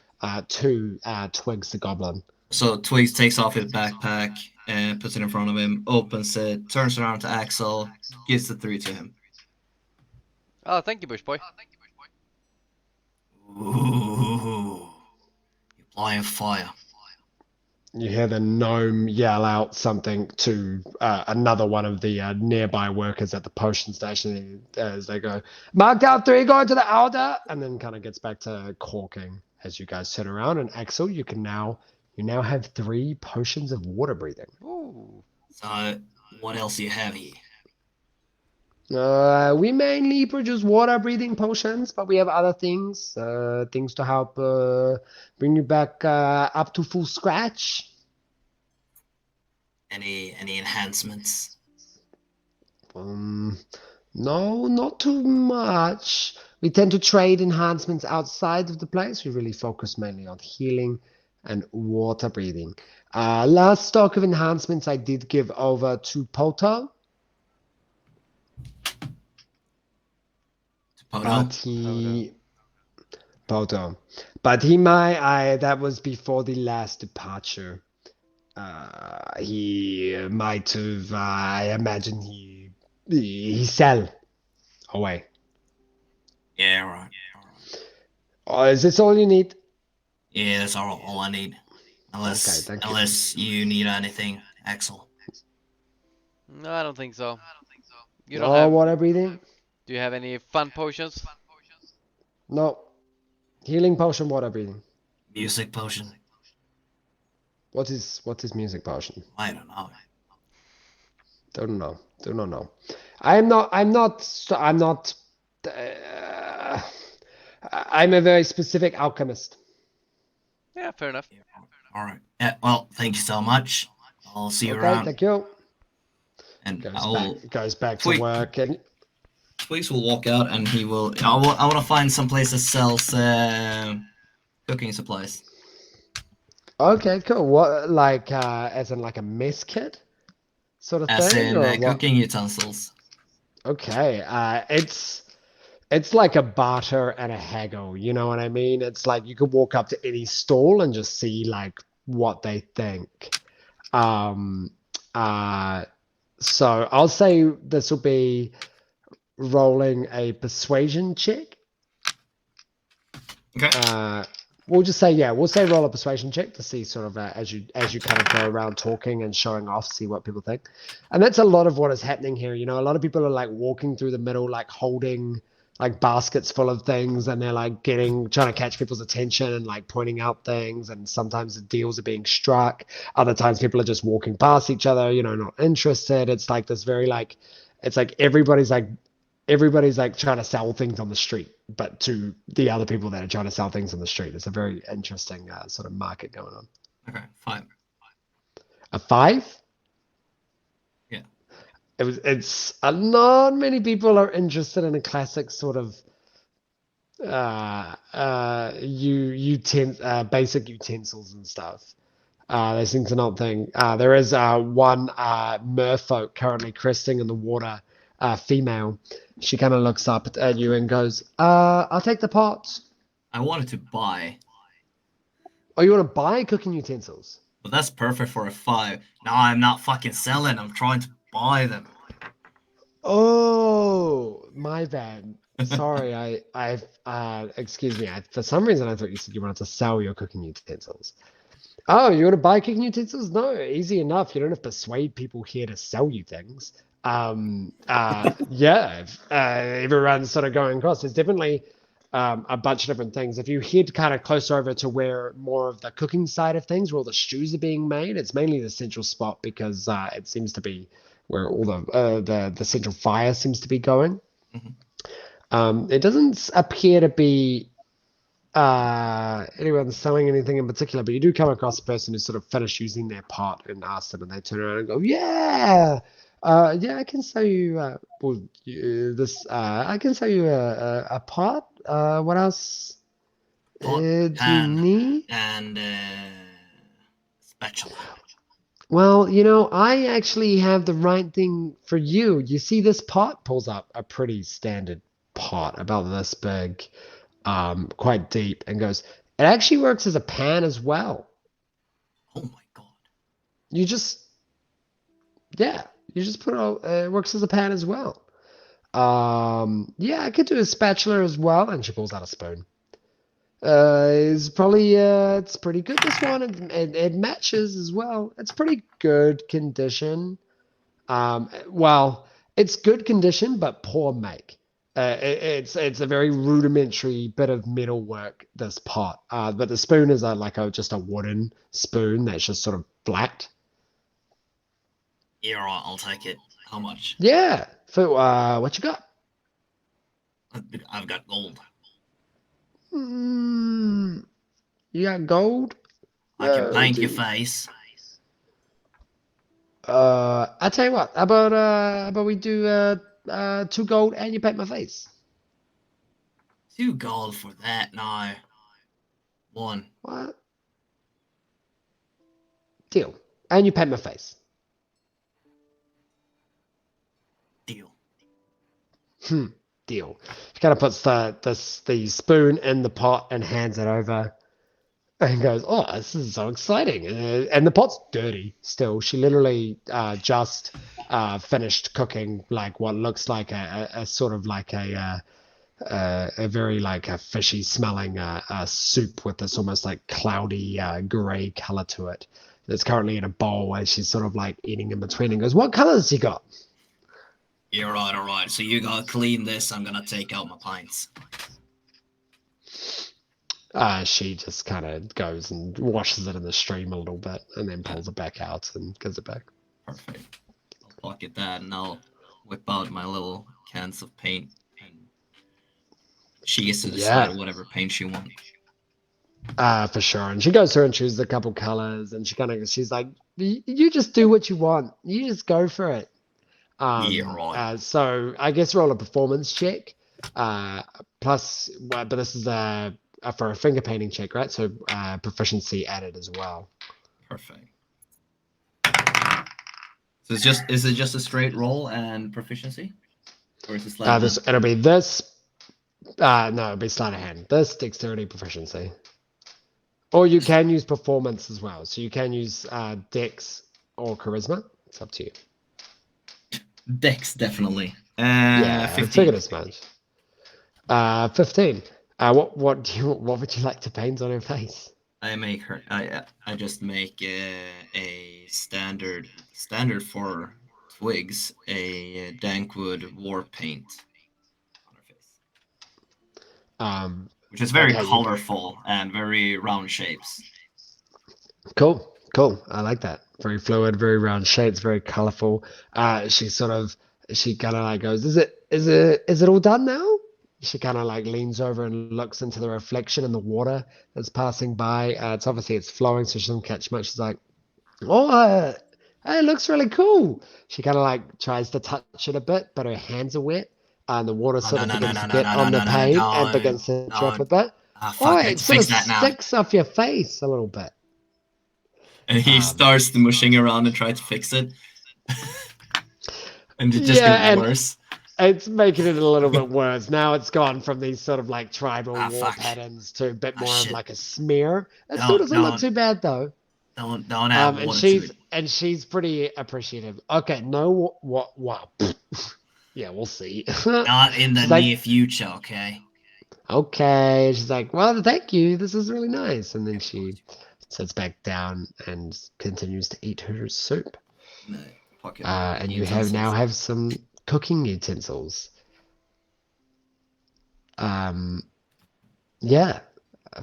to Twiggs the goblin. So Twiggs takes off his backpack and puts it in front of him, opens it, turns around to Axel, gives the 3 to him. Oh, thank you, Bush Boy. Ooh, you're applying fire. You hear the gnome yell out something to another one of the nearby workers at the potion station as they go, marked out 3 going to the outer, and then kind of gets back to caulking as you guys turn around. And Axel, you now have 3 potions of water breathing. Ooh. So, what else do you have here? We mainly produce water breathing potions, but we have other things, things to help bring you back up to full scratch. Any enhancements? No, not too much. We tend to trade enhancements outside of the place. We really focus mainly on healing and water breathing. Last stock of enhancements I did give over to Poto. But that was before the last departure. He might have, I imagine he sell away. Yeah, right. Oh, is this all you need? Yeah, that's all I need. Unless Okay, thank you. unless you need anything, Axel. No, I don't think so. You No don't have. water breathing? Do you have any fun potions? No. Healing potion, water breathing. Music potion. What is music potion? I don't know. Don't know. I'm a very specific alchemist. Yeah, fair enough. Yeah, all right. Yeah. Well, thank you so much. I'll see you Okay, around. thank you. And Goes back to work, and Twiggs will walk out, and he will. I want to find some place that sells cooking supplies. okay, cool. What, like, as in like a mess kit sort of As thing, in or what? cooking utensils. Okay, it's like a barter and a haggle. You know what I mean? It's like you could walk up to any stall and just see like what they think. So I'll say this will be rolling a persuasion check. Okay. We'll say roll a persuasion check to see sort of as you kind of go around talking and showing off, see what people think. And that's a lot of what is happening here. You know, a lot of people are like walking through the middle, like holding like baskets full of things, and they're like trying to catch people's attention and like pointing out things. And sometimes the deals are being struck. Other times people are just walking past each other, you know, not interested. It's like this very like, it's like everybody's like trying to sell things on the street, but to the other people that are trying to sell things on the street. It's a very interesting sort of market going on. Okay. 5. A 5? Yeah. It's not many people are interested in a classic sort of basic utensils and stuff. They seem to not think. There is one merfolk currently cresting in the water, female. She kind of looks up at you and goes, I'll take the pot. I wanted to buy, Oh, you want to buy cooking utensils? but that's perfect for a 5. No, I'm not fucking selling. I'm trying to buy them. Oh, my bad. Sorry, excuse me. For some reason, I thought you said you wanted to sell your cooking utensils. Oh, you want to buy cooking utensils? No, easy enough. You don't have to persuade people here to sell you things. Yeah, everyone's sort of going across. There's definitely a bunch of different things. If you head kind of closer over to where more of the cooking side of things, where all the stews are being made, it's mainly the central spot because it seems to be where all the central fire seems to be going. It doesn't appear to be anyone selling anything in particular, but you do come across a person who sort of finished using their pot and ask them, and they turn around and go, "Yeah, yeah, I can sell you I can sell you a pot. What else Pot, do you pan, need?" and spatula. Well, I actually have the right thing for you. You see this pot? Pulls up a pretty standard pot, about this big, quite deep, and goes, "It actually works as a pan as well. Oh my god. You just, yeah, you just put it all, it works as a pan as well. Yeah, I could do a spatula as well." And she pulls out a spoon. It's pretty good, this one. It matches as well. It's pretty good condition. Well, it's good condition, but poor make. It's a very rudimentary bit of metal work, this pot. But the spoon is just a wooden spoon that's just sort of flat. Yeah, right, I'll take it. How much? Yeah. For what you got? I've got gold. You got gold? I can paint your Dude. face. I tell you what. How about we do 2 gold and you paint my face? 2 gold for that now. 1. What? Deal. And you paint my face. Deal. Deal. She kind of puts the spoon in the pot and hands it over and goes, "Oh, this is so exciting." And the pot's dirty still. She literally just finished cooking like what looks like a sort of like a very like a fishy smelling soup with this almost like cloudy gray color to it. That's currently in a bowl as she's sort of like eating in between and goes, "What colors you got?" Yeah, right, alright. So you gotta clean this. I'm gonna take out my pints. She just kind of goes and washes it in the stream a little bit and then pulls it back out and gives it back. Perfect. I'll pocket that and I'll whip out my little cans of paint. And she gets to decide whatever paint she wants. For sure. And she goes through and chooses a couple colors and she's like, "You just do what you want. You just go for it." Yeah, right. So I guess roll a performance check. Plus, but this is for a finger painting check, right? So proficiency added as well. Perfect. So is it just a straight roll and proficiency? Or is it sleight of hand? It'll be this. No, it'll be sleight of hand. This dexterity proficiency. Or you can use performance as well. So you can use dex or charisma. It's up to you. Dex, definitely. Yeah, 15. I figured as much. 15. What would you like to paint on her face? I just make a standard for Twigx, a Dankwood war paint on her face. Which is very colorful and very round shapes. Cool. I like that. Very fluid, very round shapes, very colorful. She kind of like goes, "Is it all done now?" She kind of like leans over and looks into the reflection in the water that's passing by. It's flowing, so she doesn't catch much. She's like, "Oh, it looks really cool." She kind of like tries to touch it a bit, but her hands are wet. And the water sort of begins to get on the paint and begins to drip a bit. Oh, it sort of sticks off your face a little bit. And he starts mushing around and tries to fix it. And it just gets worse. It's making it a little bit worse. Now it's gone from these sort of like tribal war patterns to a bit more of like a smear. It still doesn't look too bad though. Don't add water to it. And she's pretty appreciative. Okay, no, wow. Yeah, we'll see. Not in the She's like, near future, okay? okay. She's like, well, thank you. This is really nice. And then she sits back down and continues to eat her soup. No, pocket And you now have some cooking utensils. Yeah,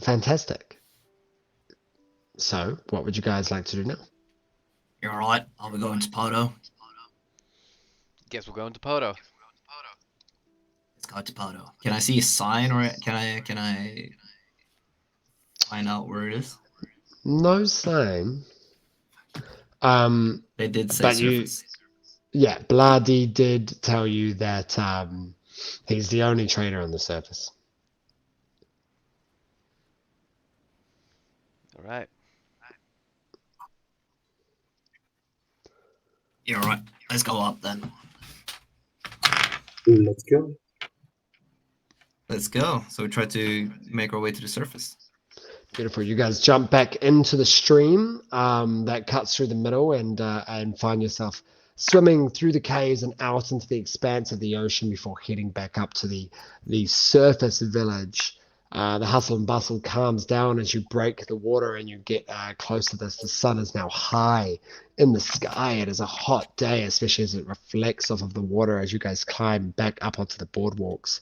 fantastic. So, what would you guys like to do now? You're alright. I'll be going to Poto. Guess we're going to Poto. Let's go to Poto. Can I see a sign, or can I find out where it is? No sign. They did say But surface. yeah, Bloody did tell you that he's the only trader on the surface. All right. You're right. Let's go up then. Let's go. Let's go. So we try to make our way to the surface. Beautiful. You guys jump back into the stream that cuts through the middle and find yourself swimming through the caves and out into the expanse of the ocean before heading back up to the surface village. The hustle and bustle calms down as you break the water and you get close to this. The sun is now high in the sky. It is a hot day, especially as it reflects off of the water as you guys climb back up onto the boardwalks.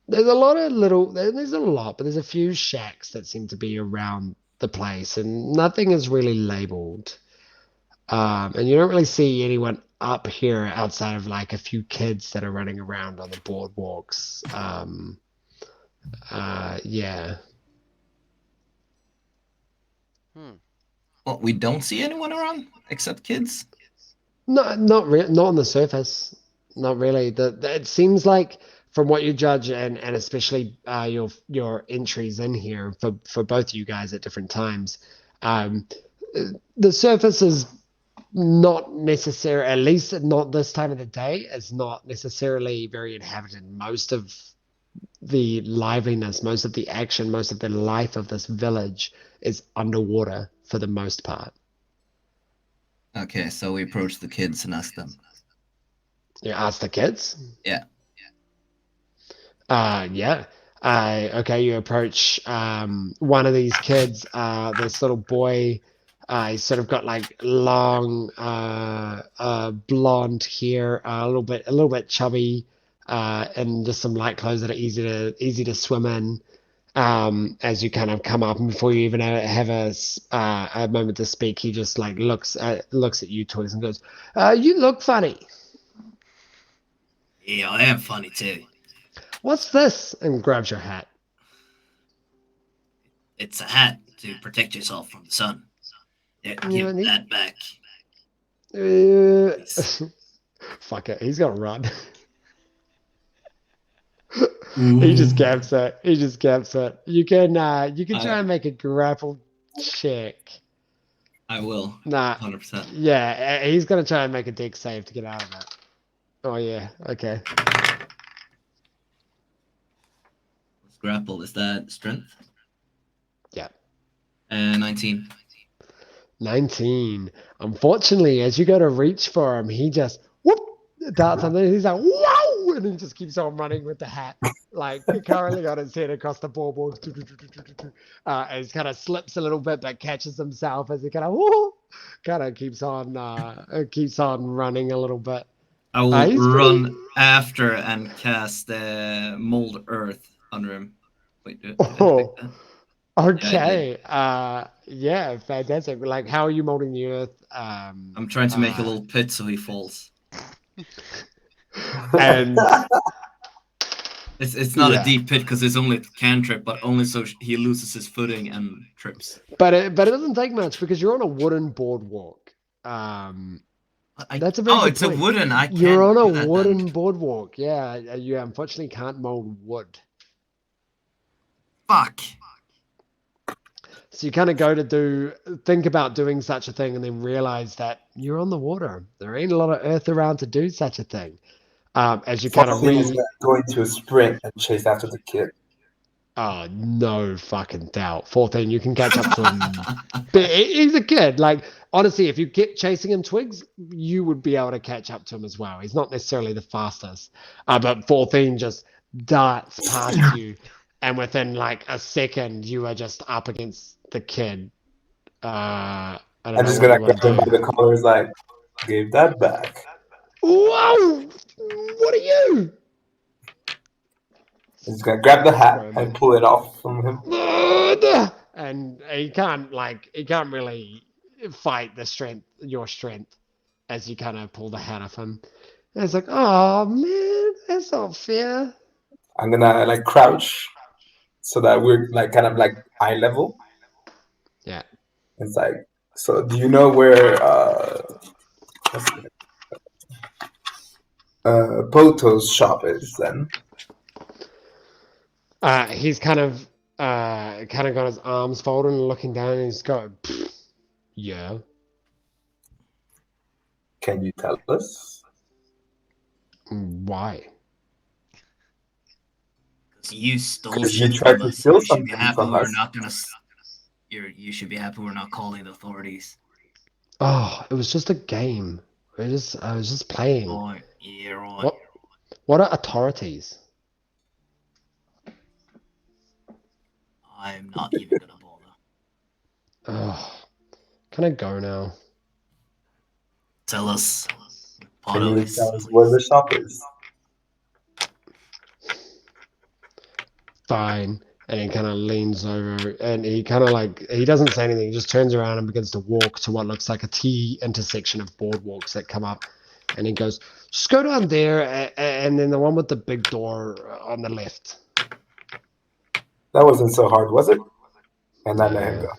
There's a lot of there's a lot, but there's a few shacks that seem to be around the place, and nothing is really labeled. And you don't really see anyone up here outside of like a few kids that are running around on the boardwalks. Yeah. Well, we don't see anyone around except kids. No, not on the surface. Not really. It seems like from what you judge and especially your entries in here for both you guys at different times, the surface is not necessary, at least not this time of the day, is not necessarily very inhabited. Most of the liveliness, most of the action, most of the life of this village is underwater for the most part. Okay, so we approach the kids and ask them. You ask the kids? Yeah. Yeah. Okay, you approach one of these kids, this little boy. He's sort of got like long blonde hair, a little bit chubby, and just some light clothes that are easy to swim in. As you kind of come up, and before you even have a moment to speak, he just like looks at you, Twigx, and goes, "You look funny." Yeah, I am funny too. What's this? And grabs your hat. It's a hat to protect yourself from the sun. Yeah, Yeah, give that back. Fuck it, he's gonna run. He just gaps it. You can try and make a grapple check. I will. Nah. 100%. Yeah, he's gonna try and make a dex save to get out of it. Oh yeah, okay. Grapple, is that strength? Yeah. 19. 19. Unfortunately, as you go to reach for him, he just whoop darts under. He's like, wow, and he just keeps on running with the hat, like currently on his head across the boardwalk. And he kind of slips a little bit, but catches himself as he kind of keeps on running a little bit. I will run after and cast mold earth under him. Wait, Oh, okay. Yeah, fantastic. Like, how are you molding the earth? I'm trying to make a little pit so he falls. And it's not a deep pit because it's only a cantrip, but only so he loses his footing and trips. But it doesn't take much because you're on a wooden boardwalk. That's a very good it's point. a wooden. You're on a wooden boardwalk. Yeah, you unfortunately can't mold wood. Fuck. So you kind of go to think about doing such a thing and then realize that you're on the water. There ain't a lot of earth around to do such a thing. As you kind of He's going to sprint and chase after the kid. Oh, no fucking doubt. 14, you can catch up to him. But he's a kid. Like, honestly, if you kept chasing him, Twiggs, you would be able to catch up to him as well. He's not necessarily the fastest. But 14 just darts past you. And within like a second, you are just up against the kid. I don't I'm know just what gonna you want grab him to by the do. collars, like, give that back. Whoa! What are you? I'm just gonna grab the hat Scram. and pull it off from him. And he can't really fight your strength as you kind of pull the hat off him. And it's like, oh man, that's not fair. I'm gonna like crouch so that we're like kind of like eye level. Yeah. It's like, so do you know where Poto's shop is then? He's kind of got his arms folded and looking down, and he's going, yeah. Can you tell us? Why? You stole 'Cause you shit tried from to us. steal You should be something happy from we're us. not gonna. You should be happy we're not calling the authorities. Oh, it was just a game. I was just playing. Oh, yeah, right. What are authorities? I'm not even gonna bother. Oh, can I go now? Tell us. Can you Potos. tell us where the shop is? Fine. And he kind of leans over and he kind of like, he doesn't say anything. He just turns around and begins to walk to what looks like a T intersection of boardwalks that come up. And he goes, just go down there and then the one with the big door on the left. That wasn't so hard, was it? And I let him go.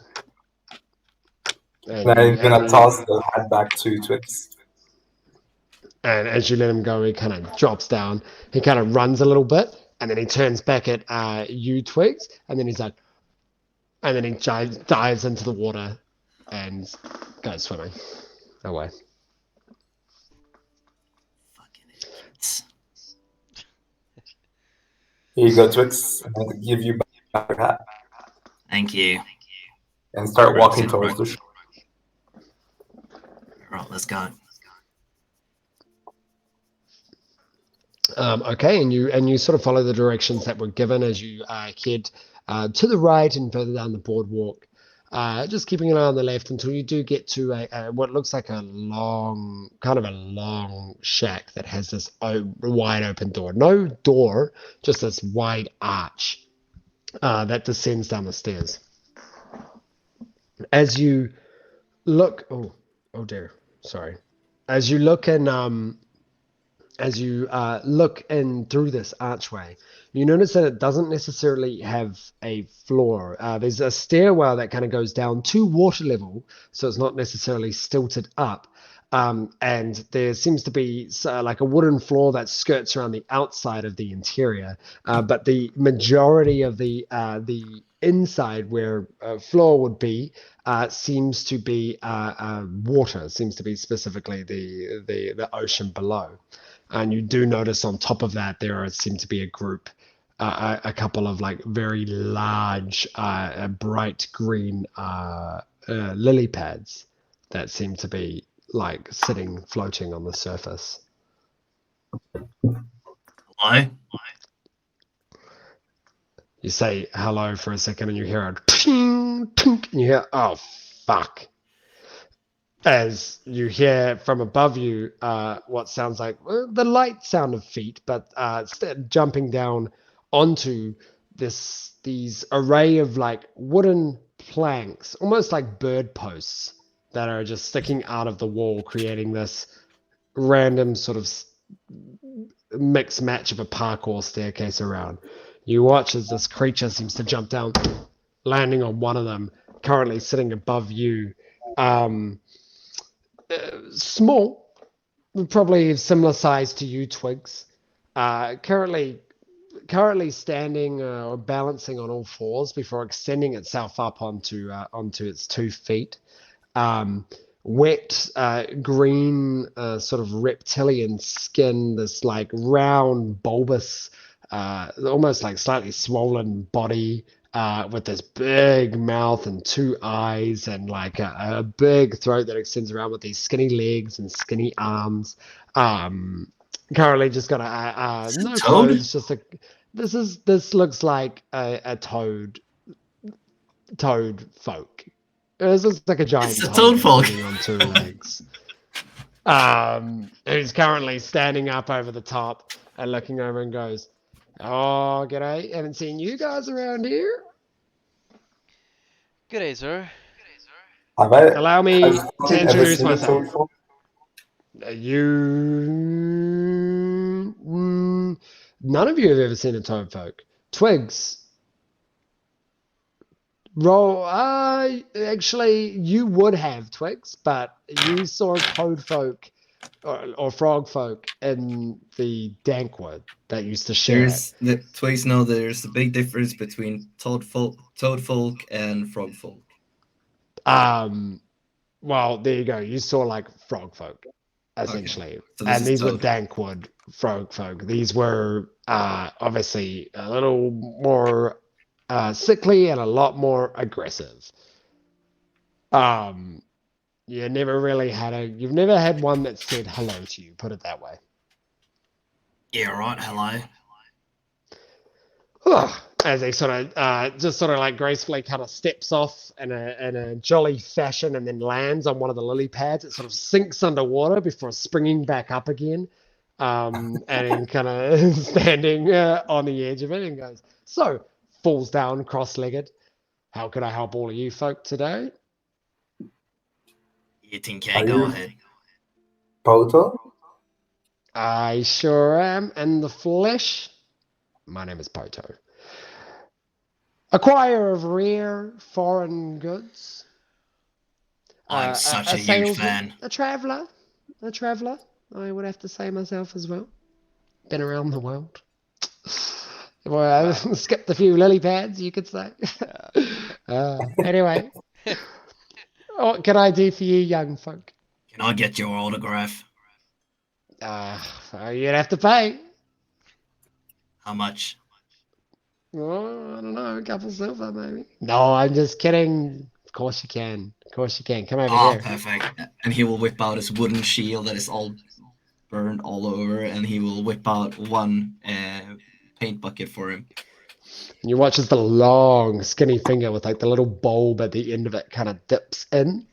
And I'm gonna toss the hat back to Twix. And as you let him go, he kind of drops down. He kind of runs a little bit, and then he turns back at you, Twigs, and then he's like, and then he dives into the water and goes swimming away. Fucking idiots. Here you go, Twix. I'm gonna give you back the hat Thank you. and start walking towards the shop. Right, let's go. Okay, and you sort of follow the directions that were given as you head to the right and further down the boardwalk, just keeping an eye on the left until you do get to what looks like a long shack that has this wide open door. No door, just this wide arch that descends down the stairs. As you look, oh dear, sorry. As you look in through this archway, you notice that it doesn't necessarily have a floor. There's a stairwell that kind of goes down to water level, so it's not necessarily stilted up. And there seems to be like a wooden floor that skirts around the outside of the interior, but the majority of the inside where floor would be seems to be water. Seems to be specifically the ocean below. And you do notice on top of that there seem to be a group, a couple of like very large, bright green lily pads that seem to be like floating on the surface. Hello? You say hello for a second and you hear a ting, tink, and you hear, oh, fuck. As you hear from above you what sounds like the light sound of feet, but jumping down onto these array of like wooden planks, almost like bird posts that are just sticking out of the wall, creating this random sort of mix match of a parkour staircase around. You watch as this creature seems to jump down, landing on one of them, currently sitting above you. Small, probably similar size to you, Twigs. Currently standing or balancing on all fours before extending itself up onto its 2 feet. Wet green sort of reptilian skin, this like round bulbous almost like slightly swollen body, with this big mouth and 2 eyes and like a big throat that extends around with these skinny legs and skinny arms. Currently just got no toad? clothes, just a this looks like a toad folk. This looks like a giant It's a toad toad that's folk. standing on 2 legs. Who's currently standing up over the top and looking over and goes, "Oh, g'day. Haven't seen you guys around here. Good day, sir. Have I Allow me has to Fathi ever introduce seen a myself. toad folk? None of you have ever seen a toad folk. Twigx. Roll. Actually, you would have Twix, but you saw toad folk or frog folk in the Dankwood that used to share it. There's the Twigs know there's a big difference between toad folk and frog folk. Well, there you go. You saw like frog folk, essentially, So this and is these were toad. Dankwood frog folk. These were obviously a little more sickly and a lot more aggressive. You've never had one that said hello to you, put it that way. Yeah, right. Hello. As he sort of just sort of like gracefully kind of steps off in a jolly fashion and then lands on one of the lily pads. It sort of sinks underwater before springing back up again, and then kind of standing on the edge of it and goes, "So," falls down cross-legged. "How can I help all of you folk today?" You think Are go you- ahead. Poto? "I sure am in the flesh. My name is Poto. Acquirer of rare foreign goods. I'm such a huge salesman, fan. a traveller, I would have to say myself as well. Been around the world. Well, I skipped a few lily pads, you could say. Anyway, what can I do for you, young folk? Can I get your autograph? You'd have to pay. How much? Oh, I don't know, a couple silver maybe. No, I'm just kidding. Of course you can. Of course you can. Come over Oh, here. perfect. And he will whip out his wooden shield that is all burned all over, and he will whip out one paint bucket for him. You watch as the long, skinny finger with like the little bulb at the end of it kind of dips in.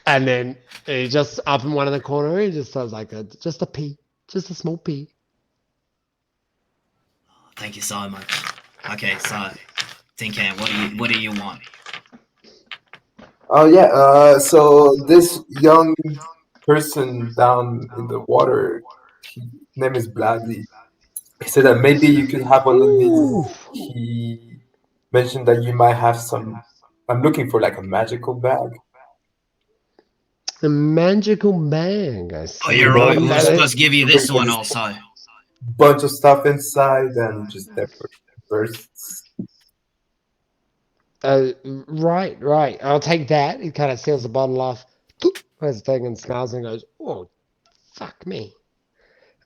And then he just up in one of the corner, he just does like just a pea, just a small pea. Thank you so much. Okay, so Tin Can, what do you want? Oh yeah. So this young person down in the water, his name is Blondie. He said that maybe you could have one of Ooh. these. He mentioned that you might have some. I'm looking for like a magical bag. A magical bag, I see. Oh, you're right. Well, We're That- supposed to give you this one also. Bunch of stuff inside and just bursts. Right. I'll take that. He kind of seals the bottle off, has the thing and smells and goes, "Oh, fuck me."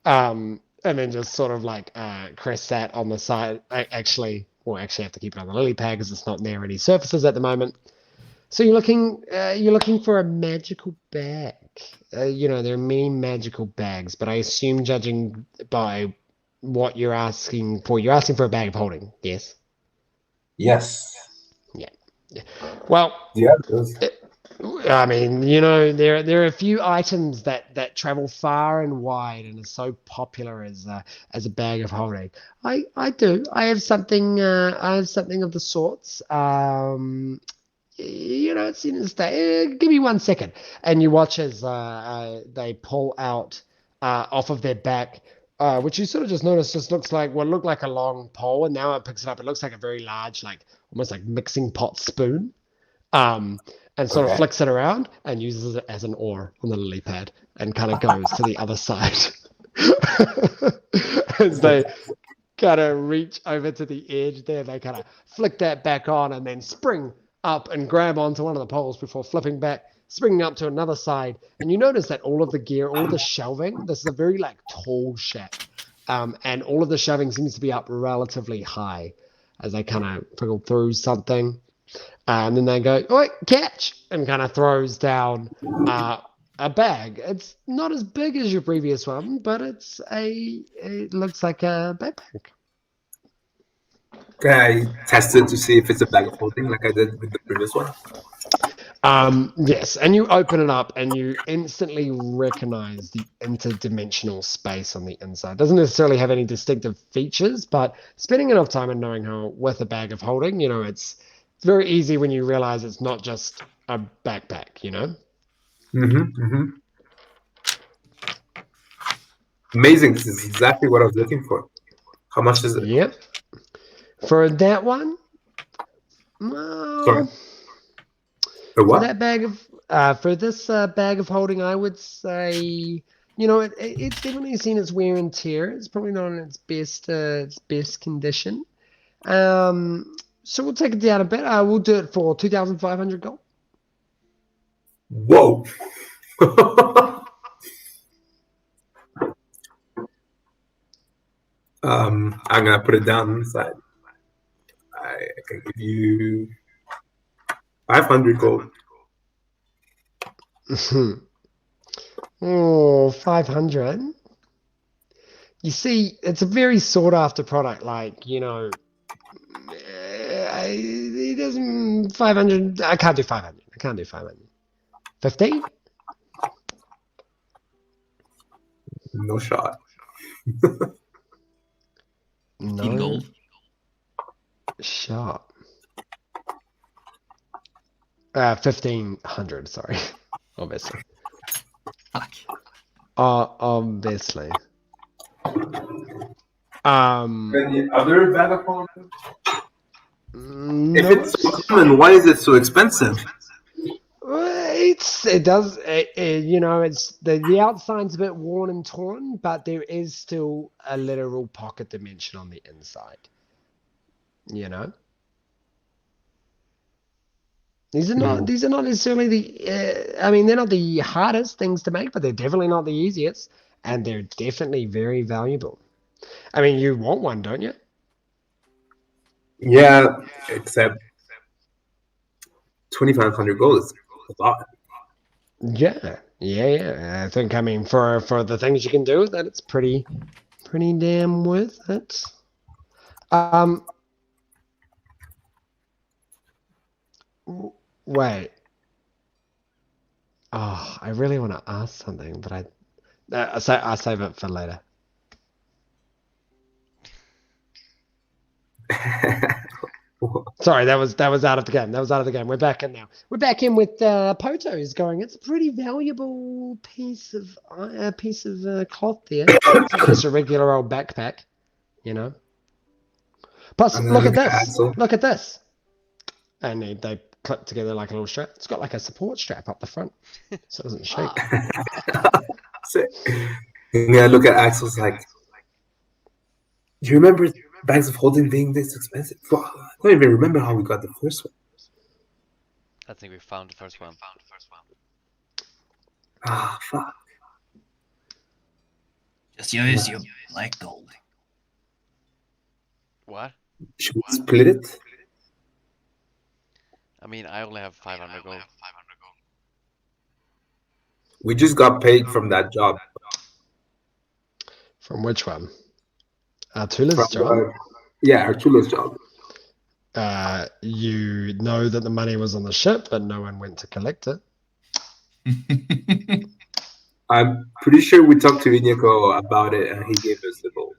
And then just sort of like crests that on the side. Actually have to keep it on the lily pad because it's not near any surfaces at the moment. So you're looking for a magical bag. There are many magical bags, but I assume, judging by what you're asking for a bag of holding. Yes. Yes. Well, Yeah. Those. I mean, there are a few items that travel far and wide and are so popular as a bag of holding. I have something of the sorts. It's in the state. Give me 1 second, and you watch as they pull out off of their back, which you sort of just notice just looks like what looked like a long pole, and now it picks it up. It looks like a very large, like almost like mixing pot spoon. And sort of flicks it around and uses it as an oar on the lily pad and kind of goes to the other side. As they kind of reach over to the edge there, they kind of flick that back on and then spring up and grab onto one of the poles before flipping back, springing up to another side. And you notice that all of the gear, all of the shelving, this is a very like tall shack. and all of the shoving seems to be up relatively high as they kind of trickle through something. And then they go, "Oi, catch!" and kind of throws down a bag. It's not as big as your previous one, but it looks like a backpack. Can I test it to see if it's a bag of holding like I did with the previous one? Yes, and you open it up and you instantly recognize the interdimensional space on the inside. It doesn't necessarily have any distinctive features, but spending enough time and knowing how with a bag of holding, it's very easy when you realize it's not just a backpack, Amazing. This is exactly what I was looking for. How much is it? Yep. For that one, well, Sorry. for what? that bag of for this bag of holding, I would say, it's definitely seen its wear and tear. It's probably not in its best condition. So we'll take it down a bit. We'll do it for 2,500 gold. Whoa. I'm gonna put it down inside. I can give you 500 gold. Oh, 500. You see, it's a very sought after product. It doesn't 500. I can't do 500. 50? No shot. 15 gold. Shot. 1,500. Sorry, obviously. Fuck. Obviously. Any other bag of holding? No. If it's so common, why is it so expensive? It's the outside's a bit worn and torn, but there is still a literal pocket dimension on the inside. These are not necessarily they're not the hardest things to make, but they're definitely not the easiest, and they're definitely very valuable. I mean, you want one, don't you? Yeah, except 2,500 gold is a lot. Yeah. I think for the things you can do with it, it's pretty damn worth it. Wait. Oh, I really want to ask something, but I'll save it for later. Sorry, that was out of the game. We're back in now. We're back in with Poto's going. It's a pretty valuable piece of cloth there. It's not just a regular old backpack, Plus, look at this. Look at this. And they clip together like a little strap. It's got like a support strap up the front, so it doesn't shake. Yeah, look at Axel's like. Do you remember bags of holding being this expensive? I don't even remember how we got the first one. I think we found the first one. Ah, fuck. Just use your black gold. What? Should we split it? I mean, I only have 500 gold. We just got paid from that job. From which one? Artula's job? Yeah, Artula's job. You know that the money was on the ship, but no one went to collect it. I'm pretty sure we talked to Iñigo about it and he gave us the gold.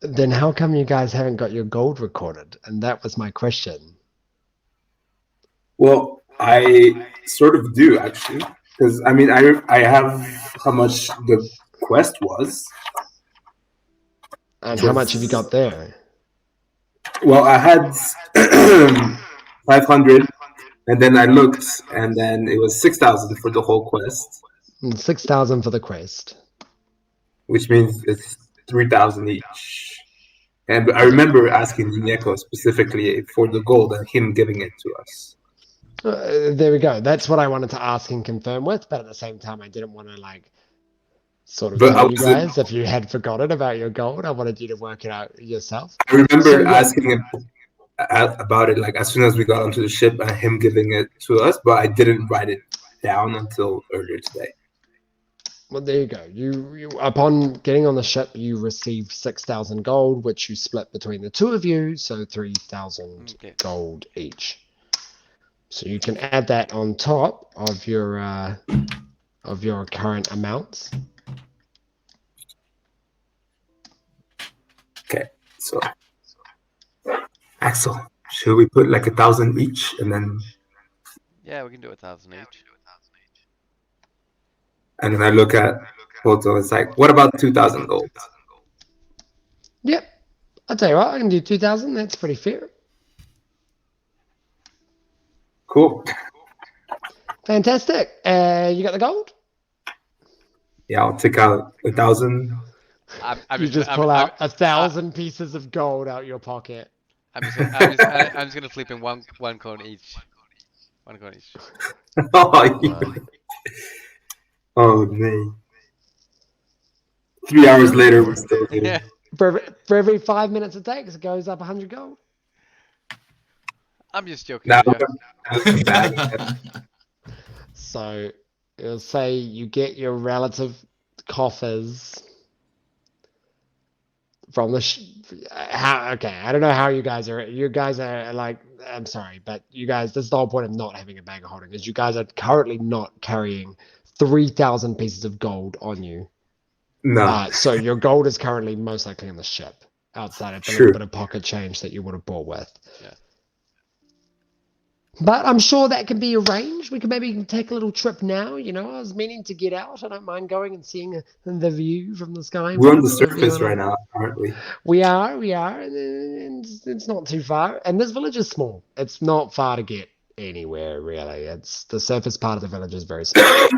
Then how come you guys haven't got your gold recorded? And that was my question. Well, I sort of do actually, because I mean I have how much the quest was. And how much have you got there? Well, I had 500, and then I looked, and then it was 6,000 for the whole quest. 6,000 for the quest. Which means it's 3,000 each. And I remember asking Iñigo specifically for the gold and him giving it to us. There we go. That's what I wanted to ask and confirm with, but at the same time, I didn't want to sort of But tell you guys if you had forgotten about your gold. I wanted you to work it out yourself. I remember So, yeah. asking him about it like as soon as we got onto the ship and him giving it to us, but I didn't write it down until earlier today. Well, there you go. You upon getting on the ship, you receive 6,000 gold, which you split between the two of you, so 3,000 Okay. gold each. So you can add that on top of your current amounts. Okay, so Axel, should we put like 1,000 each and then Yeah, we can do 1,000 each. I look at Photo, it's like, what about 2,000 gold? Yep. I'll tell you what, I can do 2,000. That's pretty fair. Cool. Fantastic. You got the gold? Yeah, I'll take out 1,000. You just pull out 1,000 pieces of gold out your pocket. I'm just gonna flip in one coin each. One coin each. Oh, man. 3 hours later, we're still here. For every 5 minutes it takes, it goes up 100 gold. I'm just joking. Now, Joe. So it'll say you get your relative coffers from the okay, I don't know how you guys are like, I'm sorry, but you guys, this is the whole point of not having a bag of holding, is you guys are currently not carrying 3,000 pieces of gold on you. no. So your gold is currently most likely on the ship, outside of the Sure. little bit of pocket change that you would have bought with. Yeah. But I'm sure that can be arranged. We could maybe take a little trip now. You know, I was meaning to get out. I don't mind going and seeing the view from the sky. We're on the surface right now, aren't we? We are, and it's not too far. And this village is small. It's not far to get anywhere, really. It's the surface part of the village is very small.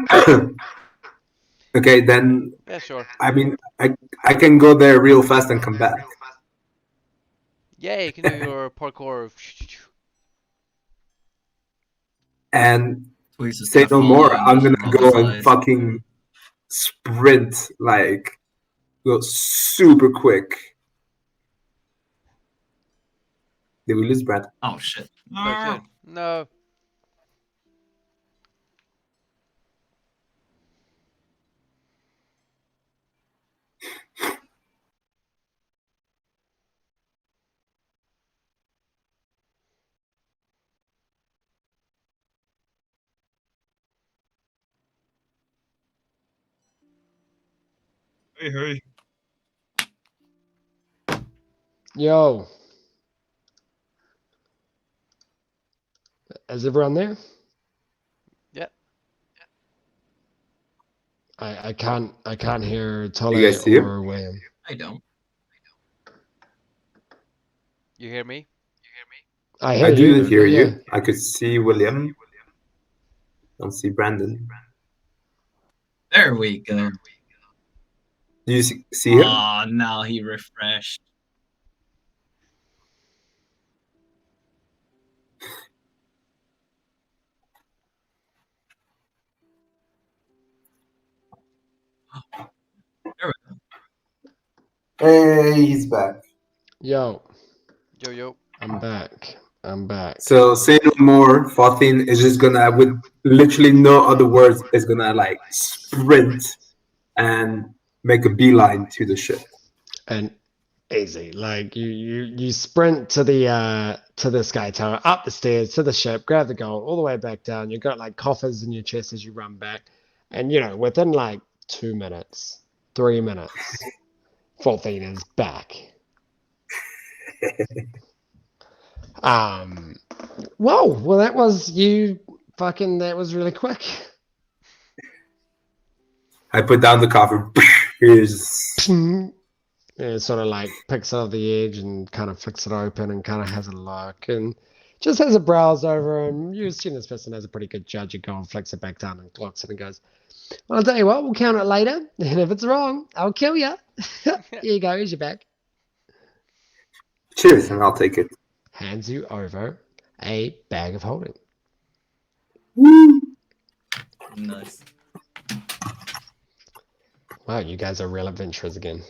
Okay, then. Yeah, sure. I mean, I can go there real fast and come back. Yeah, you can do your parkour. And Twigx is say gonna no follow more. you I'm and gonna roll his go and eyes. fucking sprint, like, go super quick. Did we lose Brad? Oh shit. Oh shit. No. Hey. Yo, is everyone there? Yeah. I can't hear Tole You guys see him? or William. I don't. You hear me? I hear I do you. hear Yeah. you. I could see William. Don't see Brandon. There we go. Do you see him? Oh, now he refreshed. Hey, he's back. Yo, Yo. I'm back. I'm back. So say no more. Fathin is just gonna, with literally no other words, is gonna like sprint and make a beeline to the ship. And easy, like you sprint to the sky tower, up the stairs to the ship, grab the gold, all the way back down. You've got like coffers in your chest as you run back, and you know within like 2 minutes, 3 minutes, 14 is back. Whoa, well that was that was really quick. I put down the coffer. Here's And it sort of like picks up the edge and kind of flicks it open and kind of has a look and just has a browse over, and you assume this person has a pretty good judge of gold, flicks it back down and clocks it and goes, well, I'll tell you what, we'll count it later, and if it's wrong, I'll kill you. Here you go, here's your bag. cheers, and I'll take it. Hands you over a bag of holding. Nice. Wow, you guys are real adventurers again.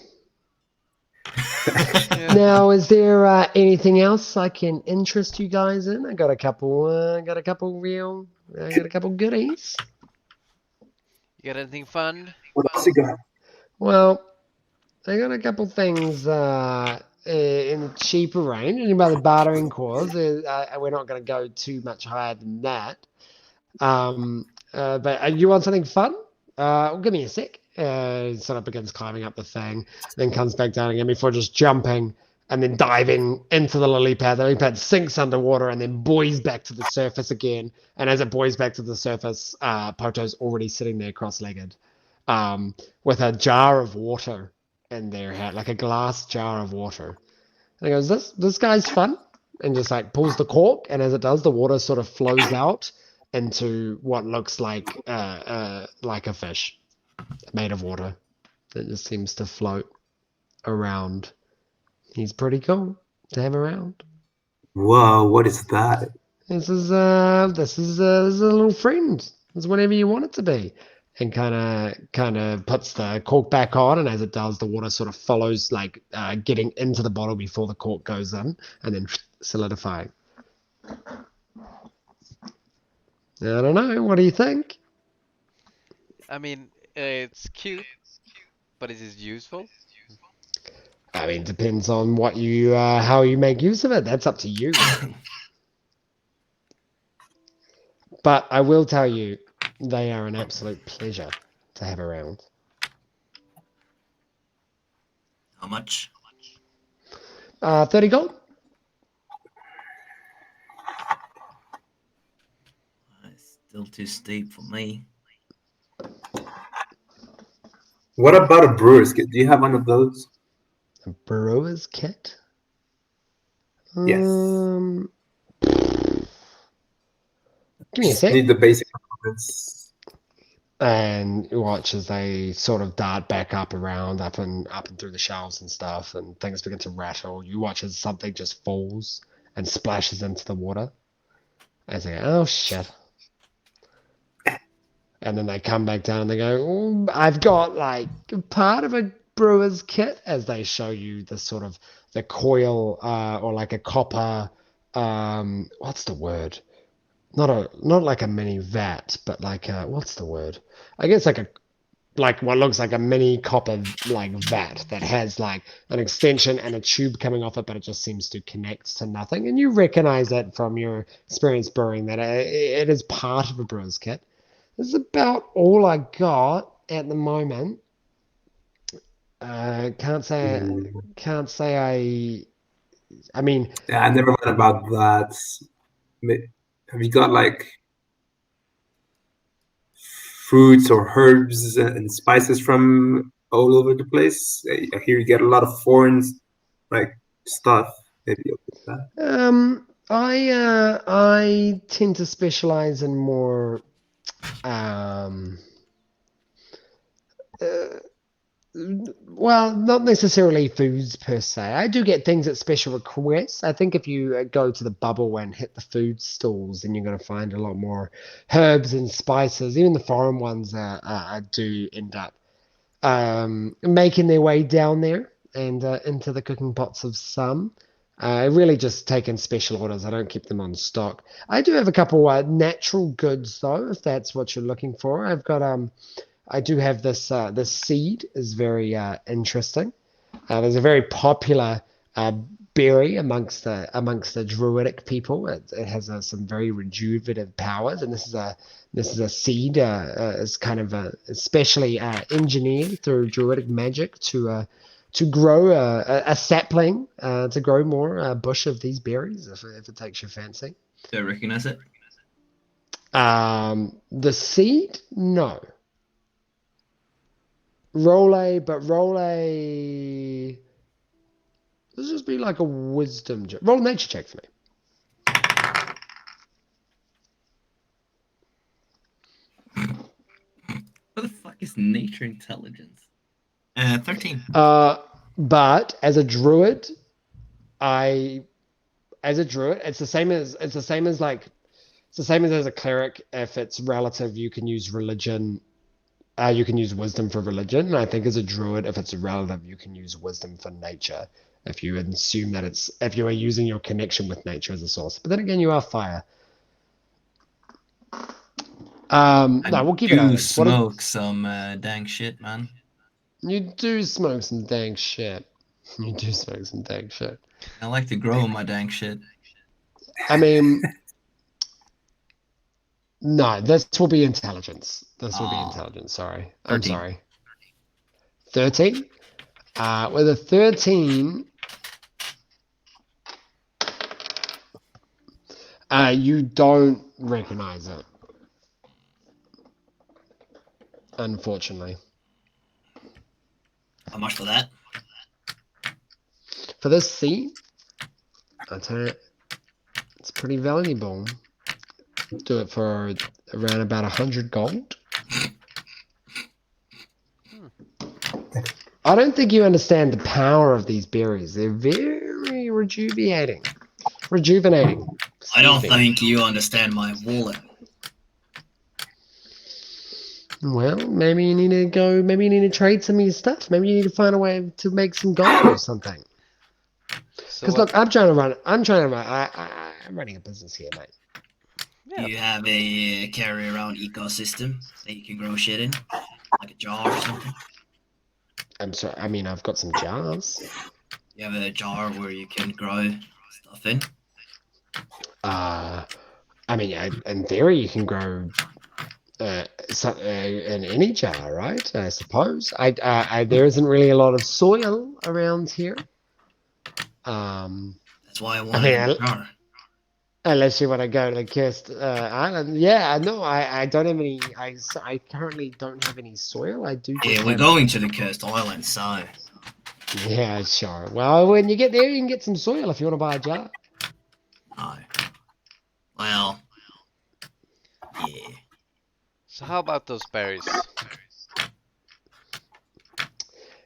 Yeah. Now, is there anything else I can interest you guys in? I got a couple goodies. You got anything fun? What else you got? Well, I got a couple things in cheaper range, and by the bartering cause, we're not going to go too much higher than that. But you want something fun? Give me a sec. Sort of begins climbing up the thing, then comes back down again before just jumping and then diving into the lily pad. The lily pad sinks underwater and then buoys back to the surface again. And as it buoys back to the surface, Poto's already sitting there cross-legged, with a jar of water in their hand, like a glass jar of water. And he goes, "This guy's fun," and just like pulls the cork, and as it does, the water sort of flows out into what looks like a fish made of water. It just seems to float around. He's pretty cool to have around. Whoa, what is that? This is a little friend. It's whatever you want it to be. And kind of puts the cork back on, and as it does, the water sort of follows, like getting into the bottle before the cork goes in, and then solidifying. I don't know. What do you think? I mean, it's cute, but is it useful? I mean, depends on what you how you make use of it. That's up to you, really. But I will tell you, they are an absolute pleasure to have around. How much? 30 gold. It's still too steep for me. What about a brewer's kit? Do you have one of those? A brewer's kit. Yes. Give me a sec. Need the basic components. And you watch as they sort of dart back up around, up and through the shelves and stuff, and things begin to rattle. You watch as something just falls and splashes into the water. As they go, "Oh shit!" And then they come back down and they go, "Oh, I've got like part of a brewer's kit," as they show you the sort of the coil or like a copper. What's the word? Not like a mini vat, but like what's the word? I guess like what looks like a mini copper like vat that has like an extension and a tube coming off it, but it just seems to connect to nothing. And you recognize that from your experience brewing that it is part of a brewer's kit. This is about all I got at the moment. Can't say I mean, Yeah, I never heard about that. Have you got like fruits or herbs and spices from all over the place? I hear you get a lot of foreign like stuff. Maybe you'll get that. I tend to specialize in more well, not necessarily foods per se. I do get things at special requests. I think if you go to the bubble and hit the food stalls, then you're going to find a lot more herbs and spices. Even the foreign ones do end up making their way down there and into the cooking pots of some. I really just take in special orders. I don't keep them on stock. I do have a couple natural goods though, if that's what you're looking for. I do have this seed is very interesting. There's a very popular berry amongst the druidic people. It has some very rejuvenative powers, and this is a seed. Is kind of especially engineered through druidic magic to grow a sapling, to grow more bush of these berries if it takes your fancy. Do I recognize it? The seed, no. Roll a. Let's just be like a wisdom check. Roll a nature check for me. What the fuck is nature intelligence? 13. But as a druid, it's the same as as a cleric. If it's relative, you can use religion You can use wisdom for religion, and I think as a druid, if it's a relative, you can use wisdom for nature. If you assume that if you are using your connection with nature as a source. But then again, you are fire. No, we'll keep it You on. smoke some dang shit, man. You do smoke some dang shit. You do smoke some dang shit. I like to grow my dang shit. I mean, no, this will be intelligence. This will be intelligence. Sorry. 13. I'm sorry. 13? With a 13, you don't recognize it. Unfortunately. How much for that? For this seed, I'll tell you, it's pretty valuable. Do it for around about 100 gold. I don't think you understand the power of these berries. They're very rejuvenating. I don't Excuse me. think you understand my wallet. Well, maybe you need to go. Maybe you need to trade some of your stuff. Maybe you need to find a way to make some gold or something. So Because look, I'm running a business here, mate. yeah, Do you have a carry around ecosystem that you can grow shit in? Like a jar or something? I'm sorry. I mean, I've got some jars. You have a jar where you can grow stuff in? I mean, in theory, you can grow in any jar, right? I suppose. There isn't really a lot of soil around here. That's why I I wanted mean, a jar. unless you want to go to the Cursed Island. Yeah, no, I don't have any. I currently don't have any soil. I do. Yeah, just we're have- going to the Cursed Island, so... Yeah, sure. Well, when you get there, you can get some soil if you want to buy a jar. No. Well... Yeah. so how about those berries?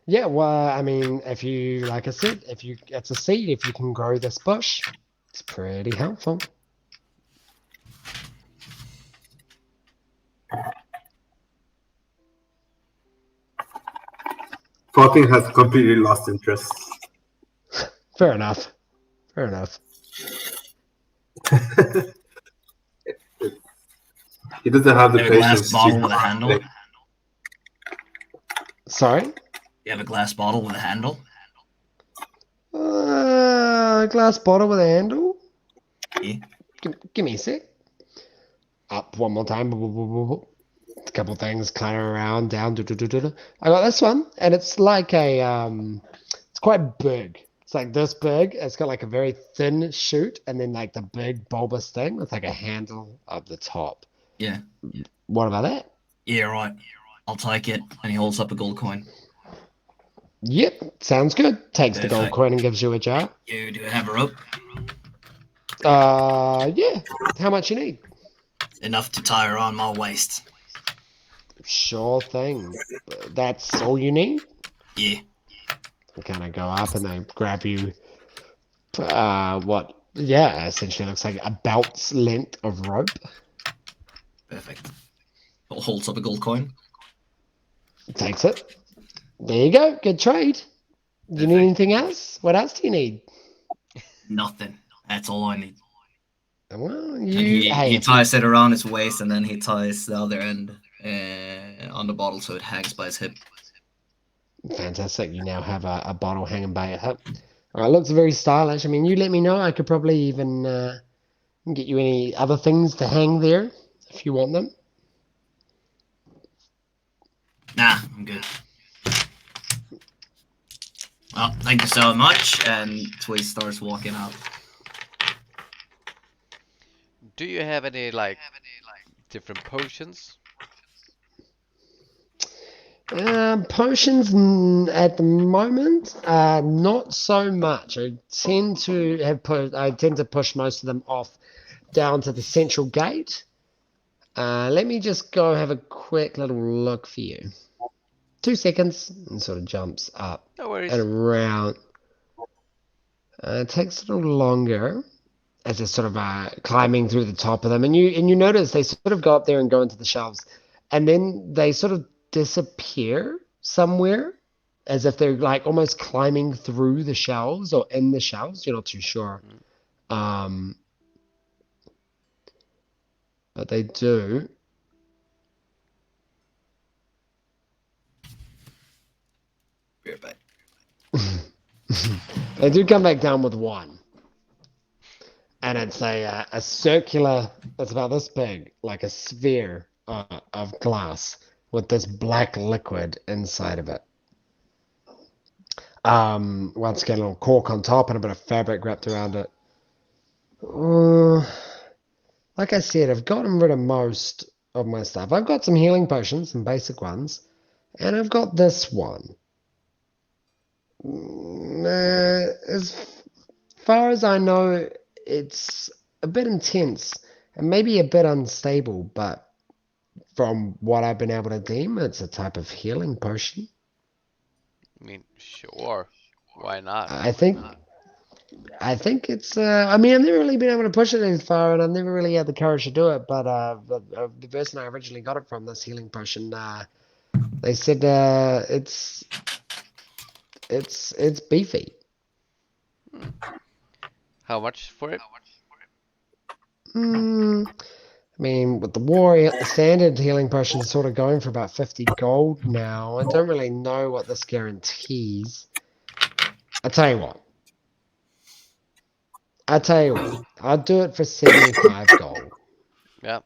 Yeah, well, I mean, if you, like I said, it's a seed. If you can grow this bush, it's pretty helpful. Talking has completely lost interest. Fair enough. Fair enough. He doesn't have the You have a glass patience. bottle with a handle? Sorry? You have a glass bottle with a handle? Glass bottle with a handle? Yeah. Give me a sec. Up one more time. A couple things clatter around, down. I got this one, and it's like a it's quite big. It's like this big. It's got like a very thin shoot, and then like the big bulbous thing with like a handle up the top. Yeah. What about that? Yeah, right. I'll take it. And he holds up a gold coin. Yep, sounds good. Takes the gold Perfect. coin and gives you a jar. You do have a rope? Yeah. How much you need? Enough to tie around my waist. Sure thing. That's all you need? Yeah. They kind of go up and they grab you. What? Yeah, essentially looks like a belt's length of rope. Perfect. Holds up a gold coin. Takes it. There you go. Good trade. Do you need Perfect. anything else? What else do you need? Nothing. That's all I need. Well, And you. he ties it around his waist and then he ties the other end on the bottle so it hangs by his hip. Fantastic. You now have a bottle hanging by your hip. All right, looks very stylish. I mean, you let me know. I could probably even get you any other things to hang there if you want them. Nah, I'm good. Well, thank you so much. And Twigx starts walking out. Do you have any like different potions? Potions at the moment, not so much. I tend to push most of them off down to the central gate. Let me just go have a quick little look for you. 2 seconds, and sort of jumps up No worries. and around. It takes a little longer as it's sort of climbing through the top of them, and you notice they sort of go up there and go into the shelves, and then they sort of disappear somewhere, as if they're like almost climbing through the shelves or in the shelves. You're not too sure. But they do. Be right back. They do come back down with one. And it's a circular, it's about this big, like a sphere of glass with this black liquid inside of it. Once again, a little cork on top and a bit of fabric wrapped around it. Like I said, I've gotten rid of most of my stuff. I've got some healing potions, some basic ones, and I've got this one. As far as I know, it's a bit intense and maybe a bit unstable, but from what I've been able to deem, it's a type of healing potion. I mean, sure. Why not? I think it's. I mean, I've never really been able to push it as far, and I've never really had the courage to do it. But the person I originally got it from, this healing potion, they said it's beefy. How much for it? I mean, with the war, standard healing potions sort of going for about 50 gold now. I don't really know what this guarantees. I'll tell you what. I'll do it for 75 gold. Yeah.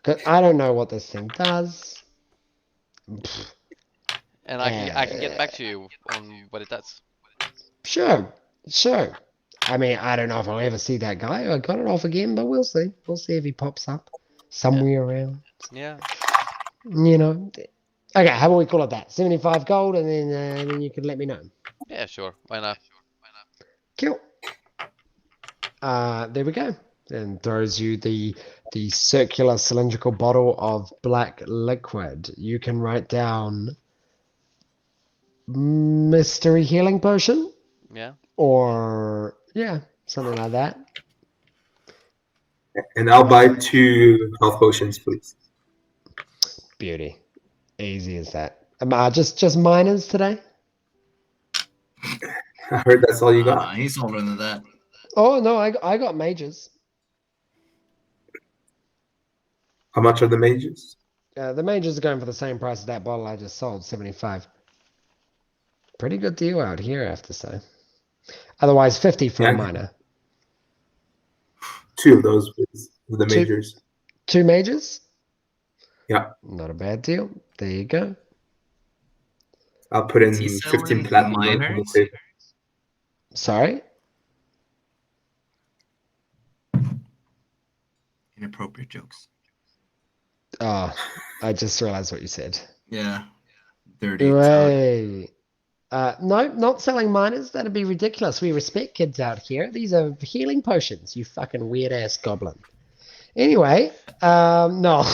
'Cause I don't know what this thing does. And I can get back to you on what it does. Sure. I mean, I don't know if I'll ever see that guy. I got it off again, but we'll see. We'll see if he pops up somewhere around. Yeah. You know. Okay, how about we call it that? 75 gold, and then you can let me know. Yeah, sure. Why not? Cool. There we go. And throws you the circular cylindrical bottle of black liquid. You can write down mystery healing potion, Yeah. or yeah, something like that. And I'll buy 2 health potions, please. Beauty. Easy as that. Just minors today. I heard that's all you got. He's older than that. Oh no, I got mages. How much are the mages? The mages are going for the same price as that bottle I just sold, 75. Pretty good deal out here, I have to say. Otherwise, 50 for a minor. 2 of those, please. The majors. 2 mages? Yeah. Not a bad deal. There you go. I'll put in Is he 15 selling platinum on the minors? table. Sorry? Inappropriate jokes. Oh, I just realized what you said. Yeah. Dirty. Right. No, not selling minors. That'd be ridiculous. We respect kids out here. These are healing potions, you fucking weird ass goblin. Anyway, no.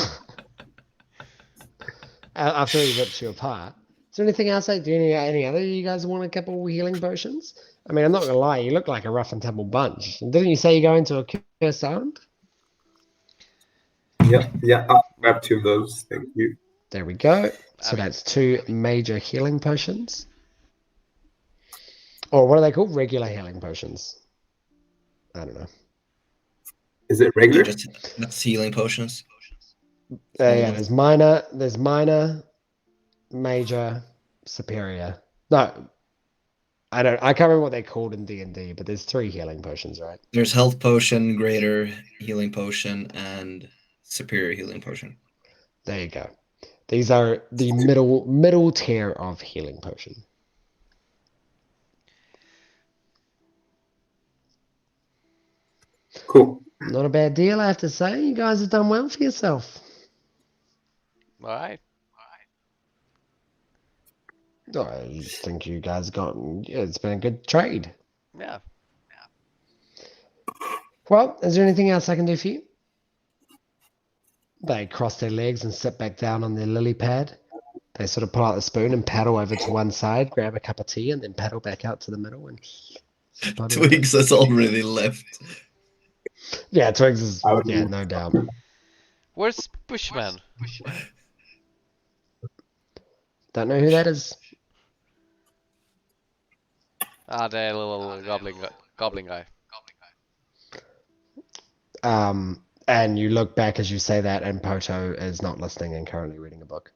After he rips you apart. Is there anything else? Do any other you guys want a couple healing potions? I mean, I'm not gonna lie, you look like a rough and tumble bunch. And didn't you say you go into a cursed island? Yeah, I'll grab 2 of those. Thank you. There we go. So I mean- that's 2 major healing potions. Or what are they called? Regular healing potions. I don't know. Is it regular? That's healing potions. Yeah, there's minor, major, superior. No, I can't remember what they're called in D&D, but there's 3 healing potions, right? There's health potion, greater healing potion, and superior healing potion. There you go. These are the middle tier of healing potion. Cool. Not a bad deal, I have to say. You guys have done well for yourself. All right. I think you guys it's been a good trade. Yeah. Well, is there anything else I can do for you? They cross their legs and sit back down on their lily pad. They sort of pull out the spoon and paddle over to one side, grab a cup of tea, and then paddle back out to the middle. And Twigx has already left. Yeah, Twigx is, yeah, no doubt. Where's Bushman? Don't know who that is. Ah, the little goblin guy. And you look back as you say that, and Poto is not listening and currently reading a book.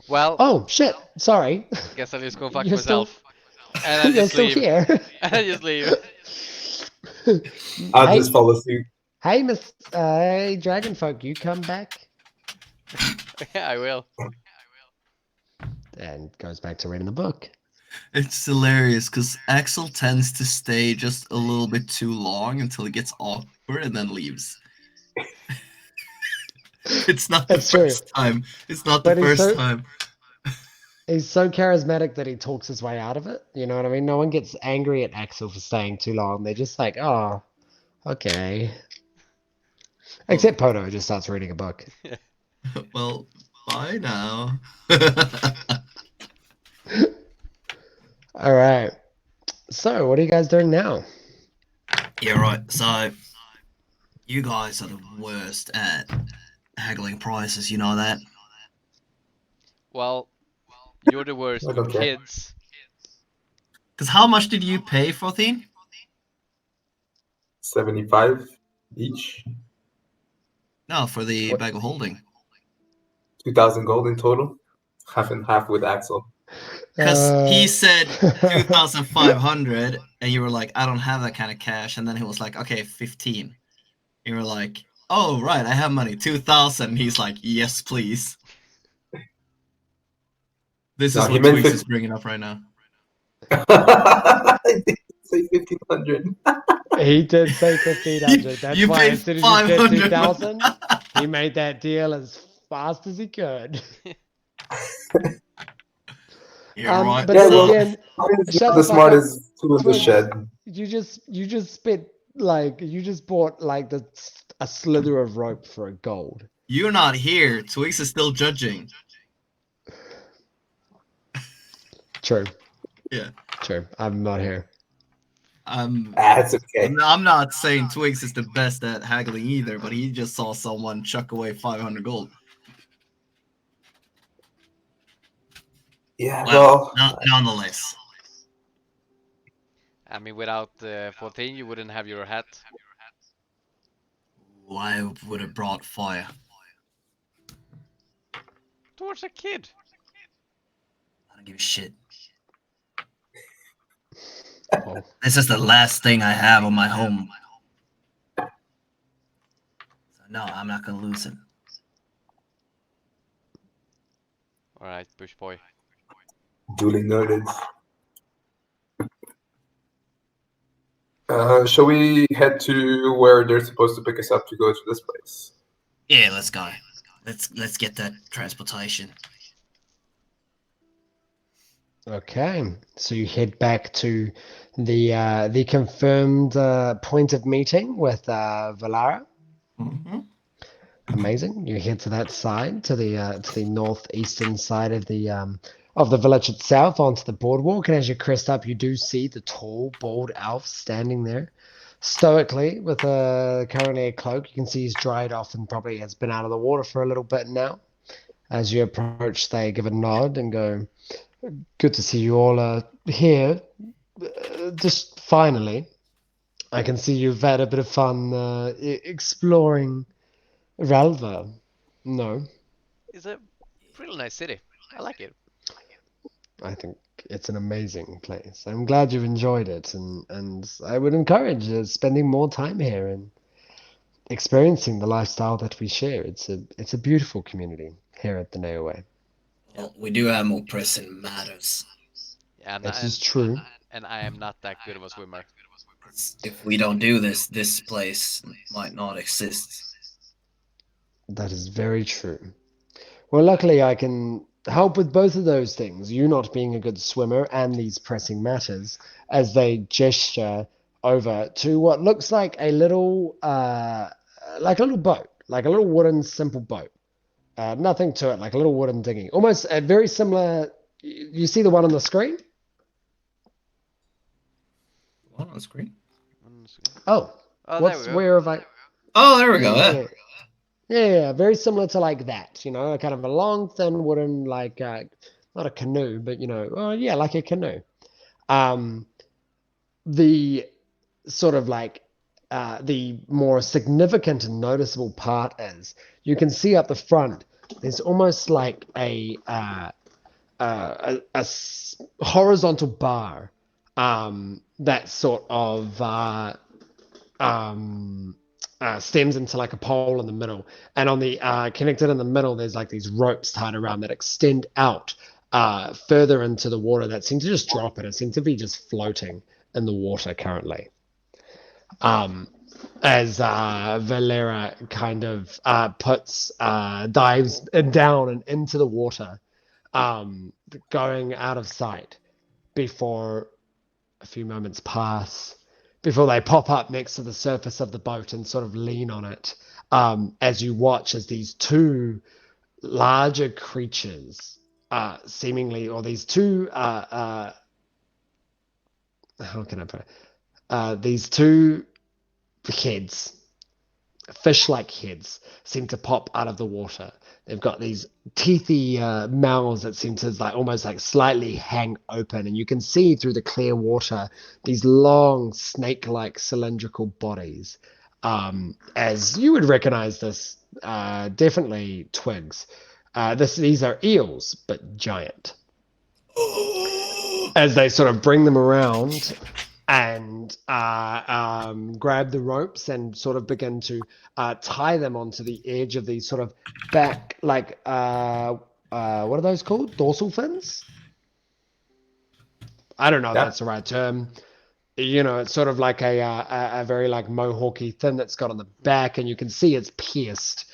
Well, Oh shit! Sorry, guess I'll just go fuck you're still myself. And I you're just still leave. here. And I just leave. I'll Hey, just follow suit. hey, Miss hey, Dragon Folk, you come back, Yeah, I will. and goes back to reading the book. It's hilarious because Axel tends to stay just a little bit too long until it gets awkward and then leaves. It's not the It's true. first time. It's not the But first time. he's so charismatic that he talks his way out of it. You know what I mean? No one gets angry at Axel for staying too long. They're just like, oh, okay. Except Poto, who just starts reading a book. Well, bye now. All right. So, what are you guys doing now? Yeah, right. So, you guys are the worst at haggling prices, you know that? Well, you're the worst I with don't care. kids. Because how much did you pay for Theme? 75 each. No, for the What? bag of holding. 2,000 gold in total. Half and half with Axel. Because he said 2,500, and you were like, I don't have that kind of cash. And then he was like, okay, 15. You were like, oh, right, I have money, 2,000. He's like, yes, please. This No, is he what meant Twigx 50. is bringing up right now. I did say 1,500. He did say 1,500. That's You why paid as soon as you said 500. 2,000, he made that deal as fast as he could. You're right. But Yeah, then well, again, shut not the as fuck smart up, as two in the Twix. shed. You just spent like you just bought like a slither of rope for a gold. You're not here. Twigx is still judging. True. Yeah. True. I'm not here. That's okay. I'm not saying Twigx is the best at haggling either, but he just saw someone chuck away 500 gold. Yeah, Well, well, nonetheless. I mean, without 14, you wouldn't have your hat. I would have brought fire. Towards a kid. I don't give a shit. Oh. This is the last thing I have on my home. So no, I'm not gonna lose it. Alright, Bush boy. duly noted. Shall we head to where they're supposed to pick us up to go to this place? Yeah, let's go. Let's get that transportation. Okay, so you head back to the confirmed point of meeting with Valara. Mm-hmm. Amazing. You head to that side, to the northeastern side of the village itself, onto the boardwalk, and as you crest up, you do see the tall, bald elf standing there, stoically with currently a cloak. You can see he's dried off and probably has been out of the water for a little bit now. As you approach, they give a nod and go, "Good to see you all here. Just finally, I can see you've had a bit of fun exploring Ralva." No, It's a really nice city. I like it. I think it's an amazing place. I'm glad you've enjoyed it, and I would encourage spending more time here and experiencing the lifestyle that we share. It's a beautiful community here at the Neoway. Well, we do have more pressing matters. And, This and, is true. and I am not that good of a swimmer. If we don't do this, this place might not exist. That is very true. Well, luckily I can help with both of those things, you not being a good swimmer and these pressing matters, as they gesture over to what looks like a little boat, like a little wooden simple boat. Nothing to it, like a little wooden dinghy. Almost very similar. You see the one on the screen? What on the screen? Oh, Oh, there we go. where have I? Oh, there we go. Yeah, Yeah. Yeah, very similar to like that, kind of a long, thin wooden, like not a canoe, but yeah, like a canoe. Um, the sort of like the more significant and noticeable part is you can see up the front. There's almost like a horizontal bar that sort of stems into like a pole in the middle, and on the connected in the middle, there's like these ropes tied around that extend out further into the water that seem to just drop it. It seems to be just floating in the water currently. As Valera kind of dives down and into the water, going out of sight before a few moments pass, before they pop up next to the surface of the boat and sort of lean on it, as you watch as these two larger creatures, seemingly, or these two, how can I put it? These two heads, fish-like heads, seem to pop out of the water. They've got these teethy mouths that seem to like almost like slightly hang open, and you can see through the clear water these long snake-like cylindrical bodies. As you would recognize this, definitely Twigx. These are eels, but giant. As they sort of bring them around and grab the ropes and sort of begin to tie them onto the edge of these sort of back, like, what are those called? Dorsal fins? I don't know if Yeah. that's the right term. It's sort of like a very like mohawky fin that's got on the back, and you can see it's pierced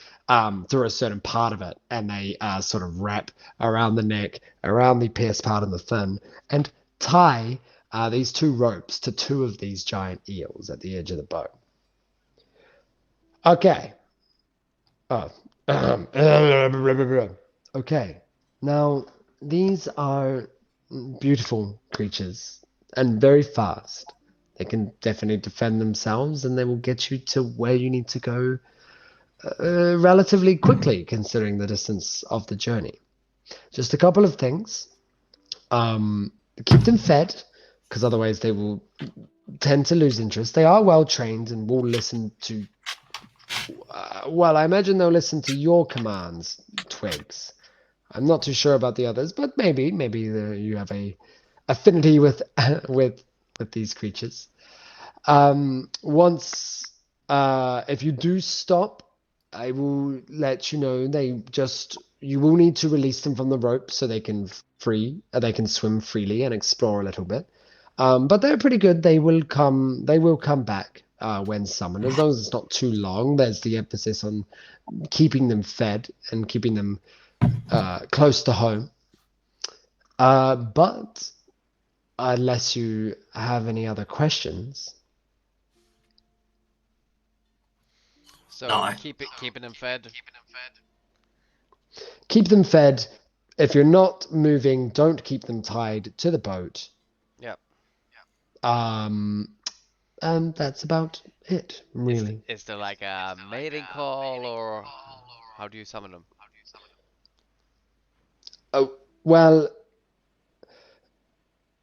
through a certain part of it, and they sort of wrap around the neck, around the pierced part of the fin, and tie these two ropes to two of these giant eels at the edge of the boat. Okay. Oh. Okay. Now, these are beautiful creatures and very fast. They can definitely defend themselves, and they will get you to where you need to go relatively quickly, considering the distance of the journey. Just a couple of things. Keep them fed, because otherwise they will tend to lose interest. They are well trained and will listen to. Well, I imagine they'll listen to your commands, Twigx. I'm not too sure about the others, but maybe you have a affinity with with these creatures. Once, if you do stop, I will let you know. You will need to release them from the rope so they can swim freely and explore a little bit. But they're pretty good. They will come back when summoned, as long as it's not too long. There's the emphasis on keeping them fed and keeping them close to home. But unless you have any other questions. So No. keeping them fed. Keep them fed. If you're not moving, don't keep them tied to the boat. Yep. And that's about it, really. Is there like a mating call, or how do you summon them? Oh, well,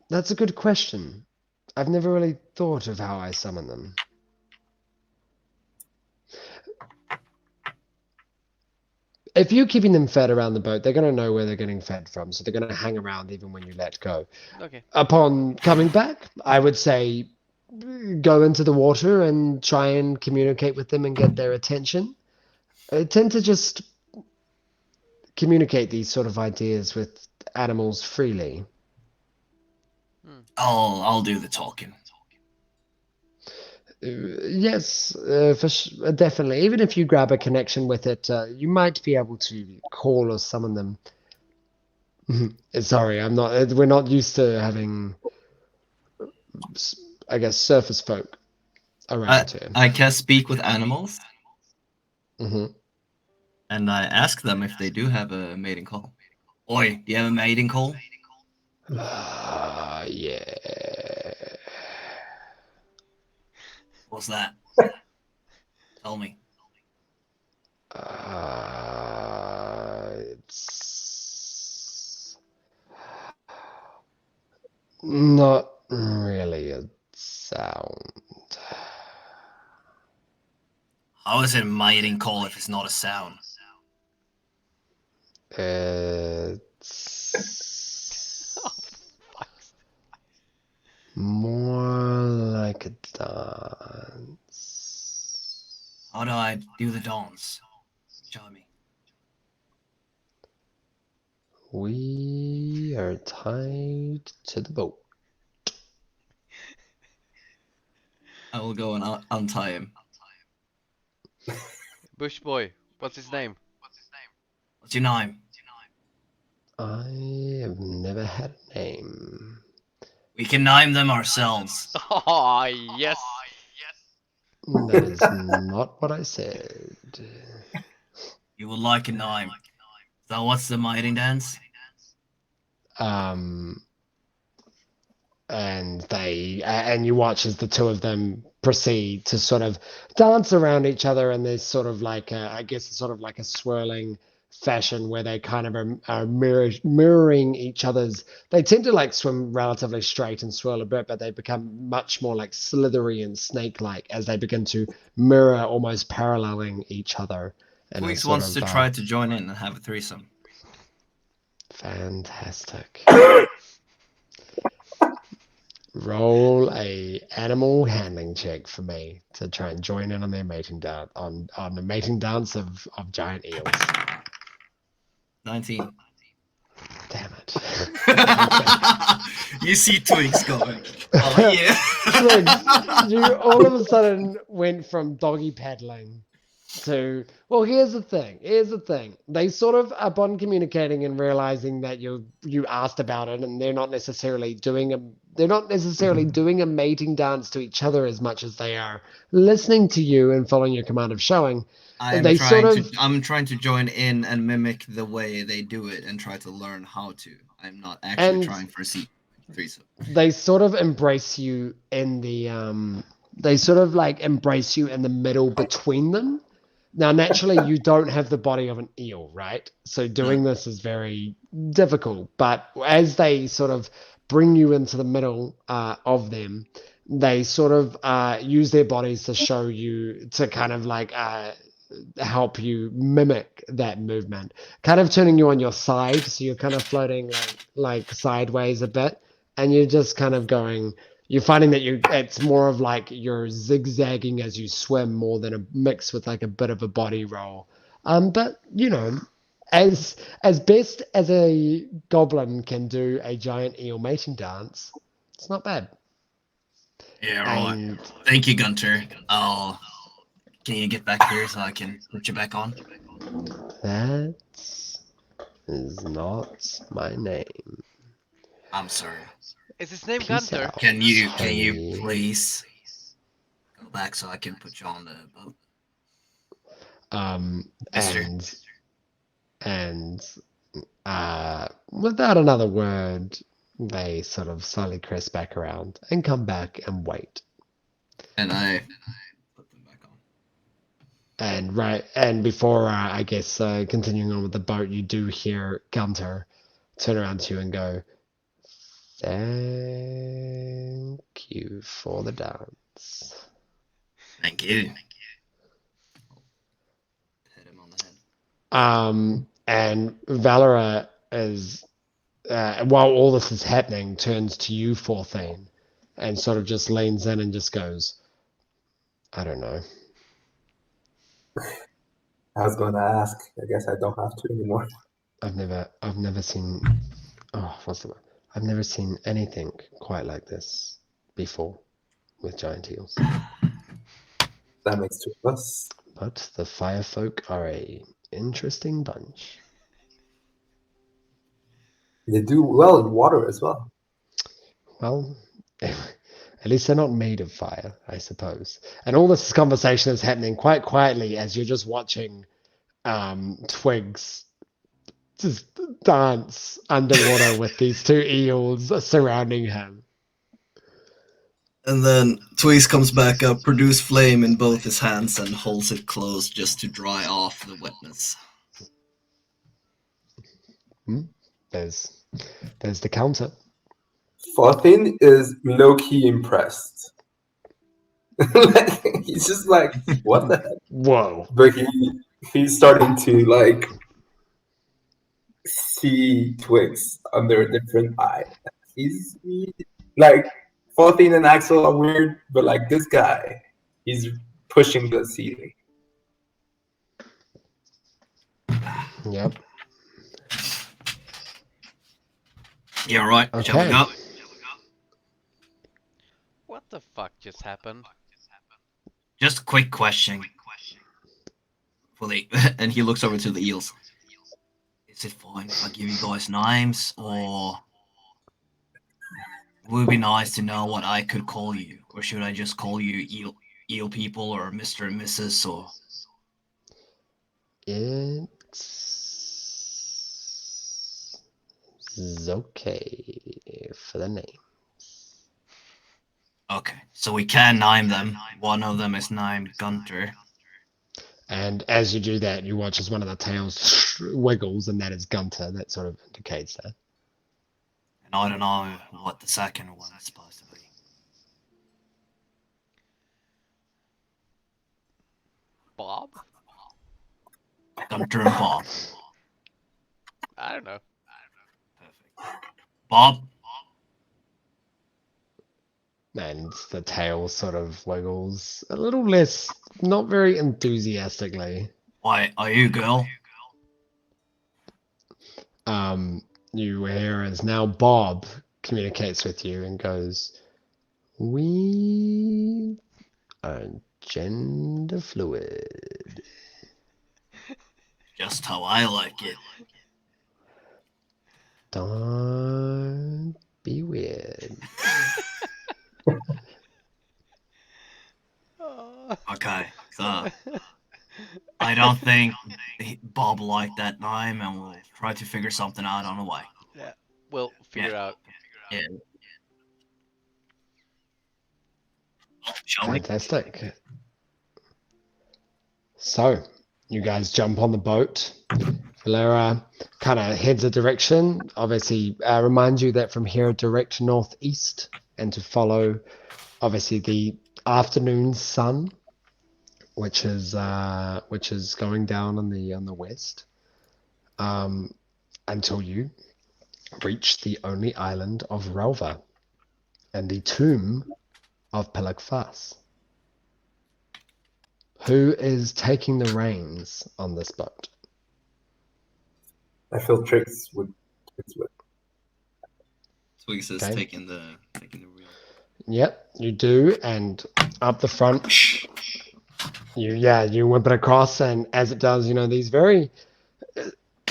that's a good question. I've never really thought of how I summon them. If you're keeping them fed around the boat, they're going to know where they're getting fed from, so they're going to hang around even when you let go. Okay. Upon coming back, I would say go into the water and try and communicate with them and get their attention. I tend to just communicate these sort of ideas with animals freely. I'll do the talking. Yes, definitely. Even if you grab a connection with it, you might be able to call or summon them. Sorry, we're not used to having, I guess, surface folk around here. I can speak with animals, hmm and I ask them if they do have a mating call. Oi, do you have a mating call? Yeah. What's that? Tell me. Not really a sound. How is it a mating call if it's not a sound? It's more like a dance. How do I do the dance? Show me. We are tied to the boat. I will go and untie him. Bush boy, what's his name? What's your name? I have never had a name. We can name them ourselves. Oh, yes. That is not what I said. You would like a name. So what's the mating dance? And you watch as the two of them proceed to sort of dance around each other, and there's sort of like I guess sort of like a swirling fashion where they kind of are mirroring each other's. They tend to like swim relatively straight and swirl a bit, but they become much more like slithery and snake-like as they begin to mirror, almost paralleling each other. And Twigx wants to try to join in and have a threesome. Fantastic. Roll a animal handling check for me to try and join in on their mating dance on the mating dance of giant eels. 19. Damn it. You see Twigx going. Oh yeah. Twigx, you all of a sudden went from doggy paddling to, well, here's the thing. They sort of, upon communicating and realizing that you asked about it, and they're not necessarily doing a mating dance to each other as much as they are listening to you and following your command of showing. I'm trying to join in and mimic the way they do it and try to learn how to. I'm not actually trying for a threesome. They sort of embrace you in the middle between them. Now, naturally, you don't have the body of an eel, right? So doing this is very difficult. But as they sort of bring you into the middle of them, they sort of use their bodies to show you, to kind of like help you mimic that movement, kind of turning you on your side. So you're kind of floating like sideways a bit, and you're just kind of going. You're finding that it's more of like you're zigzagging as you swim more than a mix with like a bit of a body roll. But you know, as best as a goblin can do a giant eel mating dance, it's not bad. Yeah, right. Thank you, Gunter. Oh, can you get back here so I can put you back on? That is not my name. I'm sorry. Is his name Peace Gunter? out. Can you please go back so I can put you on the boat? Without another word, they sort of slowly crest back around and come back and wait. And I put them back on. And before I guess continuing on with the boat, you do hear Gunter turn around to you and go, "Thank you for the dance." Thank you. Hit him on the head. And Valera is, while all this is happening, turns to you, 14, and sort of just leans in and just goes, "I don't know." I was going to ask. I guess I don't have to anymore. I've never seen. Oh, what's the word? I've never seen anything quite like this before with giant eels. That makes two of us. But the fire folk are a interesting bunch. They do well in water as well. Well, at least they're not made of fire, I suppose. And all this conversation is happening quite quietly as you're just watching Twigx just dance underwater with these two eels surrounding him. And then Twigx comes back up, produce flame in both his hands, and holds it close just to dry off the wetness. There's the counter. Farthing is low-key impressed. Like, he's just like, what the heck? Whoa. But he's starting to like see Twigx under a different eye. He's like Farthing and Axel are weird, but like this guy, he's pushing the ceiling. Yep. Yeah, right. Shall we Okay. go? What the fuck just happened? Just a quick question. And he looks over to the eels. Is it fine if I give you guys names, or would it be nice to know what I could call you, or should I just call you eel people, or Mr. and Mrs. or? It's okay for the name. Okay, so we can name them. One of them is named Gunter. And as you do that, you watch as one of the tails wiggles, and that is Gunter. That sort of indicates that. And I don't know what the second one is supposed to be. Bob? Gunter and Bob. I don't know. Perfect. Bob? And the tail sort of wiggles a little less, not very enthusiastically. Why, are you girl? You hear as now Bob communicates with you and goes, "We are gender fluid." Just how I like it. Don't be weird. Okay, so I don't think Bob liked that name, and we'll try to figure something out on the way. Yeah, we'll figure out. Yeah. Shall we? Fantastic. So, you guys jump on the boat. Valera kind of heads a direction. Obviously, remind you that from here, direct northeast, and to follow, obviously, the afternoon sun, which is going down on the west, until you reach the only island of Ralva and the tomb of Pelagfas. Who is taking the reins on this boat? I feel Twigx would. Twiggs is Okay. taking the wheel. Yep, you do, and up the front, you whip it across, and as it does, these very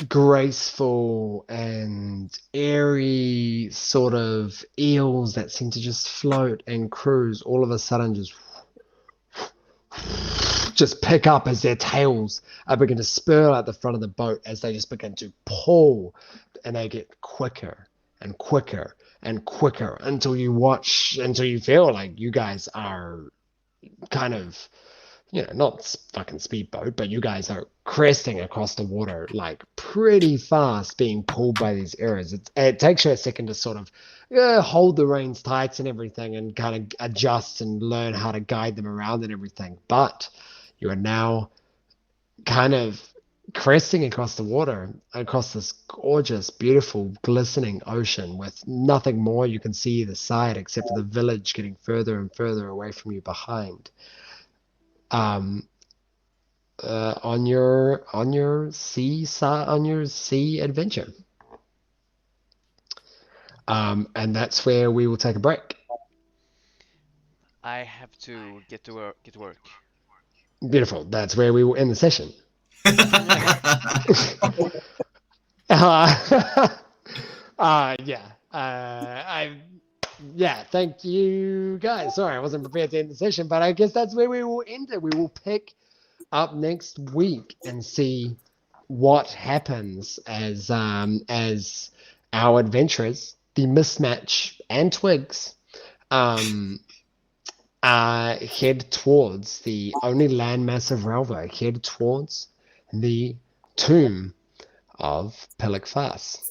graceful and airy sort of eels that seem to just float and cruise, all of a sudden just pick up as their tails begin to spur at the front of the boat as they just begin to pull, and they get quicker and quicker and quicker until you feel like you guys are kind of, not fucking speedboat, but you guys are cresting across the water like pretty fast, being pulled by these arrows. It takes you a second to sort of hold the reins tight and everything, and kind of adjust and learn how to guide them around and everything. But you are now kind of cresting across the water, across this gorgeous, beautiful, glistening ocean with nothing more you can see either side except for the village getting further and further away from you behind. On your sea adventure. And that's where we will take a break. I have to get to work. Beautiful. That's where we will end the session. Thank you guys. Sorry, I wasn't prepared to end the session, but I guess that's where we will end it. We will pick up next week and see what happens as our adventurers, the Mismatch and Twigx, head towards the only landmass of Ralva, head towards the tomb of Pelagfas.